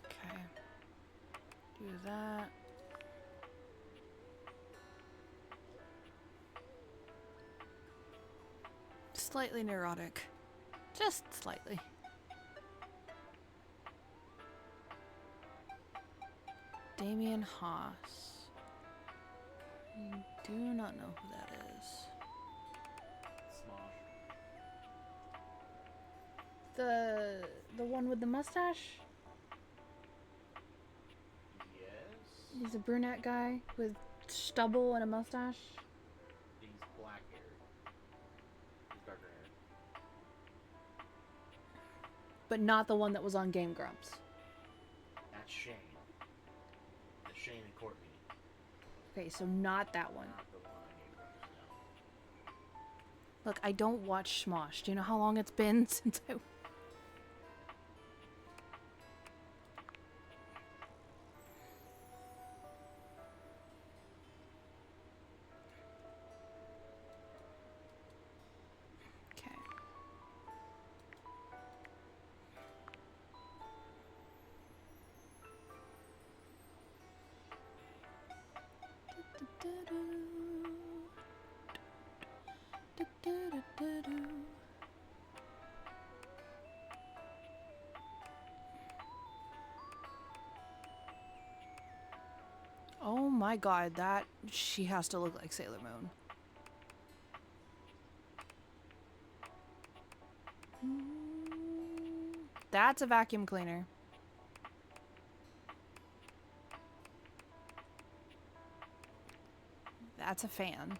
Okay. Do that. Slightly neurotic. Just slightly. Damien Haas. I do not know who that is. The one with the mustache? Yes. He's a brunette guy with stubble and a mustache. He's black haired. He's darker hair. But not the one that was on Game Grumps. That's Shane. That's Shane and Courtney. Okay, so not that one. Not the one on Game Grumps, no. Look, I don't watch Smosh. Do you know how long it's been since I... Okay. Oh my god, that... she has to look like Sailor Moon. That's a vacuum cleaner. That's a fan.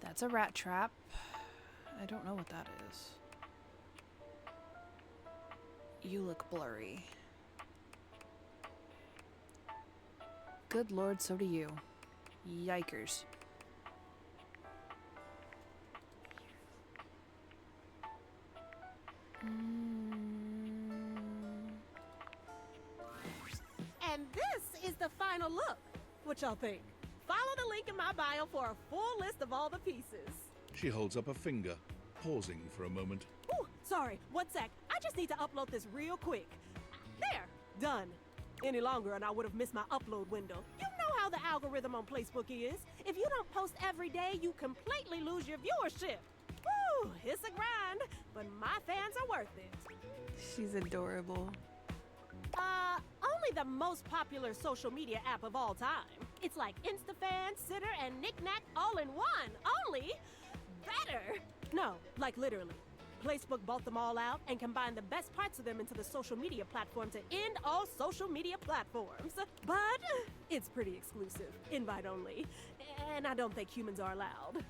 That's a rat trap. I don't know what that is. You look blurry. Good lord, so do you. Yikers. And this is the final look. What y'all think? Follow the link in my bio for a full list of all the pieces. She holds up a finger, pausing for a moment. Ooh, sorry, 1 sec. I just need to upload this real quick. There, done. Any longer and I would have missed my upload window. You know how the algorithm on Facebook is. If you don't post every day, you completely lose your viewership. Woo, it's a grind, but my fans are worth it. She's adorable. Only the most popular social media app of all time. It's like InstaFan, Sitter, and Knickknack all in one. Only better. No, like literally. Facebook bought them all out and combined the best parts of them into the social media platform to end all social media platforms. But it's pretty exclusive, invite only, and I don't think humans are allowed.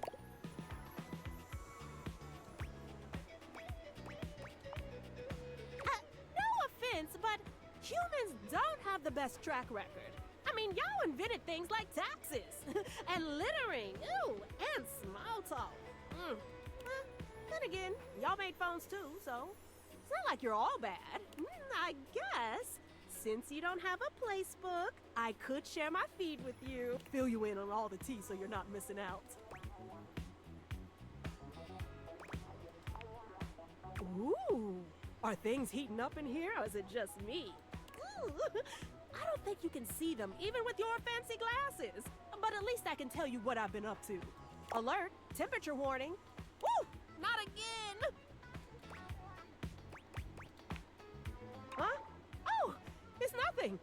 No offense, but humans don't have the best track record. I mean, y'all invented things like taxes and littering, ooh, and small talk. Then again, y'all made phones too, so it's not like you're all bad. I guess, since you don't have a placebook, I could share my feed with you. Fill you in on all the tea so you're not missing out. Ooh, are things heating up in here or is it just me? Ooh, I don't think you can see them even with your fancy glasses. But at least I can tell you what I've been up to. Alert, temperature warning. Woo! Not again! Huh? Oh, it's nothing.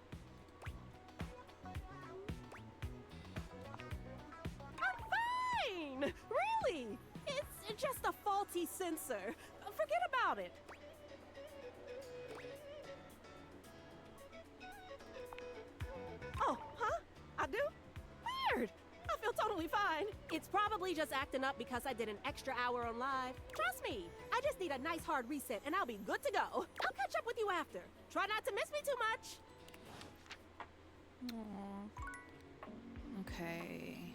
I'm fine! Really? It's just a faulty sensor. Forget about it. Oh, huh? I do? Weird. I feel totally fine. It's probably just acting up because I did an extra hour on live. Trust me, I just need a nice hard reset and I'll be good to go. I'll catch up with you after. Try not to miss me too much. Aww. Okay.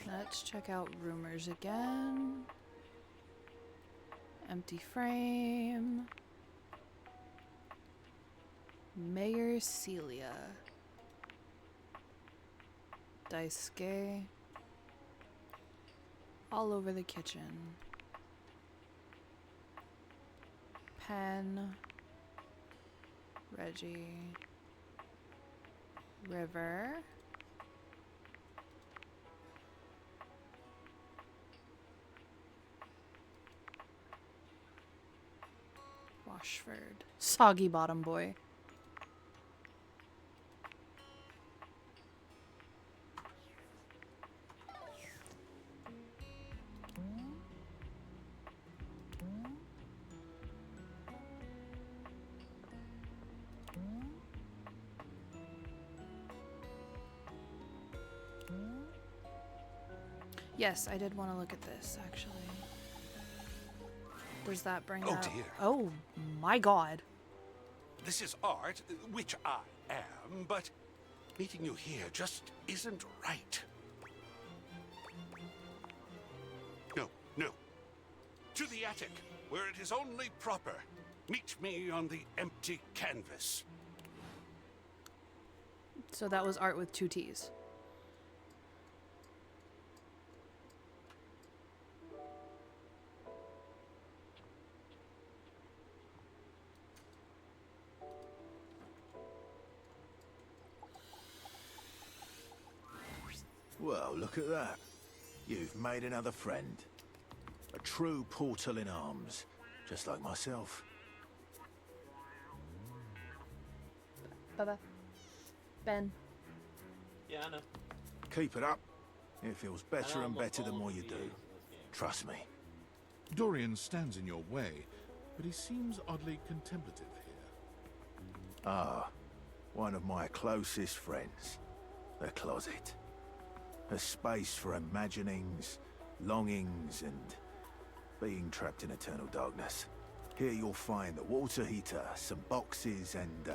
Let's check out rumors again. Empty frame. Mayor Celia. Daisuke. All over the kitchen. Pen. Reggie. River. Washford. Soggy bottom boy. Yes, I did want to look at this, actually. Does that bring Oh, up... dear. Oh, my God. This is art, which I am, but meeting you here just isn't right. No, no. To the attic, where it is only proper. Meet me on the empty canvas. So that was art with 2 T's. Well, look at that. You've made another friend. A true portal in arms, just like myself. Bye-bye. Ben. Yeah, I know. Keep it up. It feels better I know, and I'm better the all more you VAs do. in this game. Trust me. Dorian stands in your way, but he seems oddly contemplative here. Ah, one of my closest friends. The closet. A space for imaginings, longings, and being trapped in eternal darkness. Here you'll find the water heater, some boxes, and,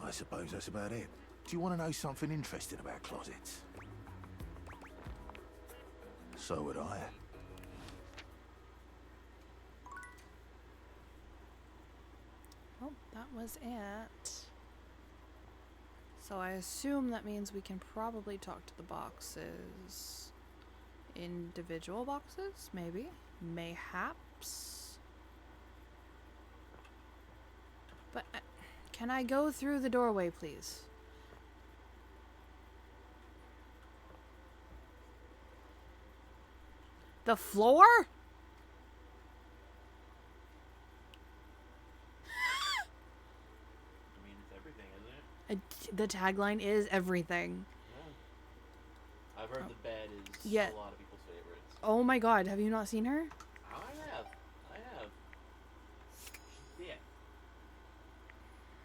I suppose that's about it. Do you want to know something interesting about closets? So would I. Oh, that was it. So I assume that means we can probably talk to the boxes. Individual boxes? Maybe? Mayhaps? But can I go through the doorway, please? The floor? I mean, it's everything, isn't it? The tagline is everything. Yeah. I've heard the bed is Yeah. a lot of people's favorites. Oh my God, have you not seen her? I have. Yeah.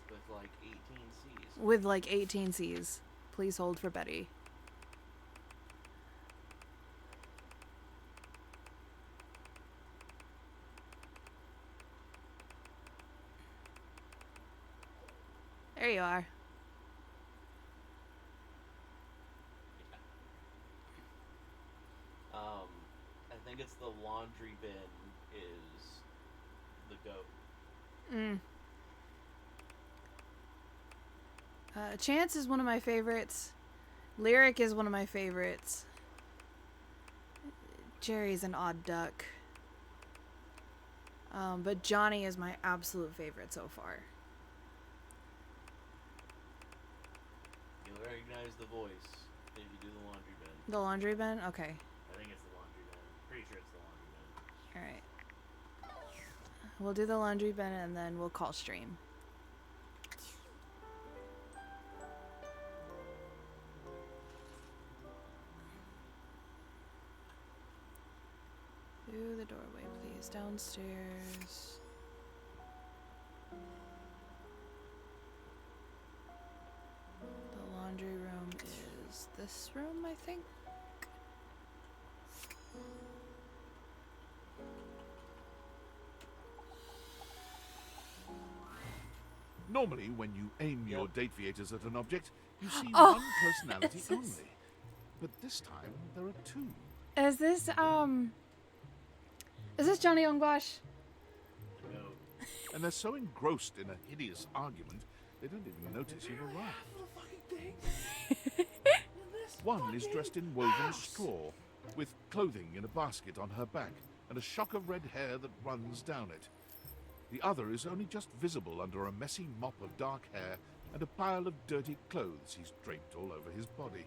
With like 18 C's. With like 18 C's. Please hold for Betty. There you are. I think it's the laundry bin is the goat. Chance is one of my favorites. Lyric is one of my favorites. Jerry's an odd duck. But Johnny is my absolute favorite so far. You'll recognize the voice if you do the laundry bin. The laundry bin? Okay. I think it's the laundry bin. Pretty sure it's the laundry bin. Alright. We'll do the laundry bin and then we'll call stream. Through the doorway, please. Downstairs. The laundry room is this room, I think. Normally, when you aim your date viators at an object, you see Oh, one personality is this- only. But this time, there are 2. Is this Johnny Ongwash? No. And they're so engrossed in a hideous argument, they don't even notice you've arrived. One is dressed in woven straw, with clothing in a basket on her back, and a shock of red hair that runs down it. The other is only just visible under a messy mop of dark hair and a pile of dirty clothes he's draped all over his body.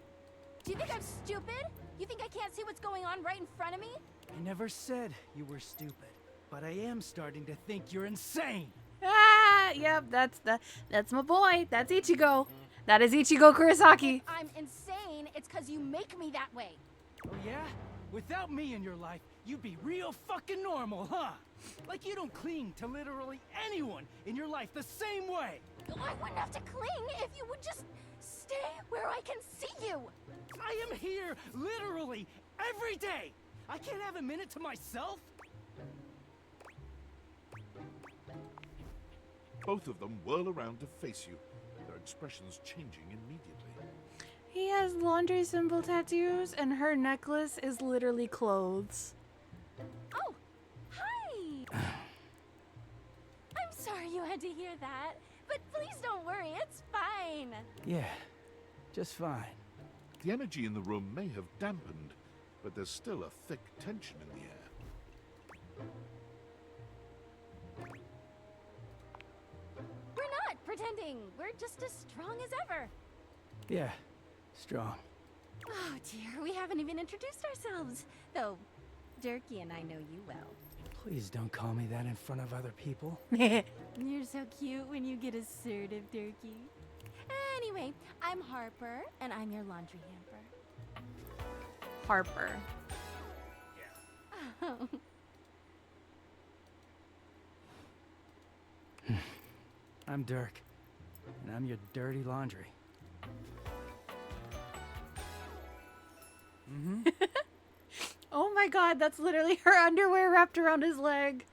Do you think I'm stupid? You think I can't see what's going on right in front of me? I never said you were stupid, but I am starting to think you're insane. Ah, yep, that's my boy. That's Ichigo. That is Ichigo Kurosaki. If I'm insane, it's because you make me that way. Oh yeah? Without me in your life, you'd be real fucking normal, huh? Like you don't cling to literally anyone in your life the same way. I wouldn't have to cling if you would just stay where I can see you. I am here literally every day. I can't have a minute to myself. Both of them whirl around to face you, their expressions changing immediately. He has laundry symbol tattoos, and her necklace is literally clothes. Oh, hi! I'm sorry you had to hear that, but please don't worry, it's fine. Yeah, just fine. The energy in the room may have dampened, but there's still a thick tension in the air. We're not pretending, we're just as strong as ever. Yeah, strong. Oh dear, we haven't even introduced ourselves. Though, Durkee and I know you well. Please don't call me that in front of other people. You're so cute when you get assertive, Durkee. Anyway, I'm Harper, and I'm your laundry hamper. Harper. Oh. I'm Dirk, and I'm your dirty laundry. Oh my god, that's literally her underwear wrapped around his leg.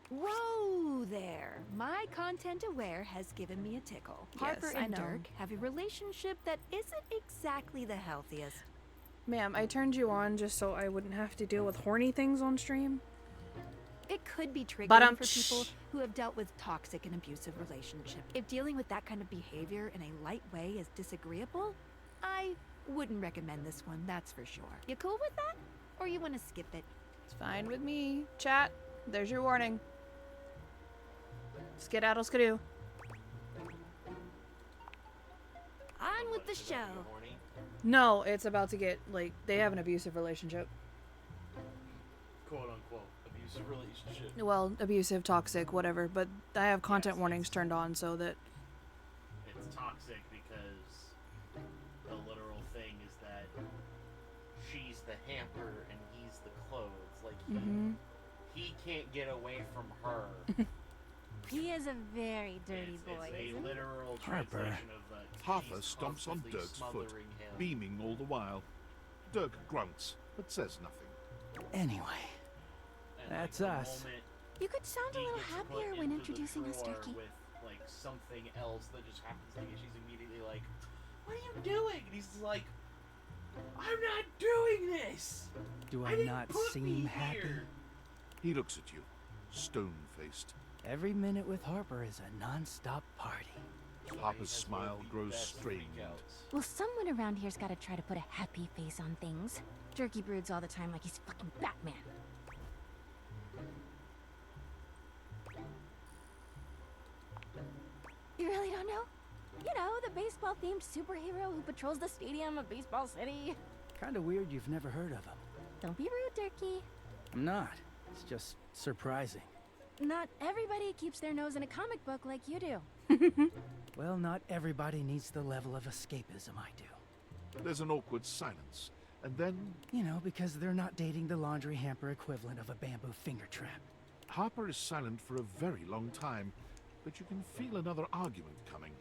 Whoa there. My content aware has given me a tickle. Harper I and know. Dirk have a relationship that isn't exactly the healthiest. Ma'am, I turned you on just so I wouldn't have to deal with horny things on stream. It could be triggering But, for people who have dealt with toxic and abusive relationships. If dealing with that kind of behavior in a light way is disagreeable, I wouldn't recommend this one, that's for sure. You cool with that? Or you want to skip it? It's fine with me. Chat, there's your warning. Skedaddle skidoo. On with the show. No, it's about to get, like, they have an abusive relationship. Quote unquote abusive relationship. Well, abusive, toxic, whatever. But I have content warnings turned on so that... It's toxic because the literal thing is that she's the hamper and he's the clothes. Like, he can't get away from her. He is a very dirty boy, It's a isn't literal Harper. translation of Harper she's stomps on constantly Dirk's foot, smothering him. beaming all the while. Dirk grunts, but says nothing. Anyway, that's us. You could sound a little happier when introducing us, Durkee. With like something else that just happens to me, she's immediately like, "What are you doing?" And he's like, "I'm not doing this." Do I I didn't not put seem me happy? here." He looks at you, stone-faced. Every minute with Harper is a non-stop party. Harper's smile grows strained. Well, someone around here's got to try to put a happy face on things. Durkee broods all the time like he's fucking Batman. You really don't know? You know, the baseball-themed superhero who patrols the stadium of Baseball City. Kinda weird you've never heard of him. Don't be rude, Durkee. I'm not. It's just surprising. Not everybody keeps their nose in a comic book like you do. Well, not everybody needs the level of escapism I do. There's an awkward silence, and then... You know, because they're not dating the laundry hamper equivalent of a bamboo finger trap. Harper is silent for a very long time, but you can feel another argument coming.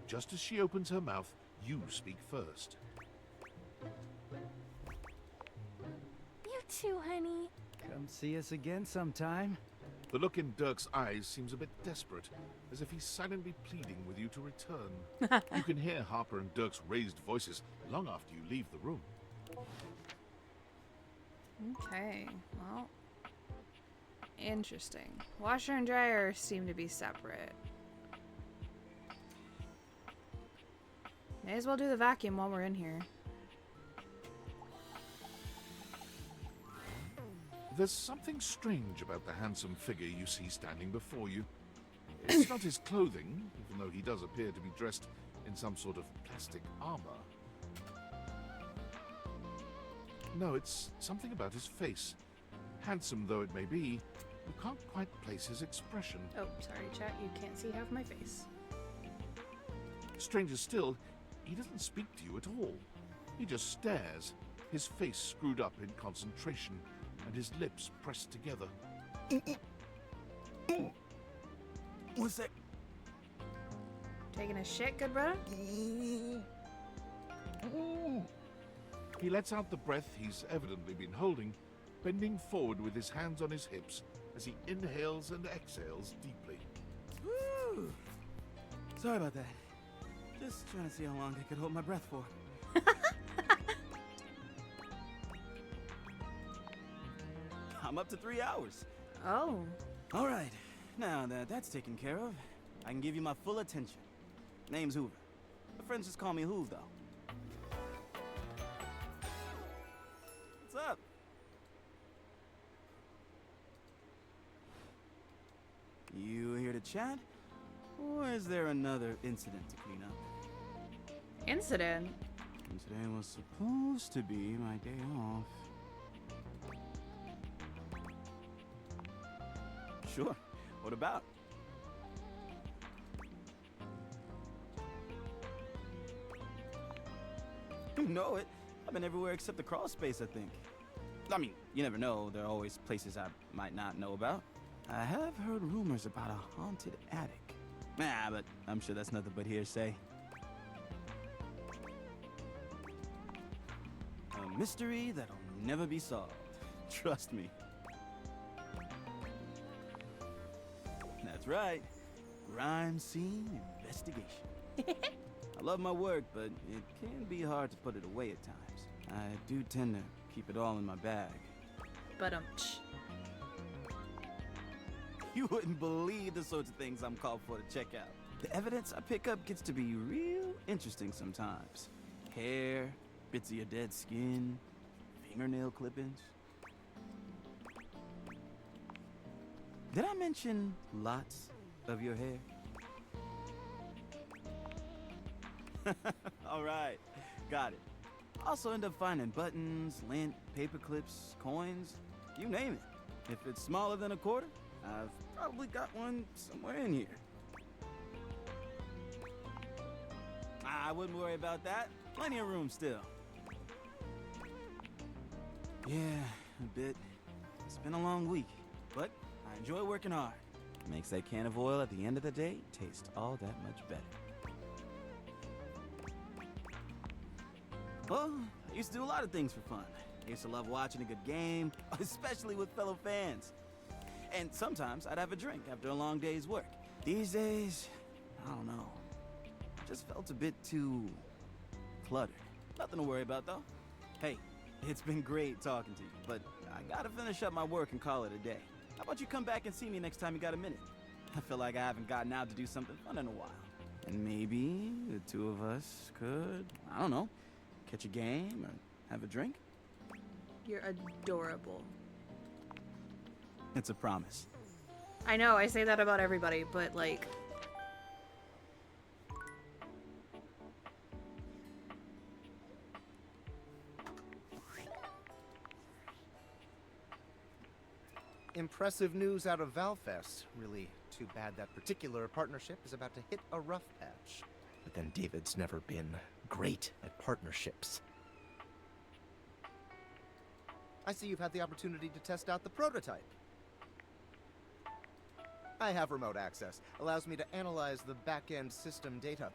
Just as she opens her mouth, you speak first. You too, honey. Come see us again sometime. The look in Dirk's eyes seems a bit desperate, as if he's silently pleading with you to return. You can hear Harper and Dirk's raised voices long after you leave the room. Okay, well... Interesting. Washer and dryer seem to be separate. May as well do the vacuum while we're in here. There's something strange about the handsome figure you see standing before you. It's not his clothing, even though he does appear to be dressed in some sort of plastic armor. No, it's something about his face. Handsome though it may be, you can't quite place his expression. Oh, sorry, chat. You can't see half my face. Stranger still, he doesn't speak to you at all. He just stares, his face screwed up in concentration, and his lips pressed together. What's that? Taking a shit, good brother? He lets out the breath he's evidently been holding, bending forward with his hands on his hips as he inhales and exhales deeply. Woo! Sorry about that. Just trying to see how long I could hold my breath for. I'm up to 3 hours. Oh. All right. Now that that's taken care of, I can give you my full attention. Name's Hoover. My friends just call me Hoove, though. What's up? You here to chat? Or is there another incident to clean up? Incident? And today was supposed to be my day off. Sure. What about? You know it. I've been everywhere except the crawl space, I think. I mean, you never know. There are always places I might not know about. I have heard rumors about a haunted attic. Nah, but I'm sure that's nothing but hearsay. A mystery that'll never be solved. Trust me. That's right. Crime scene investigation. I love my work, but it can be hard to put it away at times. I do tend to keep it all in my bag. But You wouldn't believe the sorts of things I'm called for to check out. The evidence I pick up gets to be real interesting sometimes. Hair, bits of your dead skin, fingernail clippings. Did I mention lots of your hair? All right, got it. Also end up finding buttons, lint, paper clips, coins, you name it. If it's smaller than a quarter, I've probably got one somewhere in here. I wouldn't worry about that. Plenty of room still. Yeah, a bit. It's been a long week, but I enjoy working hard. Makes that can of oil at the end of the day taste all that much better. Well, I used to do a lot of things for fun. I used to love watching a good game, especially with fellow fans. And sometimes I'd have a drink after a long day's work. These days, I don't know. Just felt a bit too cluttered. Nothing to worry about, though. Hey, it's been great talking to you, but I gotta finish up my work and call it a day. How about you come back and see me next time you got a minute? I feel like I haven't gotten out to do something fun in a while. And maybe the two of us could, I don't know, catch a game or have a drink? You're adorable. It's a promise. I know, I say that about everybody, but like... Impressive news out of Valfest. Really too bad that particular partnership is about to hit a rough patch. But then David's never been great at partnerships. I see you've had the opportunity to test out the prototype. I have remote access. Allows me to analyze the back-end system data.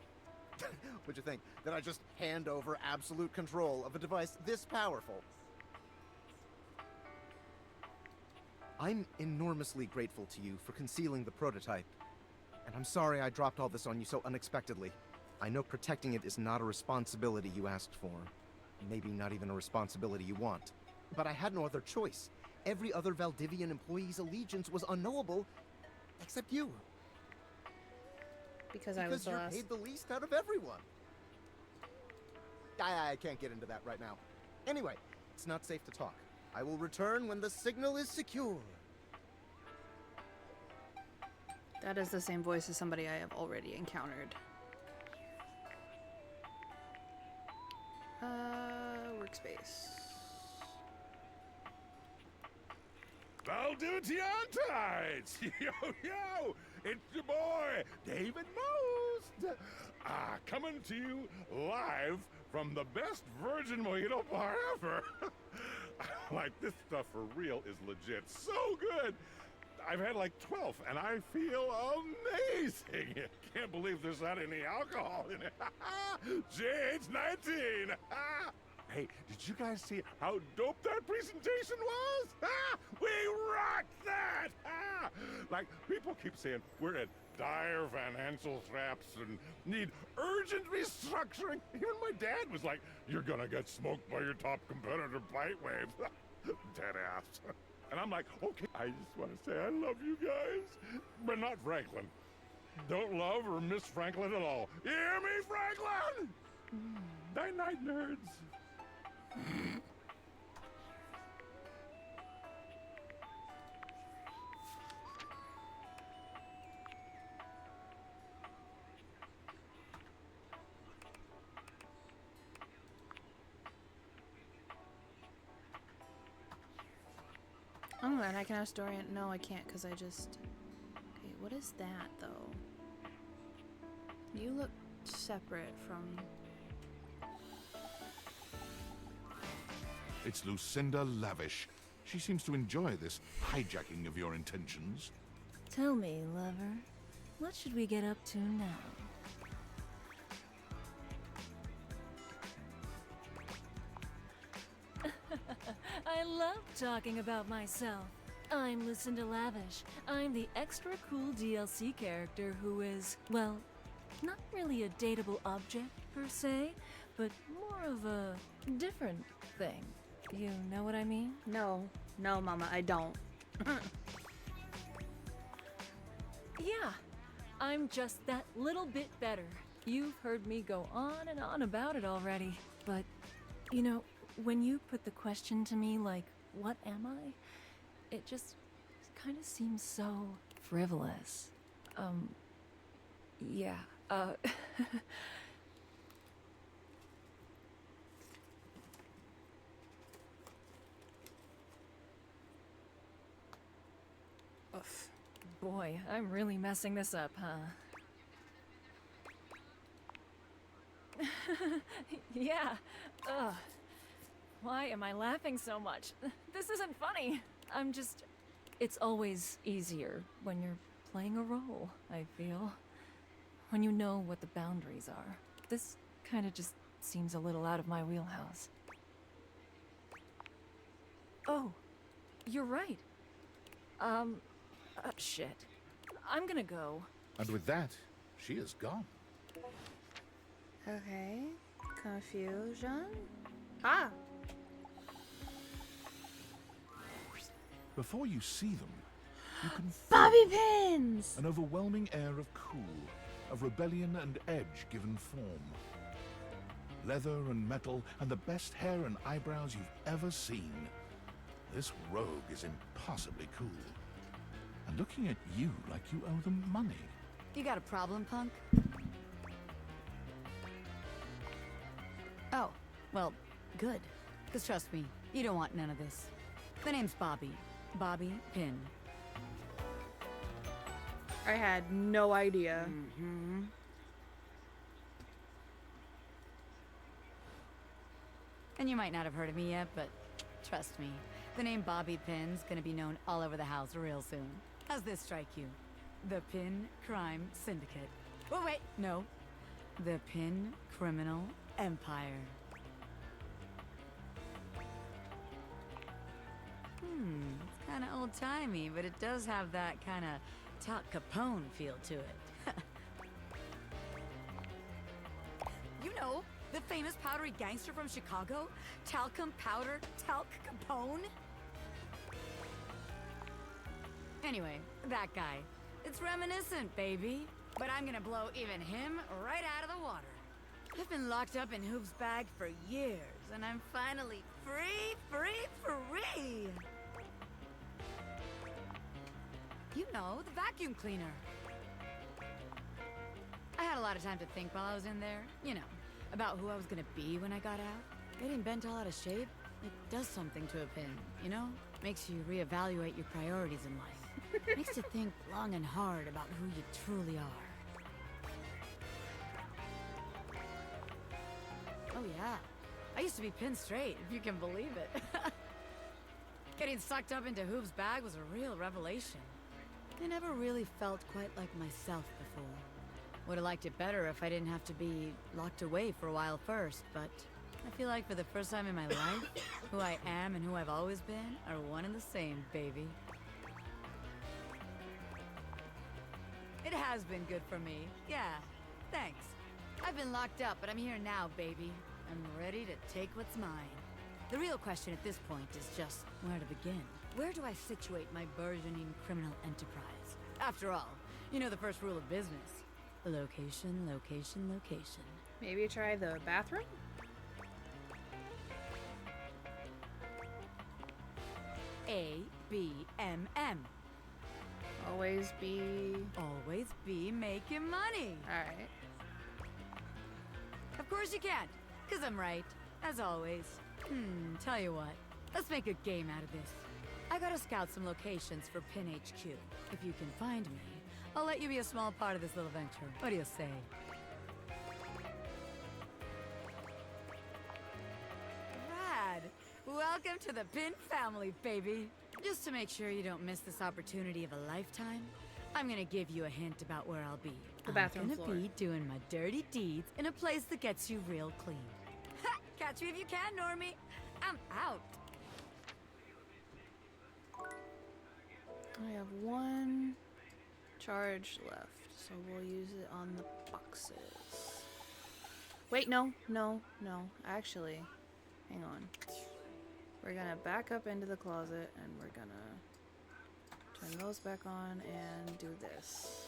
What'd you think? That I just hand over absolute control of a device this powerful? I'm enormously grateful to you for concealing the prototype. And I'm sorry I dropped all this on you so unexpectedly. I know protecting it is not a responsibility you asked for. Maybe not even a responsibility you want. But I had no other choice. Every other Valdivian employee's allegiance was unknowable, except you. Because I was the you're last. paid the least out of everyone. I can't get into that right now. Anyway, it's not safe to talk. I will return when the signal is secure. That is the same voice as somebody I have already encountered. Workspace. Valdivianites! Yo, yo! It's your boy, David Most! Coming to you live from the best virgin mojito bar ever. Like, this stuff for real is legit so good. I've had like 12, and I feel amazing. Can't believe there's not any alcohol in it. JH19. Hey, did you guys see how dope that presentation was? We rocked that! Like, people keep saying we're at dire financial straps and need urgent restructuring. Even my dad was like, you're gonna get smoked by your top competitor, Waves. Dead ass. And I'm like, okay, I just want to say I love you guys, but not Franklin. Don't love or miss Franklin at all. You hear me, Franklin? Night-night, nerds. Oh, and I can have story. No, I can't because I just. Okay, what is that though? You look separate from. It's Lucinda Lavish. She seems to enjoy this hijacking of your intentions. Tell me, lover, what should we get up to now? I love talking about myself. I'm Lucinda Lavish. I'm the extra cool DLC character who is, well, not really a dateable object per se, but more of a different thing. You know what I mean? No, Mama, I don't. Yeah, I'm just that little bit better. You've heard me go on and on about it already, but, you know, when you put the question to me like, what am I? It just kind of seems so frivolous. Yeah, Oof. Boy, I'm really messing this up, huh? Yeah, ugh. Why am I laughing so much? This isn't funny. I'm just... It's always easier when you're playing a role, I feel. When you know what the boundaries are. This kind of just seems a little out of my wheelhouse. Oh, you're right. Shit. I'm gonna go. And with that, she is gone. Okay. Confusion. Ah! Before you see them, you can feel Bobby pins! an overwhelming air of cool, of rebellion and edge given form. Leather and metal and the best hair and eyebrows you've ever seen. This rogue is impossibly cool. And looking at you like you owe them money. You got a problem, punk? Oh, well, good. Because trust me, you don't want none of this. The name's Bobby. Bobby Pin. I had no idea. Mm-hmm. And you might not have heard of me yet, but trust me, the name Bobby Pin's gonna be known all over the house real soon. How's this strike you? The Pin Crime Syndicate. Oh, wait, no. The Pin Criminal Empire. It's kind of old-timey, but it does have that kind of Tal Capone feel to it. You know, the famous powdery gangster from Chicago? Talcum Powder Talc Capone? Anyway, that guy. It's reminiscent, baby. But I'm gonna blow even him right out of the water. I've been locked up in Hoop's bag for years, and I'm finally free! You know, the vacuum cleaner. I had a lot of time to think while I was in there. You know, about who I was gonna be when I got out. Getting bent all out of shape, it does something to a pin, you know? Makes you reevaluate your priorities in life. Makes you think long and hard about who you truly are. Oh yeah, I used to be pin straight, if you can believe it. Getting sucked up into Hoov's bag was a real revelation. I never really felt quite like myself before. Would have liked it better if I didn't have to be locked away for a while first, but I feel like for the first time in my life, who I am and who I've always been are one and the same, baby. It has been good for me. Yeah, thanks. I've been locked up, but I'm here now, baby. I'm ready to take what's mine. The real question at this point is just where to begin. Where do I situate my burgeoning criminal enterprise? After all, you know the first rule of business. Location, location, location. Maybe try the bathroom? A-B-M-M. Always be... Always be making money. Alright. Of course you can, because I'm right, as always. Tell you what, let's make a game out of this. I gotta scout some locations for Pin HQ. If you can find me, I'll let you be a small part of this little venture. What do you say? Rad! Welcome to the Pin family, baby. Just to make sure you don't miss this opportunity of a lifetime, I'm gonna give you a hint about where I'll be. The bathroom I'm floor. gonna be doing my dirty deeds in a place that gets you real clean. Ha! Catch me if you can, Normie. I'm out. I have one charge left, so we'll use it on the boxes. Wait, no. Actually, hang on. We're gonna back up into the closet and we're gonna turn those back on and do this.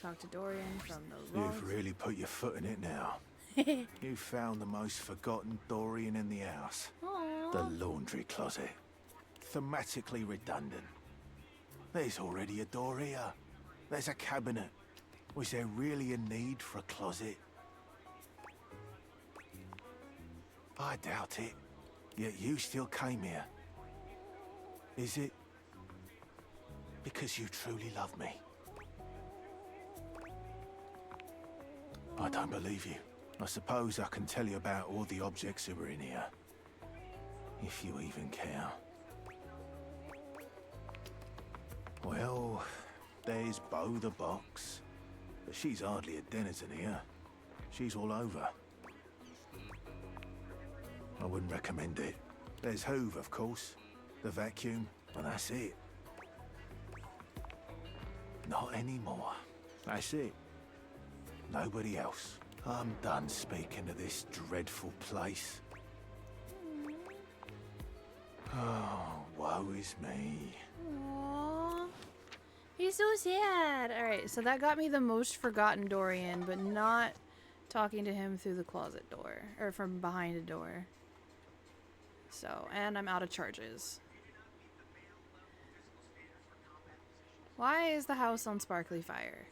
Talk to Dorian from the wrong... You've really put your foot in it now. You found the most forgotten Dorian in the house. Aww. The laundry closet. Thematically redundant. There's already a door here. There's a cabinet. Was there really a need for a closet? I doubt it. Yet you still came here. Is it because you truly love me? I don't believe you. I suppose I can tell you about all the objects that were in here. If you even care. Well, there's Bo the Box. But she's hardly a denizen here. She's all over. I wouldn't recommend it. There's Hoove, of course. The vacuum, and that's it. Not anymore. That's it. Nobody else. I'm done speaking of this dreadful place. Oh, woe is me. Aww. He's so sad. Alright, so that got me the most forgotten Dorian, but not talking to him through the closet door. Or from behind a door. So, and I'm out of charges. Why is the house on sparkly fire?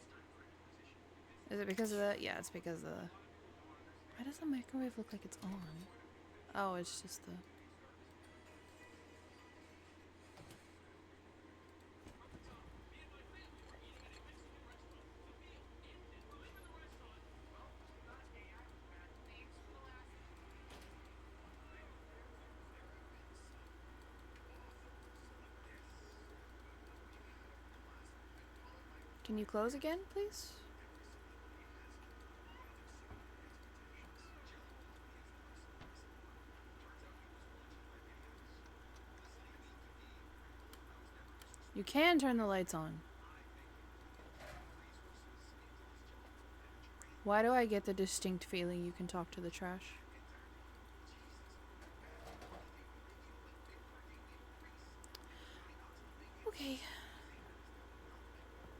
Is it because of the... Yeah, it's because of the... Why does the microwave look like it's on? Oh, it's just the... Can you close again, please? You can turn the lights on. Why do I get the distinct feeling you can talk to the trash? Okay.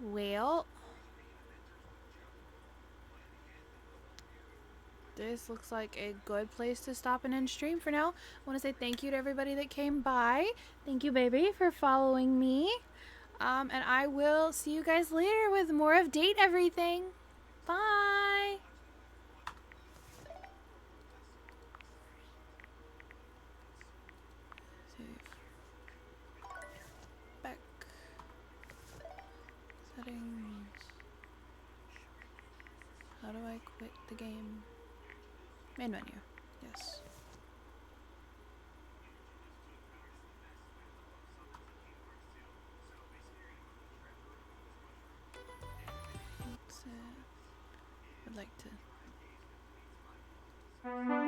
Well, this looks like a good place to stop and end stream for now. I want to say thank you to everybody that came by. Thank you, baby, for following me. And I will see you guys later with more of Date Everything. Bye. Save. Back. Settings. How do I quit the game? Main menu. Yes. Bye.